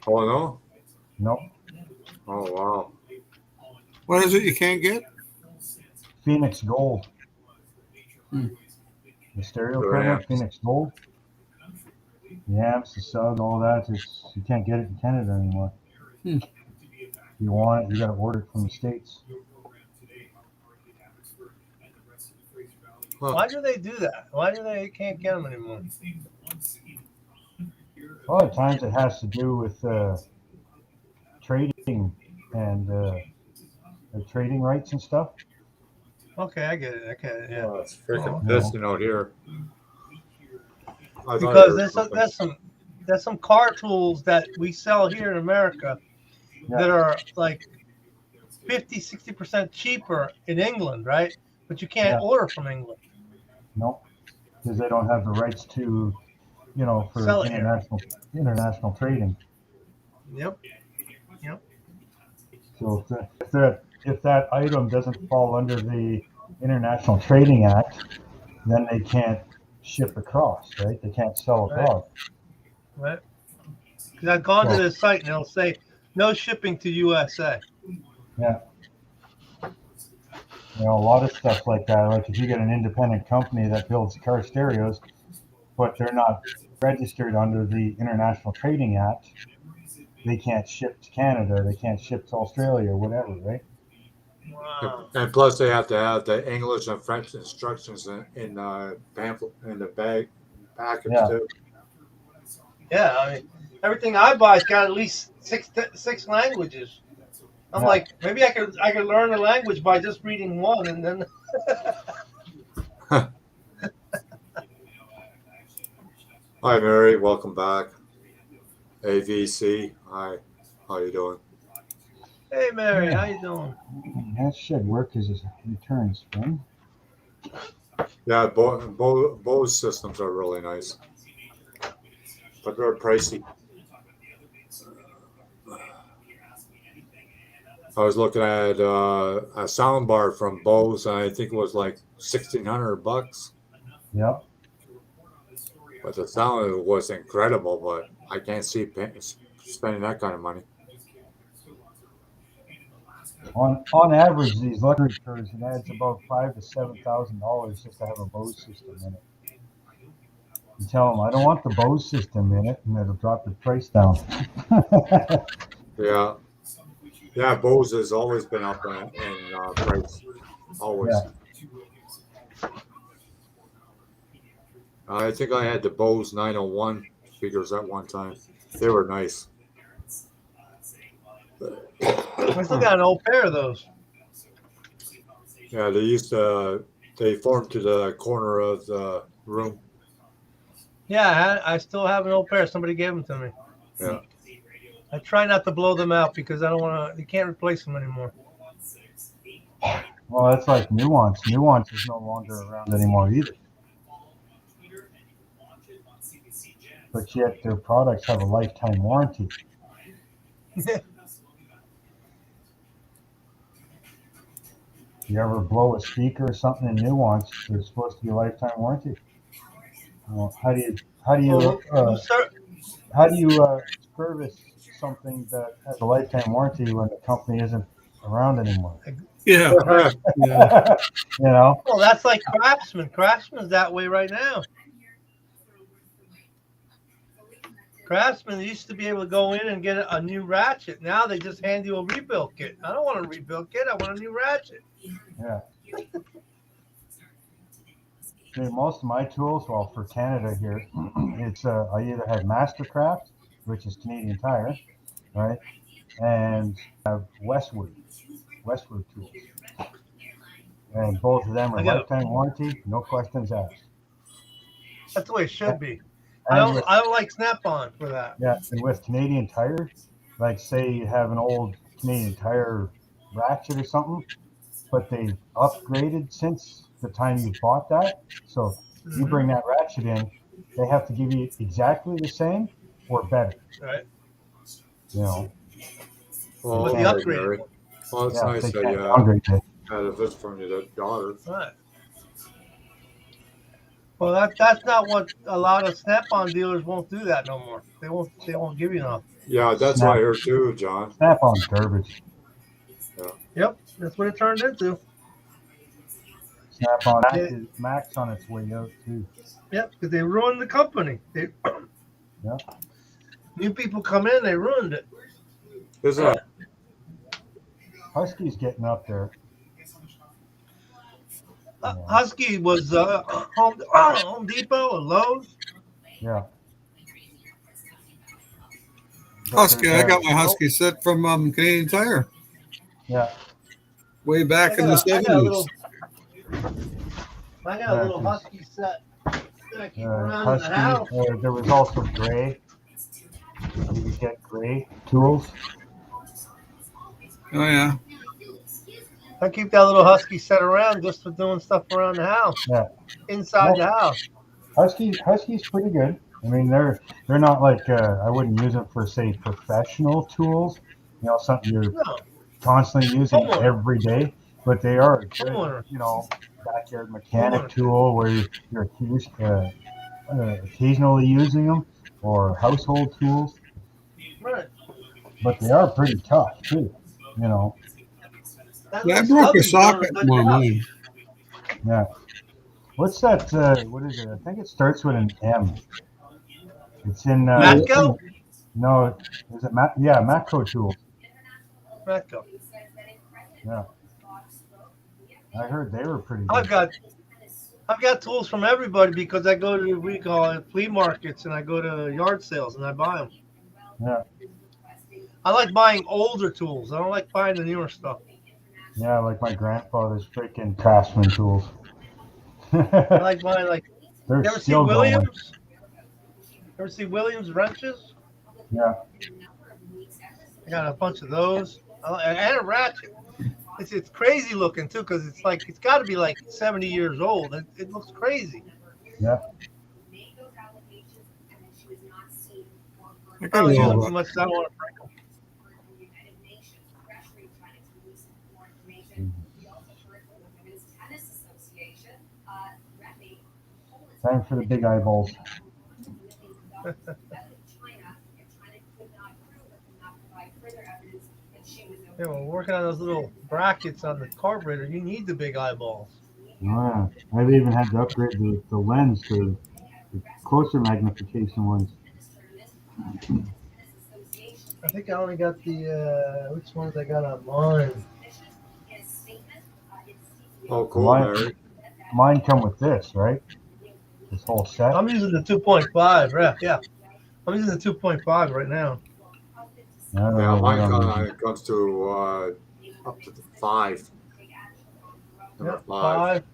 Oh no! Nope. Oh wow! What is it you can't get? Phoenix Gold. The stereo Good equipment, amps. Phoenix Gold. The amps, the sub, all that. You can't get it in Canada anymore. Hmm. If you want it, you got to order it from the States. Huh. Why do they do that? Why do they can't get them anymore? A lot of times it has to do with trading and trading rights and stuff. Okay, I get it. Okay, yeah. Oh, it's freaking No. pissing out here. I thought I Because heard something. there's some car tools that we sell here in America that are like 50-60% cheaper in England, right? But you can't order from England. No, because they don't have the rights to, for Sell it here. international trading. Yep. So if that item doesn't fall under the International Trading Act, then they can't ship across, right? They can't sell abroad. Right. Because I've gone to this site and it'll say no shipping to USA. Yeah. A lot of stuff like that. Like if you get an independent company that builds car stereos, but they're not registered under the International Trading Act, they can't ship to Canada, they can't ship to Australia or whatever, right? Wow. And plus, they have to have the English and French instructions in pamphlet in the package too. Yeah, I mean, everything I buy's got at least six languages. I'm like, maybe I could learn a language by just reading one, and then. Hi, Mary. Welcome back. AVC. Hi. How you doing? Hey, Mary, how you doing? That should work as a return spring. Yeah, Bose systems are really nice, but they're pricey. I was looking at a sound bar from Bose, and I think it was like $1,600. Yep. But the sound was incredible. But I can't see spending that kind of money. On average, these luxury cars, it adds about $5,000 to $7,000 just to have a Bose system in it. You tell them, I don't want the Bose system in it, and it'll drop the price down. Yeah. Yeah, Bose has always been up in price. Always. Yeah. I think I had the Bose 901 speakers at one time. They were nice. I still got an old pair of those. Yeah, they formed to the corner of the room. Yeah, I still have an old pair. Somebody gave them to me. Yeah. I try not to blow them out because I don't want to. You can't replace them anymore. Well, that's like Nuance. Nuance is no longer around anymore either. But yet their products have a lifetime warranty. You ever blow a speaker or something in Nuance, there's supposed to be a lifetime warranty. Well, how do you service something that has a lifetime warranty when the company isn't around anymore? Yeah. You know? Well, that's like Craftsman. Craftsman's that way right now. Craftsman used to be able to go in and get a new ratchet. Now they just hand you a rebuild kit. I don't want a rebuild kit. I want a new ratchet. Yeah. See, most of my tools, well, for Canada here, it's I either have Mastercraft, which is Canadian Tire, right, and I have Westwood tools, and both of them are lifetime warranty, no questions asked. That's the way it should be. I don't like Snap-on for that. Yeah, and with Canadian Tire, like say you have an old Canadian Tire ratchet or something, but they've upgraded since the time you bought that. So you bring that ratchet in, they have to give you exactly the same or better. Right. You know. Well, With the upgrade. Well, it's nice that you had a visit from your daughter. Right. Well, that's not what a lot of Snap-on dealers won't do that no more. They won't give you enough. Yeah, that's what I heard too, John. Snap-on's garbage. Yeah. Yep, that's what it turned into. Snap-on Mac's on its way out too. Yep, because they ruined the company. Yeah. New people come in, they ruined it. Isn't it? Husky's getting up there. Husky was Home Depot or Lowe's. Yeah. Husky, I got my Husky set from Canadian Tire. Yeah. Way back in the 70s. I got a little Husky set that I keep around in the house. There was also gray. You could get gray tools. Oh, yeah. I keep that little Husky set around just for doing stuff around the house. Yeah. Inside the house. Husky's pretty good. I mean, they're not like I wouldn't use them for say professional tools. You know, something you're constantly using every day. But they are a good, backyard mechanic tool where you're occasionally using them, or household tools. Right. But they are pretty tough too. Yeah, I broke a socket in one of mine. Yeah. What's that? What is it? I think it starts with an M. It's in. Matco? No, is it Yeah, Matco tools. Matco. Yeah. I heard they were pretty good. I've got tools from everybody because I go to we call it flea markets and I go to yard sales and I buy them. Yeah. I like buying older tools. I don't like buying the newer stuff. Yeah, like my grandfather's freaking Craftsman tools. I like buying They're you ever see still Williams? Ever see Williams wrenches? Yeah. I got a bunch of those. And a ratchet. It's crazy looking too because it's got to be like 70 years old. It looks crazy. Yeah. I I don't use them got too much. I don't want to break them. Time for the big eyeballs. Yeah, we're working on those little brackets on the carburetor. You need the big eyeballs. Yeah. I've even had to upgrade the lens to the closer magnification ones. I think I only got the which ones I got on mine. Oh, cool, Mary. Mine come with this, right? This whole set. I'm using the 2.5. Yeah. I'm using the 2.5 right now. I don't Yeah, know what mine I'm using. comes to up to the 5. Number Yep, 5. 5.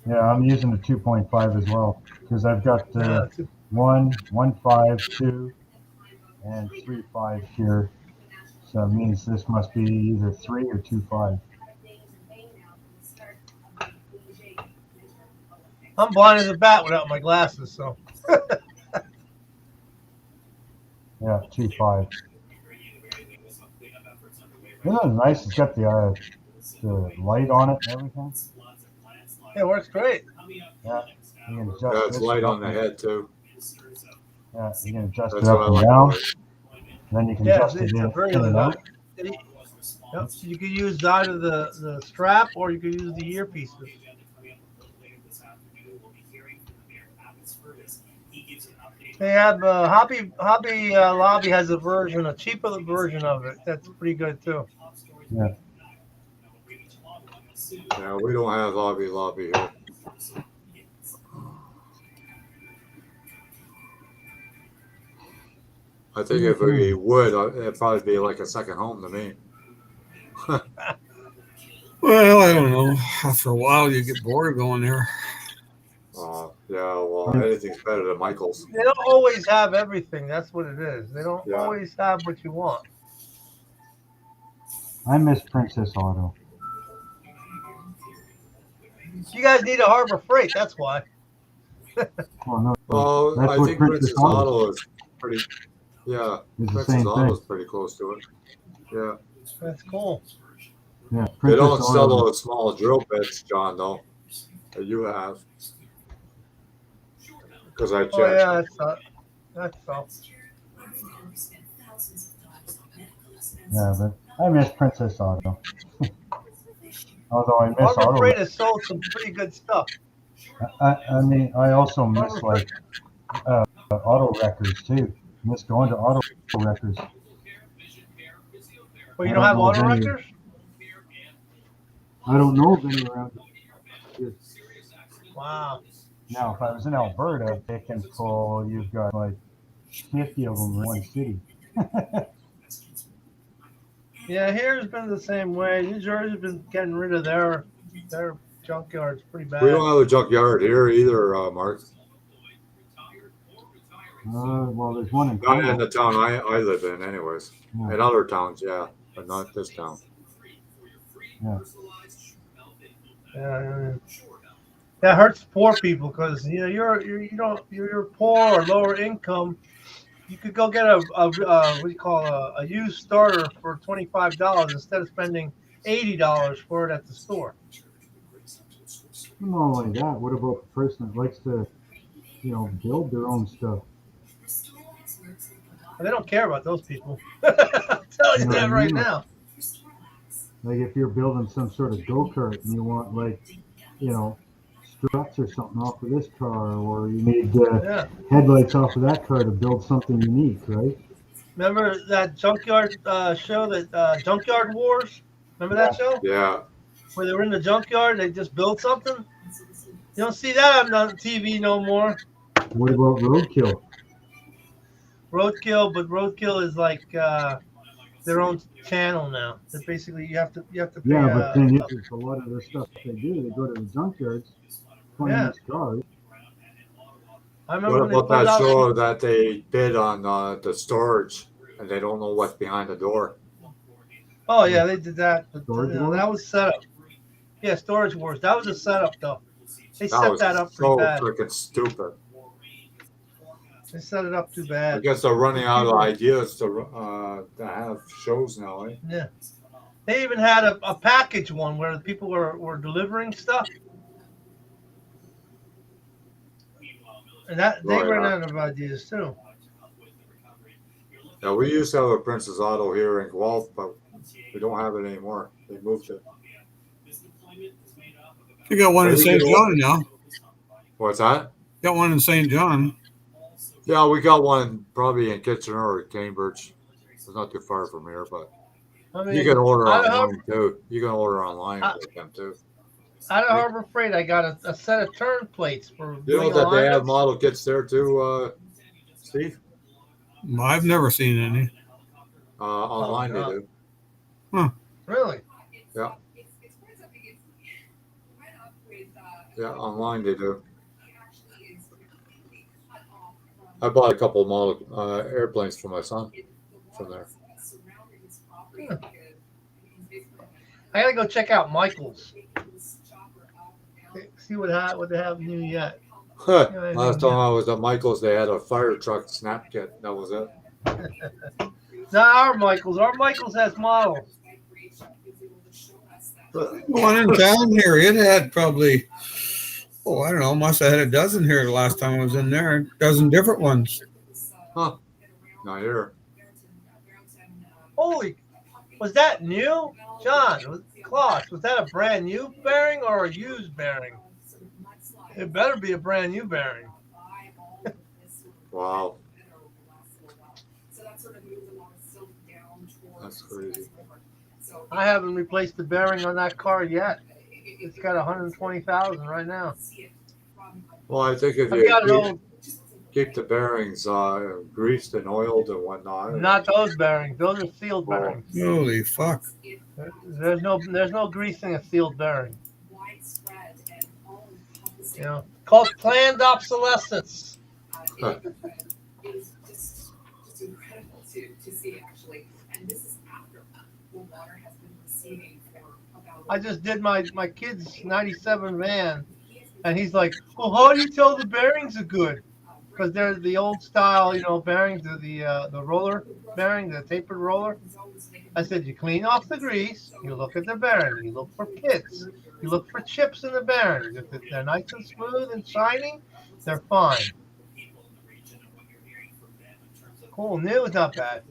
Yeah, I'm using the 2.5 as well because I've got Yeah, 1.5, 2, and 3.5 here. So it means this must be either 3 or 2.5. I'm blind as a bat without my glasses, so. Yeah, 2.5. Isn't it nice? It's got the light on it and everything. Yeah, it works great. Yeah, you can Yeah, adjust it's this light up on the and, head too. yeah, you can adjust That's it what up I and like down. about it. Then you can Yeah, adjust it it's a very in and out. Yep. You could use either the strap or you could use the earpieces. They have Hobby Lobby has a cheaper version of it. That's pretty good too. Yeah. Yeah, we don't have Hobby Lobby here. I think if we would, it'd probably be like a second home to me. Well, I don't know. After a while, you get bored going there. Yeah, well, anything's better than Michael's. They don't always have everything. That's what it is. They don't Yeah. always have what you want. I miss Princess Auto. You guys need a Harbor Freight. That's why. Well, no, Well, that's I what think Princess Princess Auto Auto is pretty. Yeah, is. The Princess same Auto thing. is pretty close to it. Yeah. That's cool. Yeah, They Princess don't sell Auto. those small drill bits, John, though, that you have. Because I checked. Oh yeah, that's all. Yeah, but I miss Princess Auto. Although I miss Harbor Auto. Freight has sold some pretty good stuff. I mean, I also miss Harbor like auto records too. Miss going to auto records. Well, you I don't have know of auto any- wreckers? I don't know of any around here. Wow. Now, if I was in Alberta, they can pull. You've got like 50 of them in one city. Yeah, here's been the same way. New Jersey's been getting rid of their junkyards pretty bad. We don't have a junkyard here either, Mark. Well, there's one in Not in Como. the town I live in, anyways. Yeah. In other towns, yeah, but not this town. Yeah. Yeah, that hurts poor people because you're poor or lower income. You could go get a what do you call a used starter for $25 instead of spending $80 for it at the store. Not only that, what about the person that likes to, build their own stuff? But they don't care about those people. I'm telling you know that what I right mean? now. Like if you're building some sort of go-kart and you want struts or something off of this car, or you need headlights off of that car to build something unique, right? Remember that junkyard show, that Junkyard Wars? Remember that show? Yeah. Where they were in the junkyard, they just built something? You don't see that on TV no more. What about Roadkill? Roadkill, but Roadkill is like their own channel now. They're basically you have to pay. Yeah, but the thing is, a lot of the stuff they do, they go to the junkyards, find these cars. I remember What about that show that they bid on the storage and they don't know what's behind the door? Oh yeah, they did that. But, Storage Wars? that was set up. Yeah, Storage Wars. That was a setup though. They That set was that up pretty so bad. freaking stupid. They set it up too I bad. guess they're running out of ideas to have shows now, eh? Yeah. They even had a package one where people were delivering stuff. And that they ran out of ideas too. Yeah, we used to have a Princess Auto here in Guelph, but we don't have it anymore. They moved it. You got one in St. John now. What's that? Got one in St. John. Yeah, we got one probably in Kitchener or Cambridge. It's not too far from here, but I mean, you can order online too. You can order online with them too. Out of Harbor Freight, I got a set of turn plates for. You know that they have model kits there too, Steve? I've never seen any. Online they God. do. Really? Yeah. Yeah, online they do. I bought a couple of model airplanes for my son from there. I gotta go check out Michael's. See what they have new yet. Yeah, Last time I was at Michael's, they had a fire truck snap kit. That was it. Not our Michael's. Our Michael's has models. The one in town here, it had probably, I don't know, must have had a dozen here the last time I was in there. A dozen different ones. Huh. Not here. Holy, was that new? John, Klaus, was that a brand new bearing or a used bearing? It better be a brand new bearing. Wow. That's crazy. I haven't replaced the bearing on that car yet. It's got 120,000 right now. Well, I think if I've got an you old, keep the bearings greased and oiled and whatnot. not those bearings. Those are sealed Oh. bearings. Holy fuck. There's no greasing a sealed bearing. You know, called planned obsolescence. Huh. Just incredible to see, actually. And this is after the water has been receding for about. I just did my kid's 97 van, and he's like, well, how do you tell the bearings are good? Because they're the old style, bearings, the roller bearing, the tapered roller. I said, you clean off the grease, you look at the bearing, you look for pits, you look for chips in the bearings. If they're nice and smooth and shiny, they're fine. Cool, new is not bad.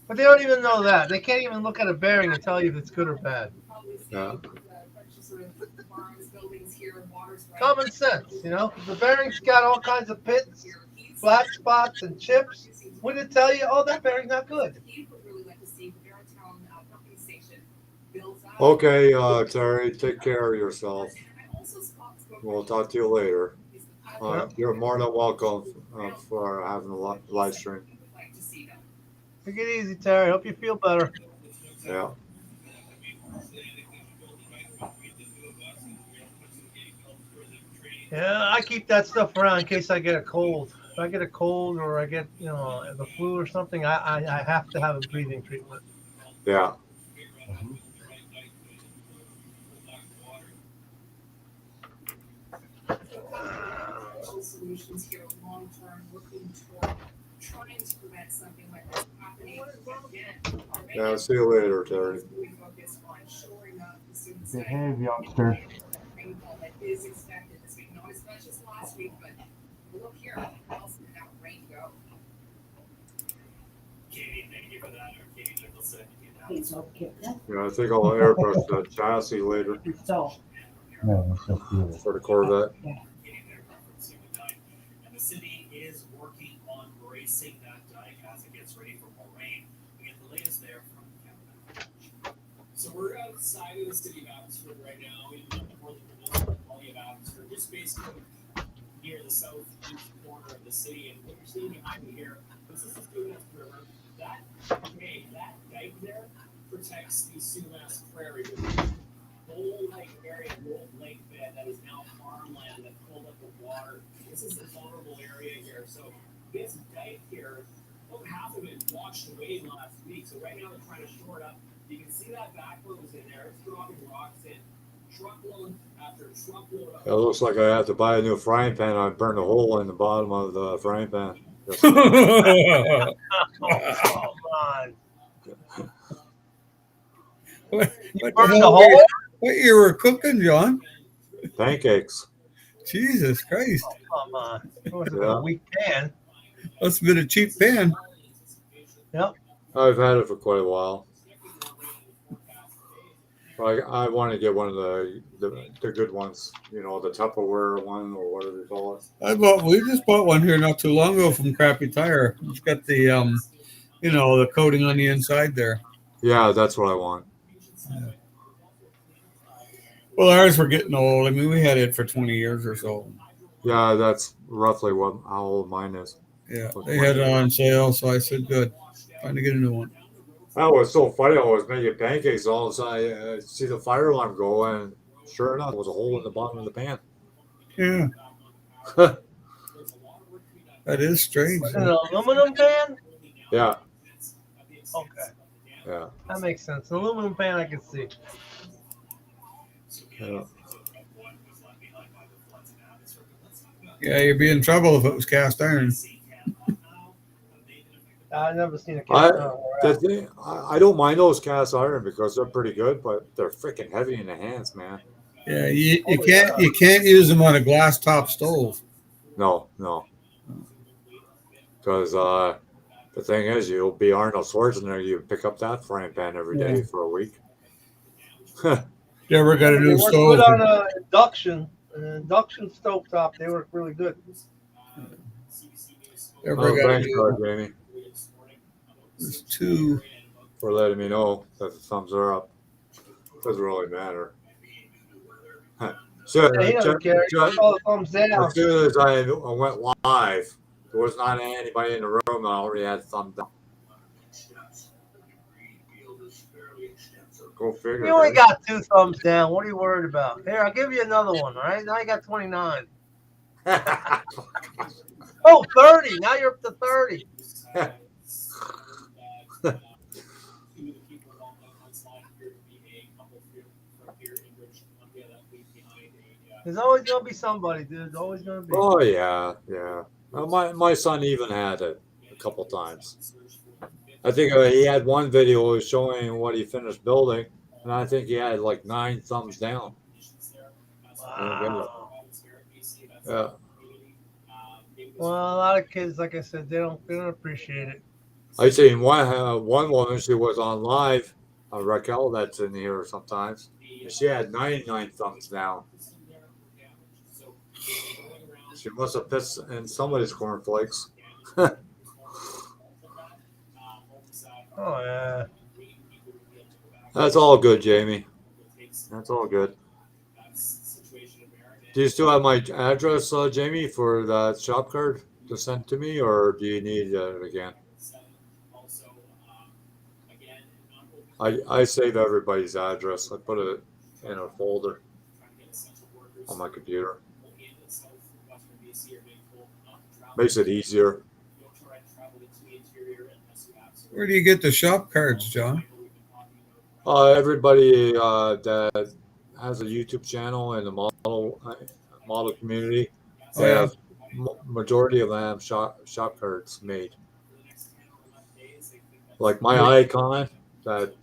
But they don't even know that. They can't even look at a bearing and tell you if it's good or bad. Yeah. Common sense, The bearing's got all kinds of pits, flat spots, and chips. Wouldn't it tell you, that bearing's not good? Okay, Terry, take care of yourself. We'll talk to you later. You're more than welcome for having a live stream. Take it easy, Terry. Hope you feel better. Yeah. Yeah, I keep that stuff around in case I get a cold. If I get a cold or I get, the flu or something, I have to have a breathing treatment. Yeah. Solutions here long term, looking toward trying to prevent something like this happening again. Yeah, see you later, Terry. Behave, youngster. Rainfall that is expected this week, not as much as last week, but look here, how else did that rain go? Katie, thank you for that. Or Katie Nicholson. Yeah, I think I'll airbrush the chassis later No, it's so beautiful. for the Corvette. And the city is working on bracing that dike as it gets ready for more rain. We get the latest there from Kevin. So we're outside of the city of Abbotsford right now, in the northern quality of Abbotsford, just basically near the southeast corner of the city. And what you're seeing behind me here, this is the Sumas River. That dike there protects the Sumas Prairie, which is a whole area, old lake bed that is now farmland that filled up with water. This is a vulnerable area here. So this dike here, about half of it washed away last week. So right now they're trying to shore it up. You can see that backflow was in there. It's dropping rocks in. Truckload after truckload. It looks like I have to buy a new frying pan. I burned a hole in the bottom of the frying pan. Oh, come on. What You the burned the hell hole? what you were cooking, John? Pancakes. Jesus Christ. Come on. It was Yeah. a weak pan. Must have been a cheap pan. Yep. I've had it for quite a while. I want to get one of the good ones, the Tupperware one or whatever you call it. We just bought one here not too long ago from Crappy Tire. It's got the the coating on the inside there. Yeah, that's what I want. Yeah. Well, ours were getting old. I mean, we had it for 20 years or so. Yeah, that's roughly how old mine is. Yeah, they had it on sale, so I said, good. Time to get a new one. That was so funny. I was making pancakes. All of a sudden, I see the fire alarm go, and sure enough, there was a hole in the bottom of the pan. Yeah, that is strange. Was it an aluminum pan? Yeah, Okay, yeah, that makes sense. An aluminum pan, I can see. yeah. Yeah, you'd be in trouble if it was cast iron. I've never seen a I, cast iron. the thing, I don't mind those cast iron because they're pretty good, but they're freaking heavy in the hands, man. Yeah, you can't use them on a glass top stove. No, no. Because the thing is, you'll be Arnold Schwarzenegger. You pick up that frying pan every day for a week. You ever got a They new work stove? good on an induction stovetop. They work really good. Ever got a Thanks, new, Jamie, there's two. for letting me know that the thumbs are up. Doesn't really matter. So, Yeah, he doesn't care. He puts all the thumbs down. as soon as I went live, there was not anybody in the room. I already had thumbs down. Go figure. You only right? got 2 thumbs down. What are you worried about? Here, I'll give you another one, all right? Now you got 29. Oh, 30. Now you're up to 30. There's always going to be somebody, dude. There's always going to be. Oh yeah, yeah. My son even had it a couple times. I think he had one video showing what he finished building, and I think he had like 9 thumbs down. Wow. Yeah. Well, a lot of kids, like I said, they don't appreciate it. I seen one woman. She was on live. Raquel, that's in here sometimes. And she had 99 thumbs down. She must have pissed in somebody's cornflakes. Oh yeah. That's all good, Jamie. That's all good. Do you still have my address, Jamie, for that shop card to send to me, or do you need it again? I save everybody's address. I put it in a folder on my computer. Makes it easier. Where do you get the shop cards, John? Everybody that has a YouTube channel in the model community, they have majority of them have shop cards made. Like my icon, that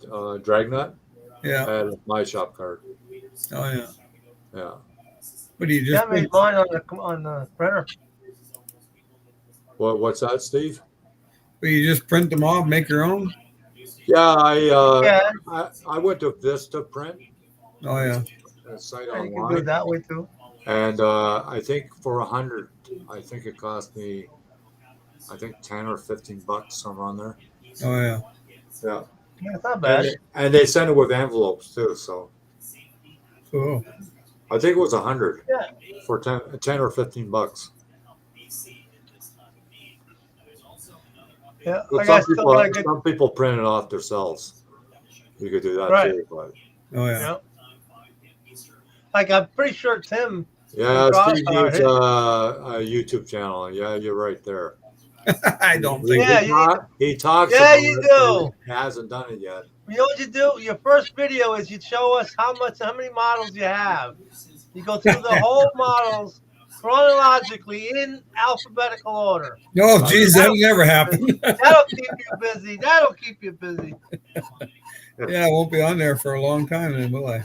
Dragnet, and my shop card. Oh yeah. Yeah. What do you just? That made mine on the printer. What's that, Steve? Well, you just print them off, make your own. Yeah, I went to Vista Print. Oh yeah. Site Yeah, online. you can do it that way too. And I think for 100, I think it cost me, I think 10 or 15 bucks somewhere on there. Oh yeah. Yeah. Yeah, it's not bad. And they send it with envelopes too, so Cool. I think it was 100 Yeah. for 10 or 15 bucks. Yeah, But I got still got a good. some people print it off themselves. You could do that Right. too, but Oh yeah. Yeah. Like I'm pretty sure Tim. yeah, Steve Crossfire, needs a YouTube channel. Yeah, you're right there. I don't think. Yeah, He talks. Yeah, about you it, do. but he hasn't done it yet. You know what you do? Your first video is you show us how many models you have. You go through the whole models chronologically in alphabetical order. No, geez, that'll never happen. That'll keep you busy. That'll keep you busy. Yeah, I won't be on there for a long time, then, will I?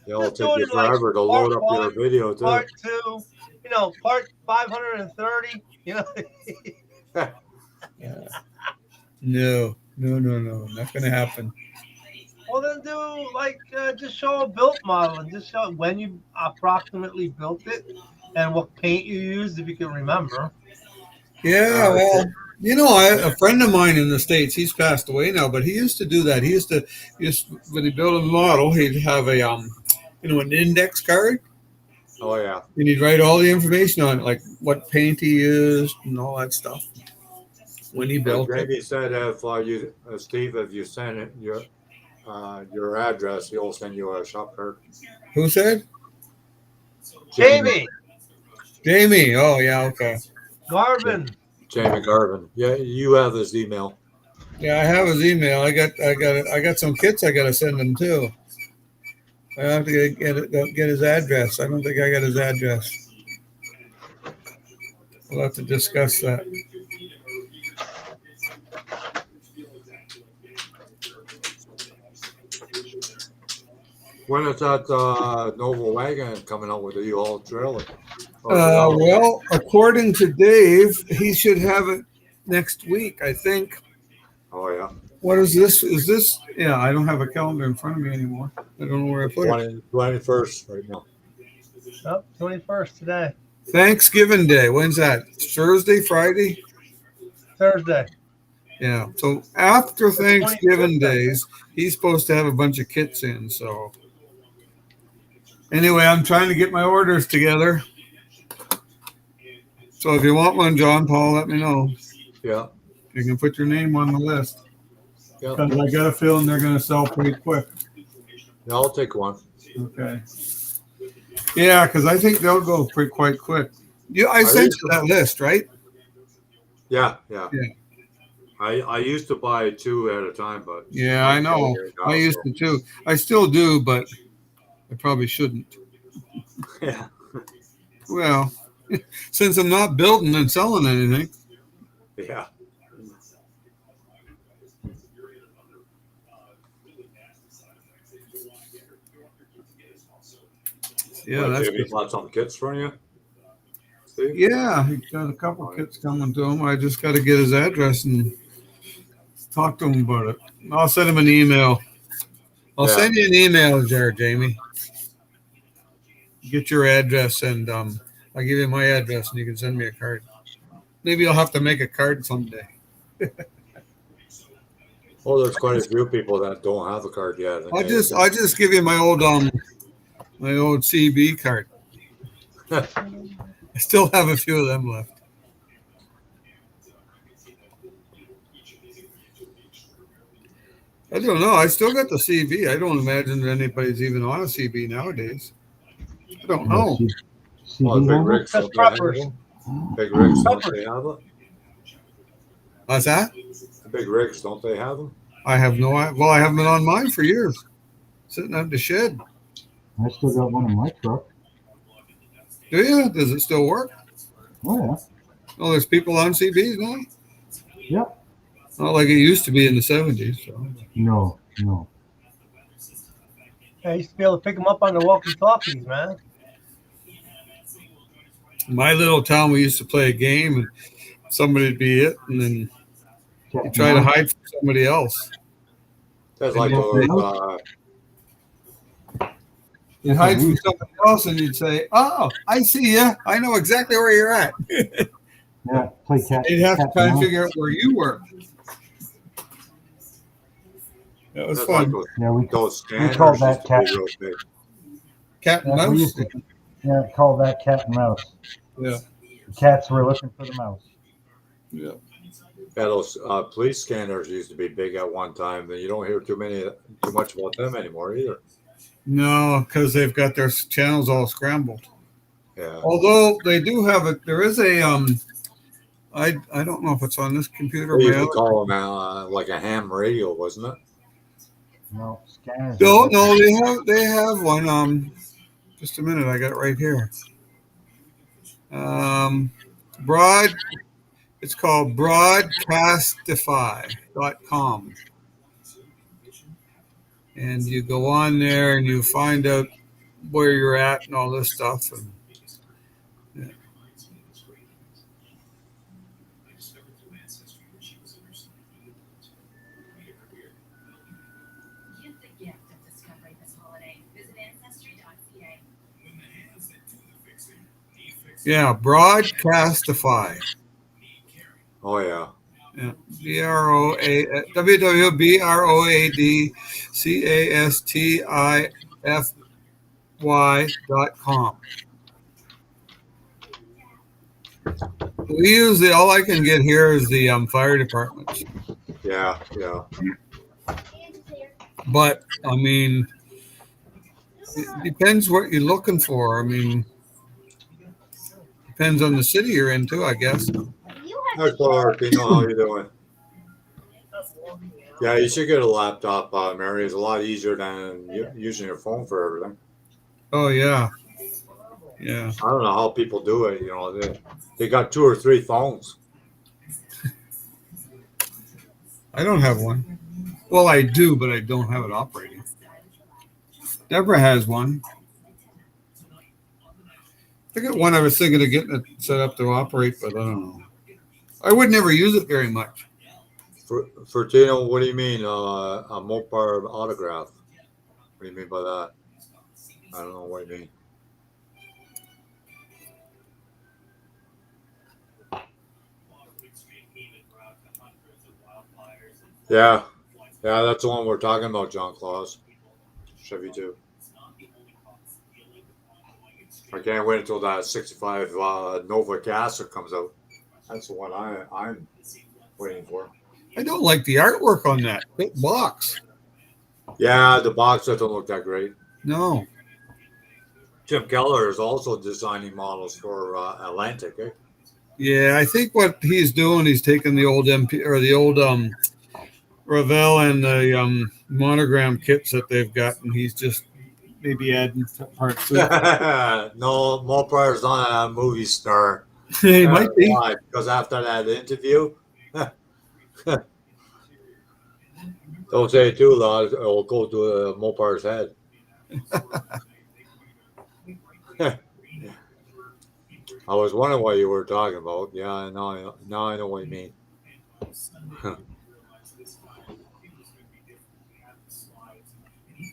It'll Just take do you it like forever to load up part your video too. Part 2, part 530. No, not gonna happen. Well, then do just show a built model and just show when you approximately built it and what paint you used if you can remember. Yeah, well, a friend of mine in the States, he's passed away now, but he used to do that. He used to when he built a model, he'd have a an index card, Oh yeah. And he'd write all the information on it, like what paint he used and all that stuff when he built it. Jamie said if you, Steve, if you send it your address, he'll send you a shop card. Who said? Jamie Jamie. Oh yeah, okay. Garvin. Jamie Garvin. Yeah, you have his email. Yeah, I have his email. I got some kits I gotta send him too. I have to get his address. I don't think I got his address. We'll have to discuss that. When is that Nova wagon coming out with the U-Haul trailer? Well, according to Dave, he should have it next week, I think. Oh yeah. What is this? Is this? Yeah, I don't have a calendar in front of me anymore. I don't know where I put it. 21st right now. Oh, 21st today. Thanksgiving Day. When's that? Thursday, Friday? Thursday. Yeah. So after Thanksgiving 25th. days, he's supposed to have a bunch of kits in. So anyway, I'm trying to get my orders together. So if you want one, John Paul, let me know. Yeah. You can put your name on the list. Yeah. Because I got a feeling they're going to sell pretty quick. Yeah, I'll take one. Okay. Yeah, because I think they'll go quite quick. I sent you that list, right? Yeah. Yeah. I used to buy two at a time, but Yeah, I know. I used to too. I still do, but I probably shouldn't. Yeah. Well, since I'm not building and selling anything. Yeah. Yeah, that's Jamie bought some kits for you. Steve? Yeah, he got a couple kits coming to him. I just got to get his address and talk to him about it. I'll send him an email. I'll send you an email there, Jamie. Get your address and I'll give you my address and you can send me a card. Maybe I'll have to make a card someday. Well, there's quite a few people that don't have a card yet. I'll just give you my old CB card. I still have a few of them left. I don't know. I still got the CB. I don't imagine that anybody's even on a CB nowadays. I don't know. Well, Big Rick's That's don't they have proper. it? Big Rick's, don't they have it? What's that? The Big Rick's, don't they have them? I have no idea. Well, I haven't been on mine for years. Sitting at the shed. I still got one in my truck. Do you? Does it still work? Oh, yeah. Oh, there's people on CBs now? Yep. Not like it used to be in the 70s. So. No. I used to be able to pick them up on the walkie-talkies, man. In my little town, we used to play a game and somebody'd be it, and then you try to hide from somebody else. That's like those, You'd hide from somebody else and you'd say, "Oh, I see you. I know exactly where you're at." Yeah, play cat. You'd have to cat try and and figure out where you were. That was that's fun. like those, Yeah, we those scanners call that used to be cat. real big. Cat and Yeah, we mouse. used to call that cat and mouse. Yeah. The cats were looking for the mouse. Yeah. Yeah, those police scanners used to be big at one time. But you don't hear too much about them anymore either. No, because they've got their channels all scrambled. Yeah. Although they do have it, there is a I don't know if it's on this computer. They Or used my to other. call them like a ham radio, wasn't it? No, scanners. No, they have one. Just a minute, I got it right here. It's called broadcastify.com. And you go on there and you find out where you're at and all this stuff. And, yeah. Give the gift of discovery this holiday. Visit ancestry.ca. Yeah, Broadcastify. Oh yeah. Yeah, www.broadcastify.com. We usually all I can get here is the fire department. Yeah. But I mean, it depends what you're looking for. I mean, depends on the city you're in too, I guess. Hi, Clark. You know how you doing? Yeah, you should get a laptop, Mary. It's a lot easier than using your phone for everything. Oh yeah. Yeah. I don't know how people do it. You know, they got 2 or 3 phones. I don't have one. Well, I do, but I don't have it operating. Deborah has one. I got one I was thinking of getting it set up to operate, but I don't know. I would never use it very much. For Tino, what do you mean? A Mopar autograph? What do you mean by that? I don't know what you mean. Yeah, that's the one we're talking about, John Claus. Chevy 2. I can't wait until that 65 Nova Gasser comes out. That's the one I'm waiting for. I don't like the artwork on that box. Yeah, the box doesn't look that great. No. Jim Keller is also designing models for Atlantic. Eh? Yeah, I think what he's doing, he's taking the old MP or the old Ravel and the monogram kits that they've got, and he's just maybe adding parts to it. No, Mopar is not a movie star. He might be. Why? Because after that interview, don't say it too loud, it'll go to Mopar's head. I was wondering what you were talking about. Yeah, now I know what you mean.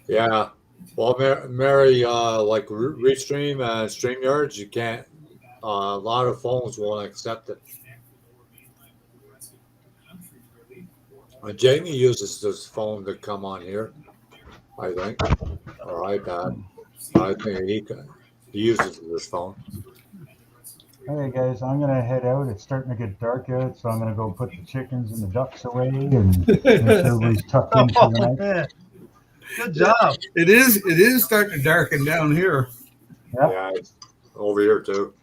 Yeah. Well, Mary, like Restream and StreamYards, you can't. A lot of phones won't accept it. Jamie uses this phone to come on here, I think, or iPad. I think he uses this phone. Hey guys, I'm gonna head out. It's starting to get dark out, so I'm gonna go put the chickens and the ducks away and make sure everybody's tucked in for the night. Yeah. Good job. It is starting to darken down here. Yep. Yeah, it's over here too.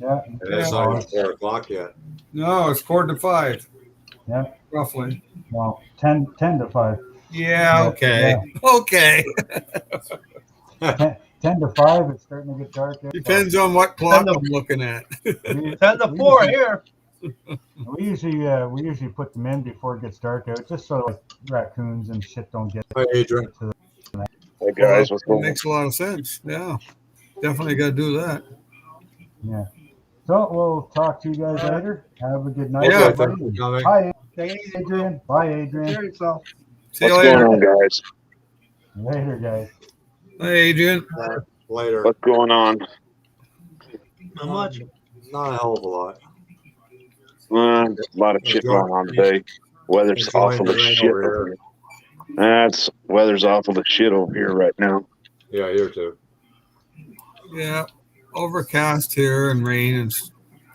Yeah. And it's not even 4 o'clock yet. No, it's 4:45. Yeah. Roughly. Well, 10 to 5. Yeah, okay. Yeah. Okay. 10 to 5, it's starting to get dark out. Depends on what clock I'm looking at. 10 to 4 here. We usually put them in before it gets dark out, just so like raccoons and shit don't get. Hi, Adrian. Hey guys, what's going on? Makes a lot of sense. Yeah, definitely got to do that. Yeah. So we'll talk to you guys later. Have a good night. Yeah, everybody. Bye, Adrian. Bye, Adrian. Yourself. See you What's later. going on, guys? Later, guys. Hi, Adrian. Later. What's going on? Not much. Not a hell of a lot. A lot of shit going on today. Weather's awful as shit over here. Weather's awful as shit over here right now. Yeah, here too. Yeah, overcast here and rain and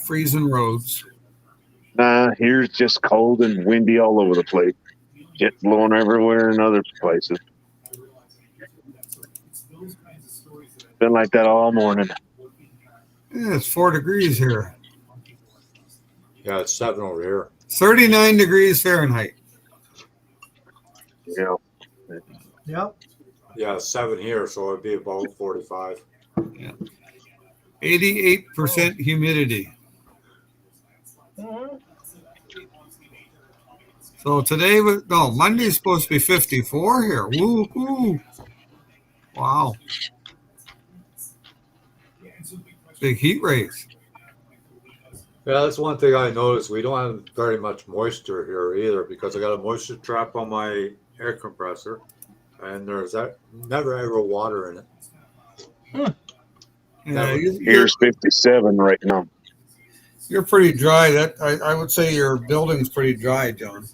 freezing roads. Here's just cold and windy all over the place. Jet blowing everywhere in other places. Been like that all morning. Yeah, it's 4 degrees here. Yeah, it's 7 over here. 39 degrees Fahrenheit. Yeah. Yep. Yeah, 7 here, so it'd be about 45. Yeah. 88% humidity. Mm-hmm. So today Monday's supposed to be 54 here. Woo-hoo. Wow. Big heat rays. Yeah, that's one thing I noticed. We don't have very much moisture here either because I got a moisture trap on my air compressor, and there's never ever water in it. Yeah, Here's 57 right now. you're pretty dry. That I would say your building's pretty dry, John.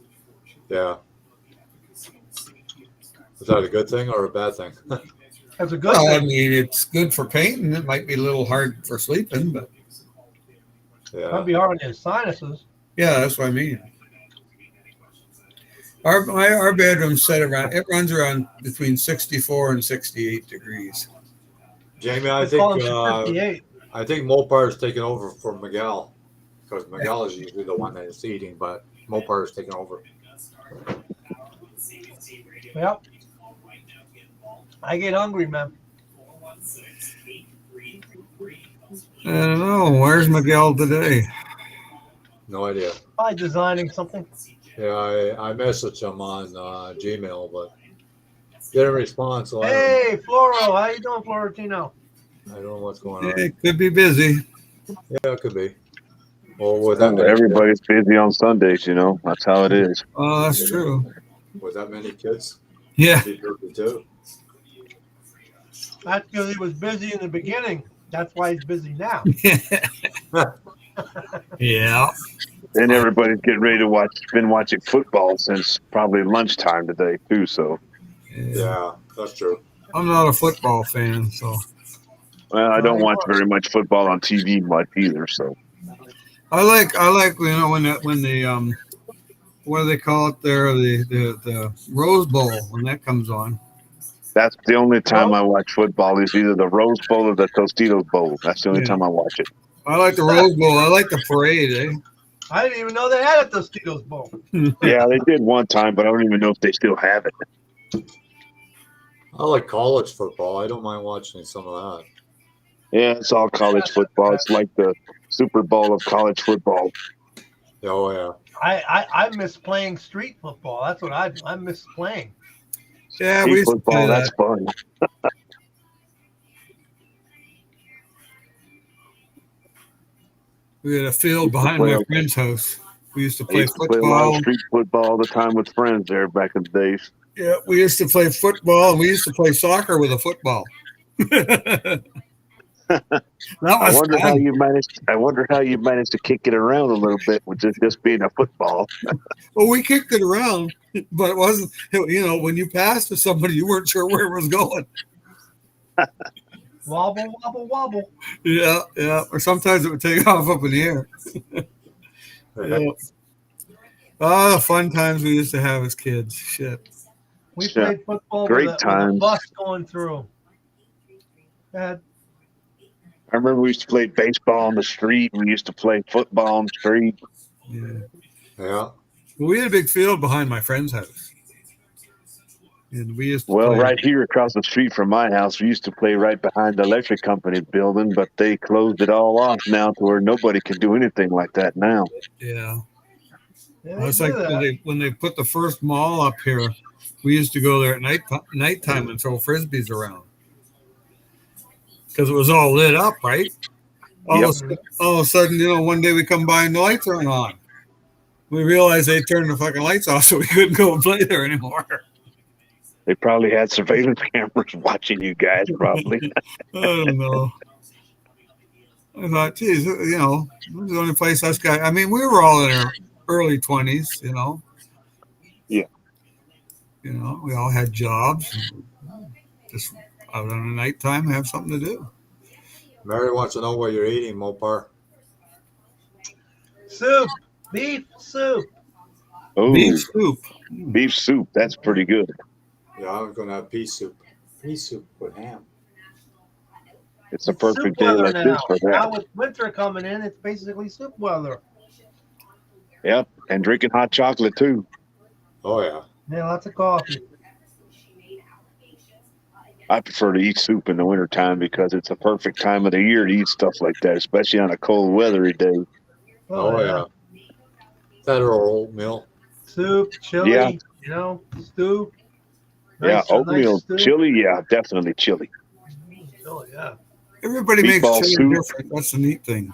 Yeah. Is that a good thing or a bad thing? That's a good Well, I thing. mean, it's good for painting. It might be a little hard for sleeping, but Yeah. Might be hard on your sinuses. Yeah, that's what I mean. Our bedroom's set around. It runs around between 64 and 68 degrees. Jamie, I They call think them 58. I think Mopar is taking over for Miguel because Miguel is usually the one that is eating, but Mopar is taking over. Yep. I get hungry, man. I don't know. Where's Miguel today? No idea. Probably designing something. Yeah, I messaged him on Gmail, but didn't respond. So Hey, Floro, how you doing, Florentino? I don't know what's going on. It could be busy. Yeah, it could be. Well, with that many Everybody's busy on Sundays, you know. That's how it is. Oh, that's true. with that many kids, Yeah. it'd be busy too. That's because he was busy in the beginning. That's why he's busy now. Yeah. Then everybody's getting ready to been watching football since probably lunchtime today, too. So, Yeah, that's true. I'm not a football fan, so well, I don't watch very much football on TV much either. So, I like when the what do they call it there, the Rose Bowl, when that comes on. that's the only time I watch football is either the Rose Bowl or the Tostitos Bowl. That's the only time I watch it. I like the Rose Bowl. I like the parade, eh? I didn't even know they had a Tostitos Bowl. Yeah, they did one time, but I don't even know if they still have it. I like college football. I don't mind watching some of that. Yeah, it's all college football. It's like the Super Bowl of college football. Oh yeah. I miss playing street football. That's what I miss playing. Yeah, Street we used to football, play that's that. fun. We had a field behind my friend's house. We used to I play used to play a lot football. of street football all the time with friends there back in the days. Yeah, we used to play football, and we used to play soccer with a football. That I was wonder fun. I wonder how you managed to kick it around a little bit with just being a football. Well, we kicked it around, but it wasn't. You know, when you passed to somebody, you weren't sure where it was going. Wobble, wobble, wobble. Yeah, yeah. Or sometimes it would take off up in the air. Yeah. Oh, the fun times we used to have as kids. Shit. We Yeah. played football Great with a times. bus going through. That I remember we used to play baseball on the street. We used to play football on the street. Yeah. Yeah. We had a big field behind my friend's house. And we used to Well, play. right here across the street from my house, we used to play right behind the electric company building, but they closed it all off now to where nobody can do anything like that now. Yeah. yeah, It's they like do that. when they put the first mall up here, we used to go there at nighttime and throw frisbees around. Because it was all lit up, right? All of a sudden, you know, one day we come by and the lights aren't on. We realized they turned the fucking lights off, so we couldn't go and play there anymore. They probably had surveillance cameras watching you guys, probably. I don't know. I thought, geez, you know, this is the only place us guys. I mean, we were all in our early 20s, you know. Yeah. You know, we all had jobs. And just out on the nighttime, have something to do. Mary wants to know what you're eating, Mopar. Soup, beef soup. Oh, Beef soup. beef soup. That's pretty good. Yeah, I'm gonna have pea soup. Pea soup with ham. It's a It's perfect soup day weather like now. this for Now that. with winter coming in, it's basically soup weather. Yep, and drinking hot chocolate too. Oh yeah. Yeah, lots of coffee. I prefer to eat soup in the wintertime because it's a perfect time of the year to eat stuff like that, especially on a cold, weathery day. Oh yeah. That or oatmeal. Soup, chili, Yeah. you know, stew. Yeah, Nice- oatmeal, nice stew. chili. Yeah, definitely chili. Oh yeah. Everybody makes Meatball chili soup. different. That's the neat thing.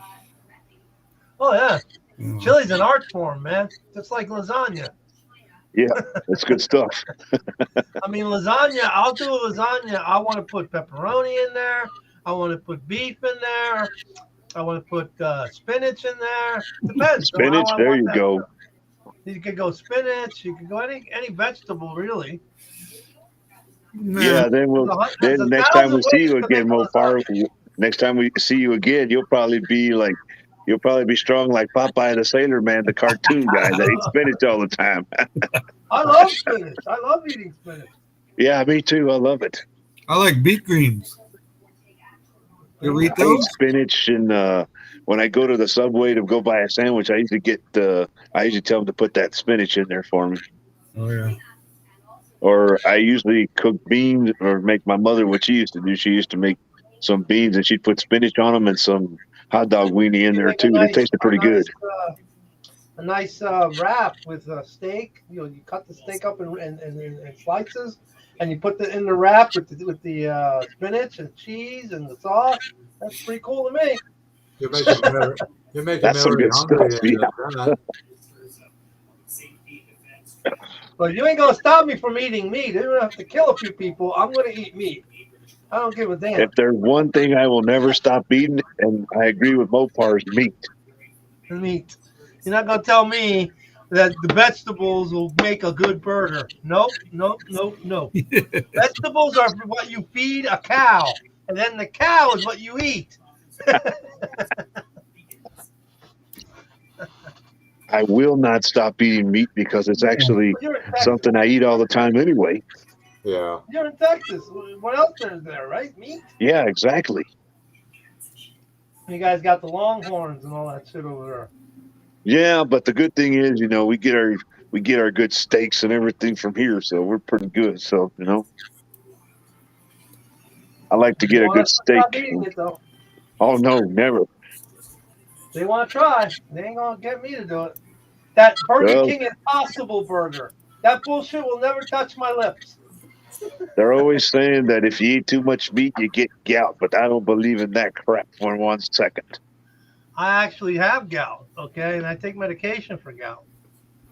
Oh yeah. You know. Chili's an art form, man. Just like lasagna. Yeah, it's good stuff. I mean, lasagna, I'll do a lasagna. I want to put pepperoni in there. I want to put beef in there. I want to put spinach in there. Depends. on how Spinach, I there want you that go. stuff. You could go spinach. You could go any vegetable, really. Yeah, then There's a next time we thousand see ways you to again, make a Mopar, next time we see you again, you'll probably be like, You'll probably be strong like Popeye the Sailor Man, the cartoon guy that eats spinach all the time. I love spinach. I love eating spinach. Yeah, me too. I love it. I like beet greens. You ever eat I eat those? spinach, and when I go to the Subway to go buy a sandwich, I usually tell them to put that spinach in there for me. Oh yeah. Or I usually cook beans, or make my mother what she used to do. She used to make some beans, and she'd put spinach on them and some hot dog weenie in You there make too. They tasted pretty good. A nice wrap with steak. You cut the steak up in slices, and you put it in the wrap with the spinach and cheese and the sauce. That's pretty cool to me. You're making That's some Mary good hungry. stuff. Yeah. But you ain't gonna stop me from eating meat. You don't have to kill a few people. I'm gonna eat meat. I don't give a damn. If there's one thing I will never stop eating, and I agree with Mopar, is meat. Meat. You're not gonna tell me that the vegetables will make a good burger. Nope. Vegetables are what you feed a cow, and then the cow is what you eat. I will not stop eating meat because it's actually something I eat all the time anyway. Yeah. You're in Texas. What else is there, right? Meat? Yeah, exactly. You guys got the Longhorns and all that shit over there. Yeah, but the good thing is, we get our good steaks and everything from here, so we're pretty good. So, I like to get a good steak. Stop eating it, though. Oh no, never. They want to try. They ain't gonna get me to do it. That Burger King Impossible Burger. That bullshit will never touch my lips. They're always saying that if you eat too much meat, you get gout, but I don't believe in that crap for 1 second. I actually have gout, okay, and I take medication for gout.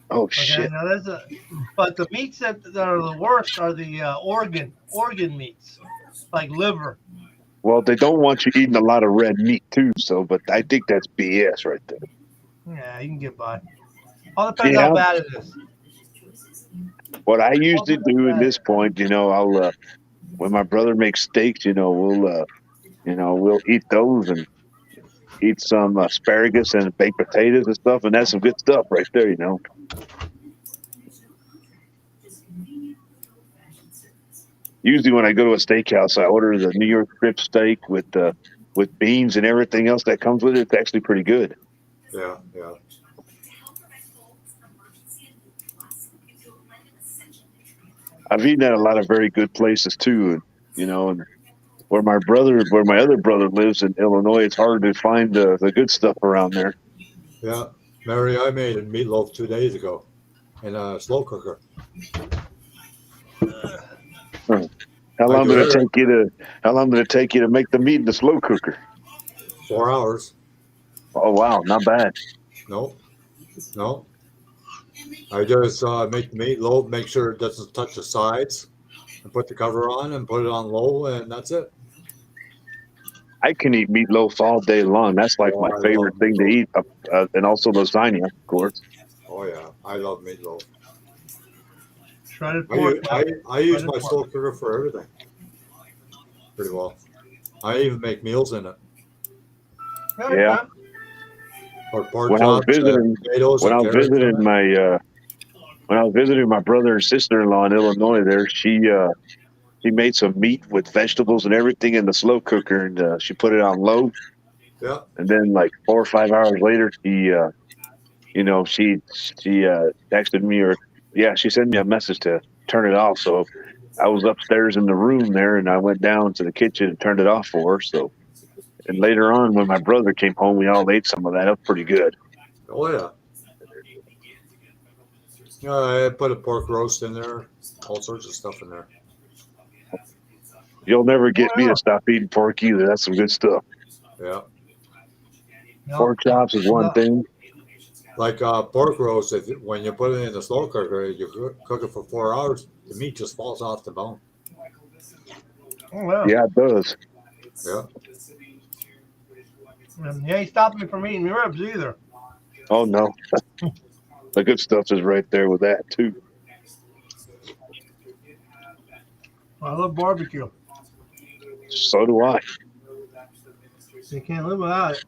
Oh Okay, shit! now but the meats that are the worst are the organ meats, like liver. Well, they don't want you eating a lot of red meat too. So, but I think that's BS right there. Yeah, you can get by. All depends how bad it is. What I usually do at this point, I'll when my brother makes steaks, we'll eat those and eat some asparagus and baked potatoes and stuff, and that's some good stuff right there, Usually when I go to a steakhouse, I order the New York strip steak with beans and everything else that comes with it. It's actually pretty good. Yeah. I've eaten at a lot of very good places too, and where my other brother lives in Illinois, it's hard to find the good stuff around there. Yeah. Mary, I made a meatloaf 2 days ago in a slow cooker. How long did it take you to make the meat in the slow cooker? 4 hours. Oh wow, not bad. No. I just make the meatloaf, make sure it doesn't touch the sides, and put the cover on and put it on low, and that's it. I can eat meatloaf all day long. That's like my favorite thing to eat, and also lasagna, of course. Oh yeah, I love meatloaf. Shredded pork. I use my slow cooker for everything. Pretty well. I even make meals in it. Yeah. Or pork when chops, I was visiting my brother and sister-in-law in Illinois, she made some meat with vegetables and everything in the slow cooker, and she put it on low. Yeah. And then like 4 or 5 hours later, she texted me she sent me a message to turn it off. So I was upstairs in the room there, and I went down to the kitchen and turned it off for her. So, and later on, when my brother came home, we all ate some of that. It was pretty good. Oh yeah. I put a pork roast in there, all sorts of stuff in there. You'll never get me to stop eating pork either. That's some good stuff. Yeah. Pork chops is one thing. Like pork roast, when you put it in the slow cooker, you cook it for 4 hours, the meat just falls off the bone. Oh, wow. Yeah, it does. Yeah. You ain't stopping me from eating ribs either. Oh, no. The good stuff is right there with that, too. I love barbecue. So do I. You can't live without it.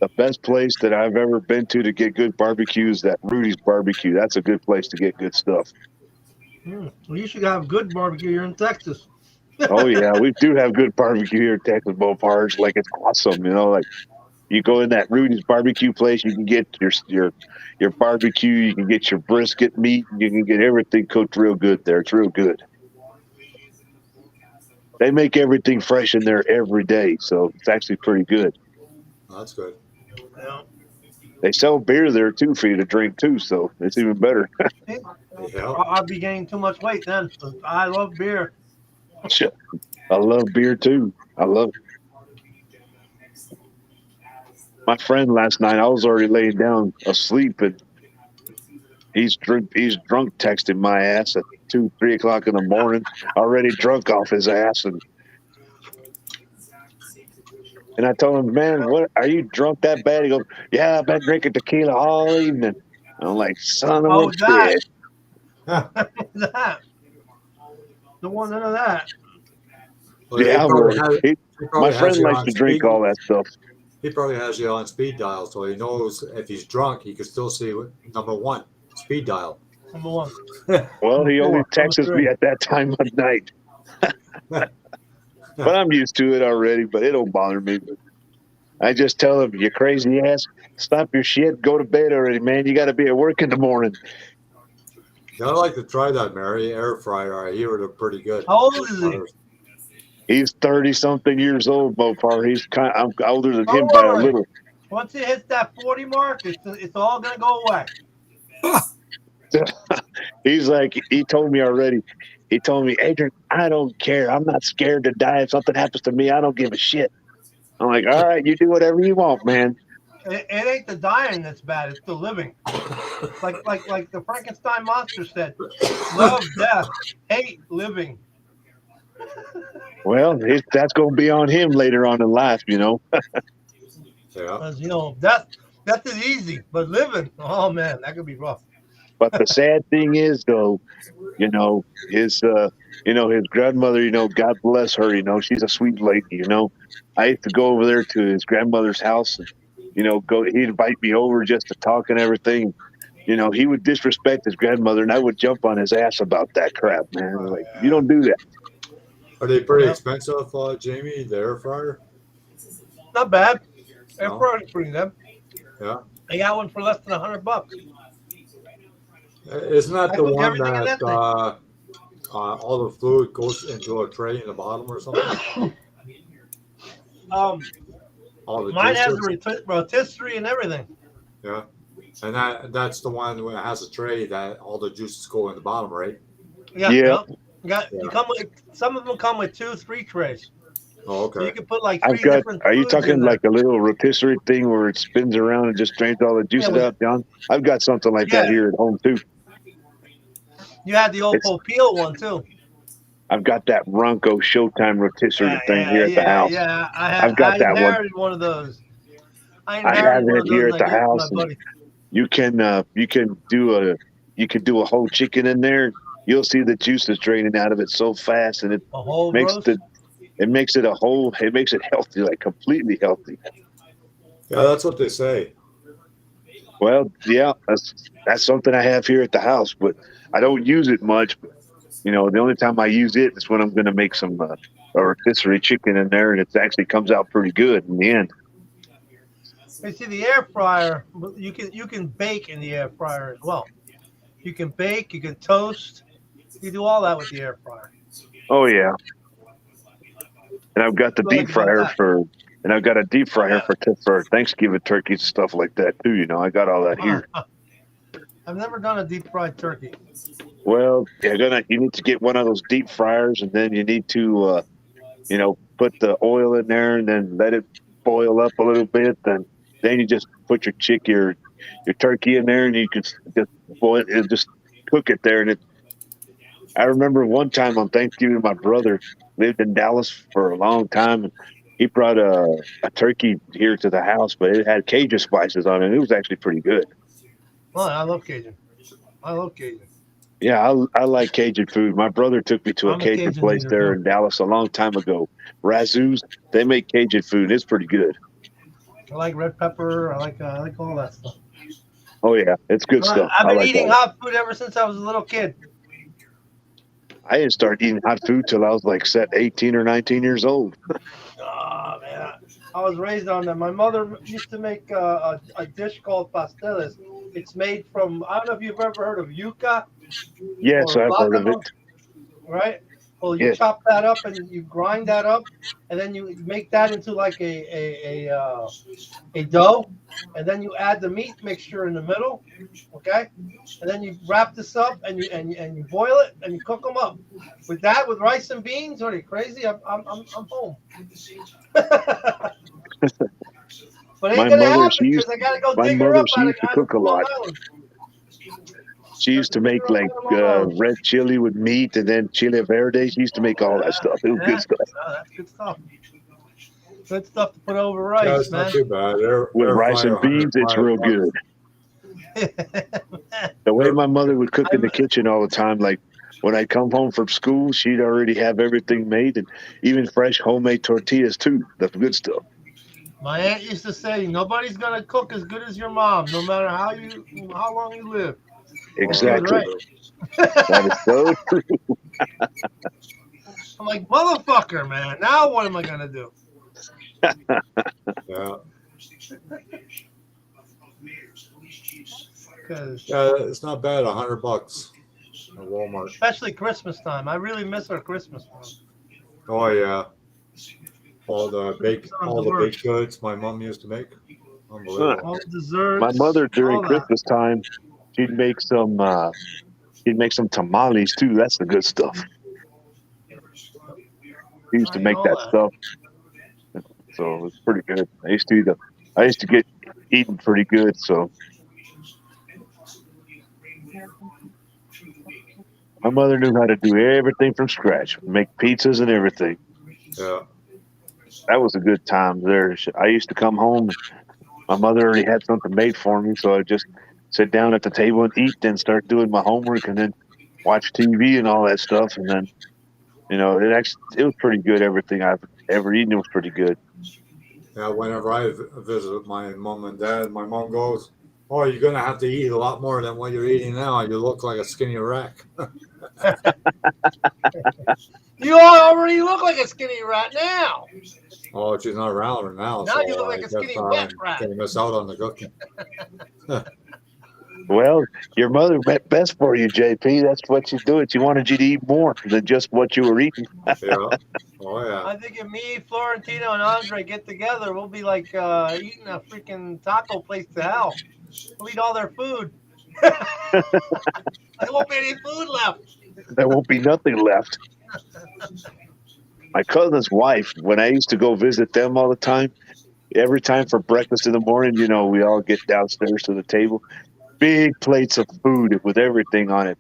The best place that I've ever been to get good barbecue is that Rudy's Barbecue. That's a good place to get good stuff. Well, you should have good barbecue. You're in Texas. Oh yeah, we do have good barbecue here in Texas, Beauparts. Like it's awesome, you know. Like you go in that Rudy's Barbecue place, you can get your barbecue, you can get your brisket meat, you can get everything cooked real good there. It's real good. They make everything fresh in there every day, so it's actually pretty good. That's good. Yeah. They sell beer there too for you to drink too, so it's even better. Yeah. I'll be gaining too much weight then. I love beer. I love beer too. I love it. My friend last night, I was already laying down asleep, and he's drunk texting my ass at 2-3 o'clock in the morning, already drunk off his ass, and I told him, man, what are you drunk that bad? He goes, yeah, I've been drinking tequila all evening. I'm like, son of a bitch. That. Don't want none of that. Well, Yeah, my friend likes to drink all that stuff. He probably has you on speed dial, so he knows if he's drunk, he can still see number one, speed dial. Number one. Well, he only texts me at that time of night. But I'm used to it already, but it don't bother me. I just tell him, you crazy ass, stop your shit, go to bed already, man. You got to be at work in the morning. Yeah, I'd like to try that, Mary. Air fryer. I hear they're pretty good. How old is he? He's 30-something years old, Mopar. I'm older than him by a little. Once he hits that 40 mark, it's all going to go away. He's like, he told me already. He told me, Adrian, I don't care. I'm not scared to die. If something happens to me, I don't give a shit. I'm like, all right, you do whatever you want, man. It ain't the dying that's bad. It's the living. Like the Frankenstein monster said, love death, hate living. Well, that's going to be on him later on in life, you know. Yeah. Because, you know, death is easy, but living, oh, man, that could be rough. But the sad thing is, though, you know, his grandmother, you know, God bless her, you know, she's a sweet lady, you know. I used to go over there to his grandmother's house and, you know, he'd invite me over just to talk and everything. You know, he would disrespect his grandmother, and I would jump on his ass about that crap, man. Like, you don't do that. Are they pretty expensive, Jamie, the air fryer? Not bad. Air fryer's pretty good. Yeah. I got one for less than $100. Isn't that the one that all the fluid goes into a tray in the bottom or something? Mine has a rotisserie and everything. Yeah. And that's the one that has a tray that all the juices go in the bottom, right? Yeah. You come with, some of them come with 2-3 trays. Oh, okay. So you can put like 3 different. Are you talking like a little rotisserie thing where it spins around and just drains all the juices out, John? I've got something like that here at home too. You had the old Popeel one too. I've got that Ronco Showtime rotisserie thing here at the house. Yeah, I've got that one. I inherited one of those. I have it here at the house. You can do a whole chicken in there. You'll see the juices draining out of it so fast, and it makes it healthy, like completely healthy. Yeah, that's what they say. Well, yeah, that's something I have here at the house, but I don't use it much. You know, the only time I use it is when I'm going to make some rotisserie chicken in there, and it actually comes out pretty good in the end. You see, the air fryer, you can bake in the air fryer as well. You can bake, you can toast, you can do all that with the air fryer. Oh yeah, and I've got the deep fryer for Thanksgiving turkeys and stuff like that too. You know, I got all that here. I've never done a deep fried turkey. Well, you need to get one of those deep fryers, and then you need to, put the oil in there, and then let it boil up a little bit. Then you just put your turkey in there, and you can just boil it, just cook it there. And I remember one time on Thanksgiving, my brother lived in Dallas for a long time. And he brought a turkey here to the house, but it had Cajun spices on it. It was actually pretty good. Oh, I love Cajun. Yeah, I like Cajun food. My brother took me to a Cajun place there in Dallas a long time ago. Razoo's, they make Cajun food. It's pretty good. I like red pepper. I like all that stuff. Oh yeah, it's good stuff. I've I been like eating that. hot food ever since I was a little kid. I didn't start eating hot food till I was like 18 or 19 years old. Oh man, I was raised on that. My mother used to make a dish called pasteles. It's made from, I don't know if you've ever heard of yuca Yes, or I've heard of it. plátano, right? Well, you Yes. chop that up and you grind that up, and then you make that into like a dough, and then you add the meat mixture in the middle, okay? And then you wrap this up and you boil it and you cook them up. With that, with rice and beans, what are you crazy? I'm home. But it ain't My gonna mother, happen because I gotta go my dig her mother, up she used to out of cook a Long lot. Island. She used to Dig make her up like out of Long Island. red chili with meat and then chile verde. She used to make all that stuff. It was good stuff. Oh, that's good stuff. Good stuff to put over Yeah, rice, it's man. not too bad. With Air rice fryer, and beans, it's 105 real bucks. good. The way my mother would cook in the kitchen all the time, like when I come home from school, she'd already have everything made and even fresh homemade tortillas too. That's good stuff. My aunt used to say, "Nobody's gonna cook as good as your mom, no matter how long you live." And she was Exactly. right. That is so true. I'm like, motherfucker, man. Now what am I gonna do? Yeah. Because Yeah, it's not bad. $100 at Walmart. especially Christmas time, I really miss our Christmas time. Oh yeah. All the baked worst. goods my mom used to make. Huh. Unbelievable. All the desserts. My mother during all that. Christmas time, she'd make some tamales too. That's the good stuff. She used to make all that that. stuff. So it was pretty good. I used to get eating pretty good, so my mother knew how to do everything from scratch, make pizzas and everything. Yeah. That was a good time there. I used to come home, my mother already had something made for me, so I just sit down at the table and eat, then start doing my homework, and then watch TV and all that stuff. And then, it was pretty good. Everything I've ever eaten was pretty good. Yeah, whenever I visit my mom and dad, my mom goes, "Oh, you're gonna have to eat a lot more than what you're eating now. You look like a skinny wreck." You already look like a skinny rat now. Oh, she's not around now, Now so you look like I a guess skinny wet I'm rat. gonna miss out on the cooking. Well, your mother meant best for you, JP. That's what she's doing. She wanted you to eat more than just what you were eating. Yeah. Oh yeah. I think if me, Florentino, and Andre get together, we'll be like eating a freaking taco place to hell. We'll eat all their food. There won't be any food left. There won't be nothing left. My cousin's wife, when I used to go visit them all the time, every time for breakfast in the morning, we all get downstairs to the table. Big plates of food with everything on it.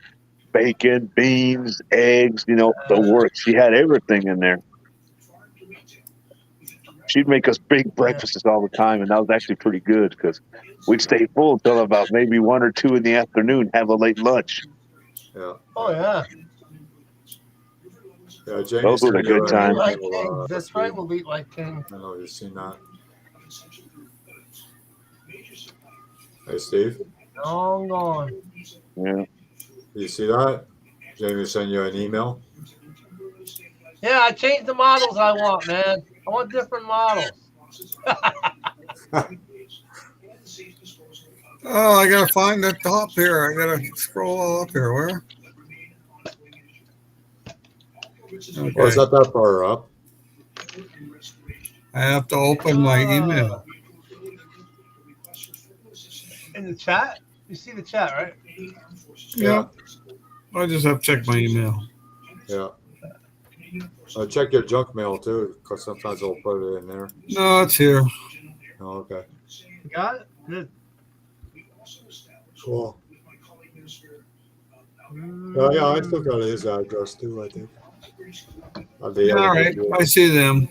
Bacon, beans, eggs, the works. She had everything in there. She'd make us big breakfasts all the time, and that was actually pretty good because we'd stay full until about maybe 1 or 2 in the afternoon, have a late lunch. Yeah. Oh, yeah. Yeah, Jamie Those were the good times. Like kings. That's right, we'll eat like kings. I know you've seen that. Hey, Steve. Long gone. Yeah. You see that? Jamie sent you an email. Yeah, I changed the models I want, man. I want different models. Oh, I gotta find the top here. I gotta scroll all up here. Where? Okay. Oh, is that far up? I have to open my email. In the chat? You see the chat, right? Yeah. I just have to check my email. Yeah. Check your junk mail too, because sometimes they'll put it in there. No, it's here. Oh, okay. You got it? Good. Cool. Yeah, I still got his address too, I think. All right, I see them.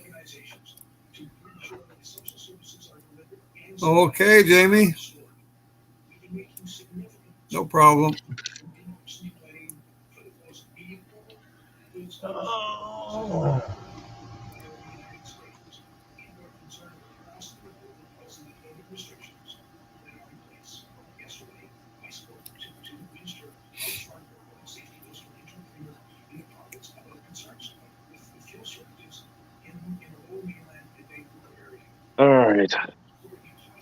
Okay, Jamie. No problem. Oh. right.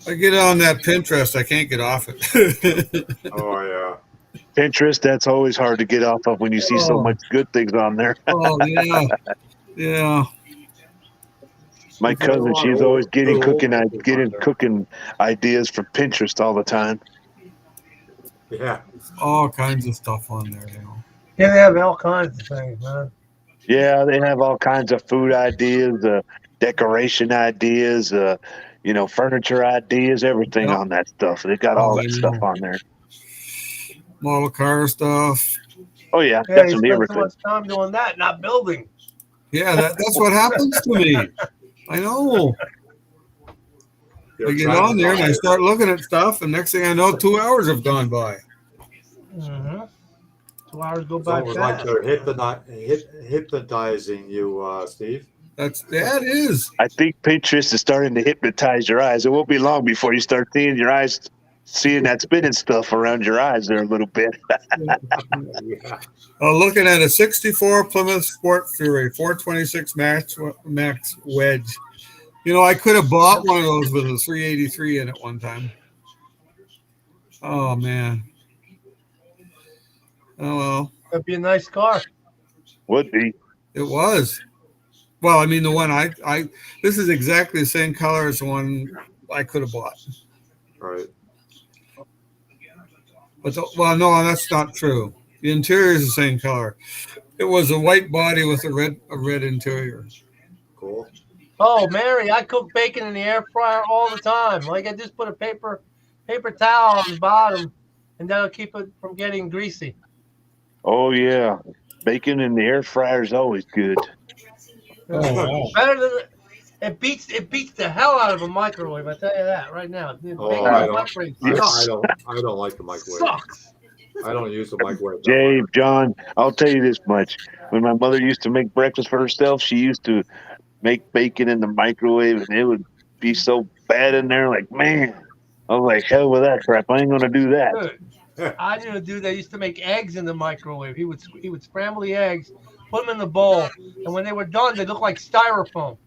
I get on that Pinterest. I can't get off it. Oh yeah. Pinterest, that's always hard to get off of when you see so Oh. much good things on there. Oh yeah, yeah. My There's a cousin, lot of she's always old- getting old cooking pictures on there. cooking ideas from Pinterest all the time. Yeah. All kinds of stuff on there. Yeah, they have all kinds of things, man. Yeah, they have all kinds of food ideas, decoration ideas, furniture ideas, everything Yep. on that stuff. They got Oh, all I that stuff know. on there. Model car stuff. Oh yeah, Yeah, you definitely spend so everything. much time doing that, not building. Yeah, that's what happens to me. I know. I get on there and I start looking at stuff, and next thing I know, 2 hours have gone by. Mm-hmm. 2 hours go It's by almost like fast. they're hypnotizing you, Steve. That is. I think Pinterest is starting to hypnotize your eyes. It won't be long before you start seeing your eyes, seeing that spinning stuff around your eyes there a little bit. Yeah. Looking at a 64 Plymouth Sport Fury 426 max wedge. I could have bought one of those with a 383 in it one time. Oh man. Oh well. That'd be a nice car. Would be. It was. Well, I mean, the one I this is exactly the same color as the one I could have bought. Right. But no, that's not true. The interior is the same color. It was a white body with a red interior. Cool. Oh, Mary, I cook bacon in the air fryer all the time. Like I just put a paper towel on the bottom, and that'll keep it from getting greasy. Oh yeah, bacon in the air fryer is always good. Oh, wow. Better than it beats the hell out of a microwave. I tell you that right now. Bacon Oh, in I the don't. microwave Yes. I don't like the microwave. sucks. I don't use the microwave. that Dave, much. John, I'll tell you this much. When my mother used to make breakfast for herself, she used to make bacon in the microwave, and it would be so bad in there. Like, man, I was like, hell with that crap. I ain't going to do that. Dude, I knew a dude that used to make eggs in the microwave. He would scramble the eggs, put them in the bowl, and when they were done, they looked like styrofoam.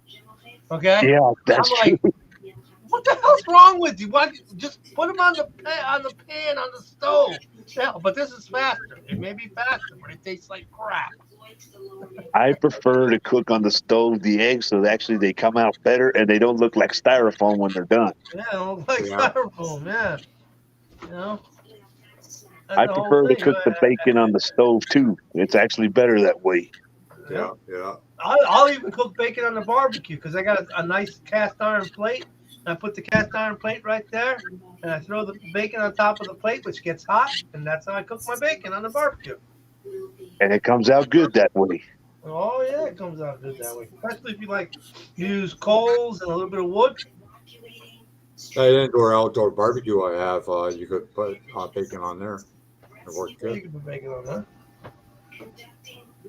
Okay? Yeah, that's I'm like, true. what the hell's wrong with you? Why just put them on the pan on the stove? Hell, but this is faster. It may be faster, but it tastes like crap. I prefer to cook on the stove the eggs so that actually they come out better and they don't look like styrofoam when they're done. Yeah, it looks like Yeah. styrofoam. Yeah, you know. That's I the whole prefer to thing. cook the bacon on the stove too. It's actually better that way. Yeah. Yeah. I'll even cook bacon on the barbecue because I got a nice cast iron plate. And I put the cast iron plate right there, and I throw the bacon on top of the plate, which gets hot, and that's how I cook my bacon on the barbecue. And it comes out good that way. Oh yeah, it comes out good that way. Especially if you use coals and a little bit of wood. That indoor-outdoor barbecue I have, you could put bacon on there. It works Yeah, you good. can put bacon on there.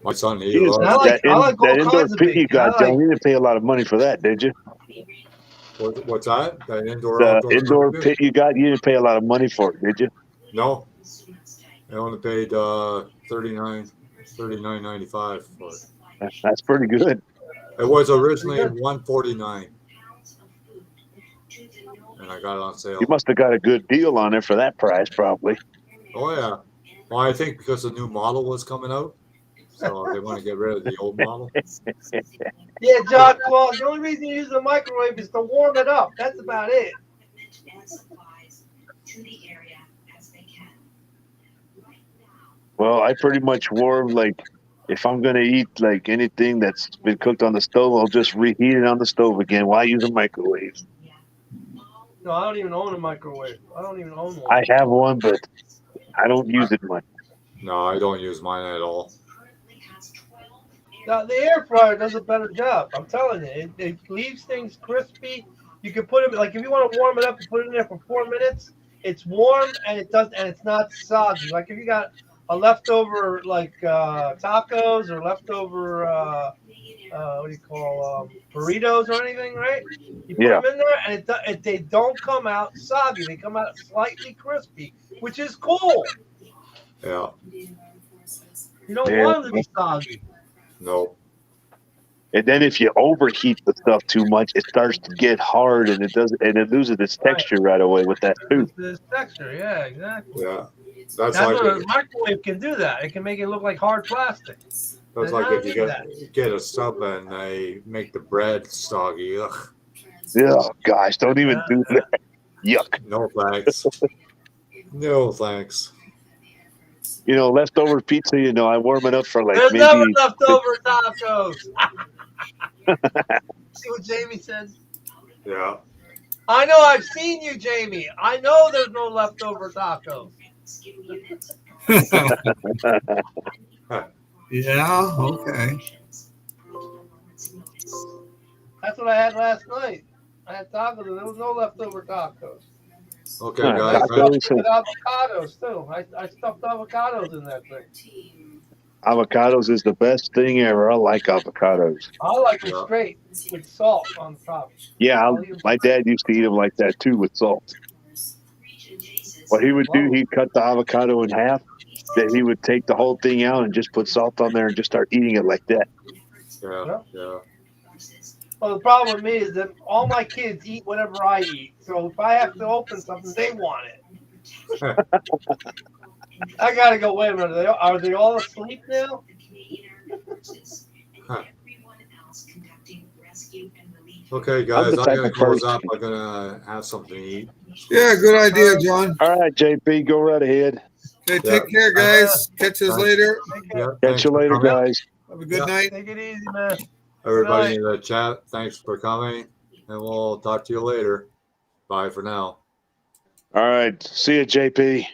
My son, he Jeez, loves I like all that indoor kinds of pit you bacon. I got, John, like- you didn't pay a lot of money for that, did you? What's that? That The indoor-outdoor indoor barbecue? pit you got, you didn't pay a lot of money for it, did you? No. I only paid $39.95 for it. That's pretty good. It was originally $149, and I got it on sale. You must have got a good deal on it for that price, probably. Oh yeah. Well, I think because the new model was coming out, so they want to get rid of the old model. Yeah, John Claus. The only reason you use the microwave is to warm it up. That's about it. Well, I pretty much warm, like, if I'm going to eat, like, anything that's been cooked on the stove, I'll just reheat it on the stove again. Why use a microwave? No, I don't even own a microwave. I don't even own one. I have one, but I don't use it much. No, I don't use mine at all. Now, the air fryer does a better job. I'm telling you, it leaves things crispy. You can put it if you want to warm it up, you put it in there for 4 minutes. It's warm and it's not soggy. Like if you got a leftover tacos or leftover what do you call burritos or anything, right? You put them in there and they don't come out soggy. They come out slightly crispy, which is cool. Yeah. You don't want them to be soggy. No. And then if you overheat the stuff too much, it starts to get hard and it loses its texture right away with that too. This texture, yeah, exactly. Yeah, That's that's like what a microwave can do. That it can make it look like hard plastic. that's I like don't if you need that. get a sub and they make the bread soggy. Ugh. Oh gosh, don't even do that. Yuck. No thanks. No thanks. You know, leftover pizza, you know, I warm it up for like There's maybe never leftover tacos. See what Jamie said? Yeah. I know. I've seen you, Jamie. I know there's no leftover tacos. Yeah. Okay. That's what I had last night. I had tacos and there was no leftover tacos. Okay, Huh, guys. I tacos. stuffed it with avocados too. I stuffed avocados in that thing. Avocados is the best thing ever. I like avocados. I like them Yeah. straight with salt on top. Yeah, my dad used to eat them like that too with salt. What he would do, he'd cut the avocado in half. Then he would take the whole thing out and just put salt on there and just start eating it like that. Yeah. Yeah. Well, the problem with me is that all my kids eat whatever I eat. So if I have to open something, they want it. I gotta go. Wait a minute. Are they all asleep now? Huh. Okay, I'm guys. the I'm type gonna of close person- up. I'm gonna have something to eat. Yeah, good idea, John. All right, JP, go right ahead. Okay, take care, guys. Catch us later. Yeah. Catch thanks you for later, coming. guys. Have a good Yeah. night. Take it easy, man. Everybody Good in the chat, thanks for coming, and we'll talk to you later. Bye for now. All right, see you, JP.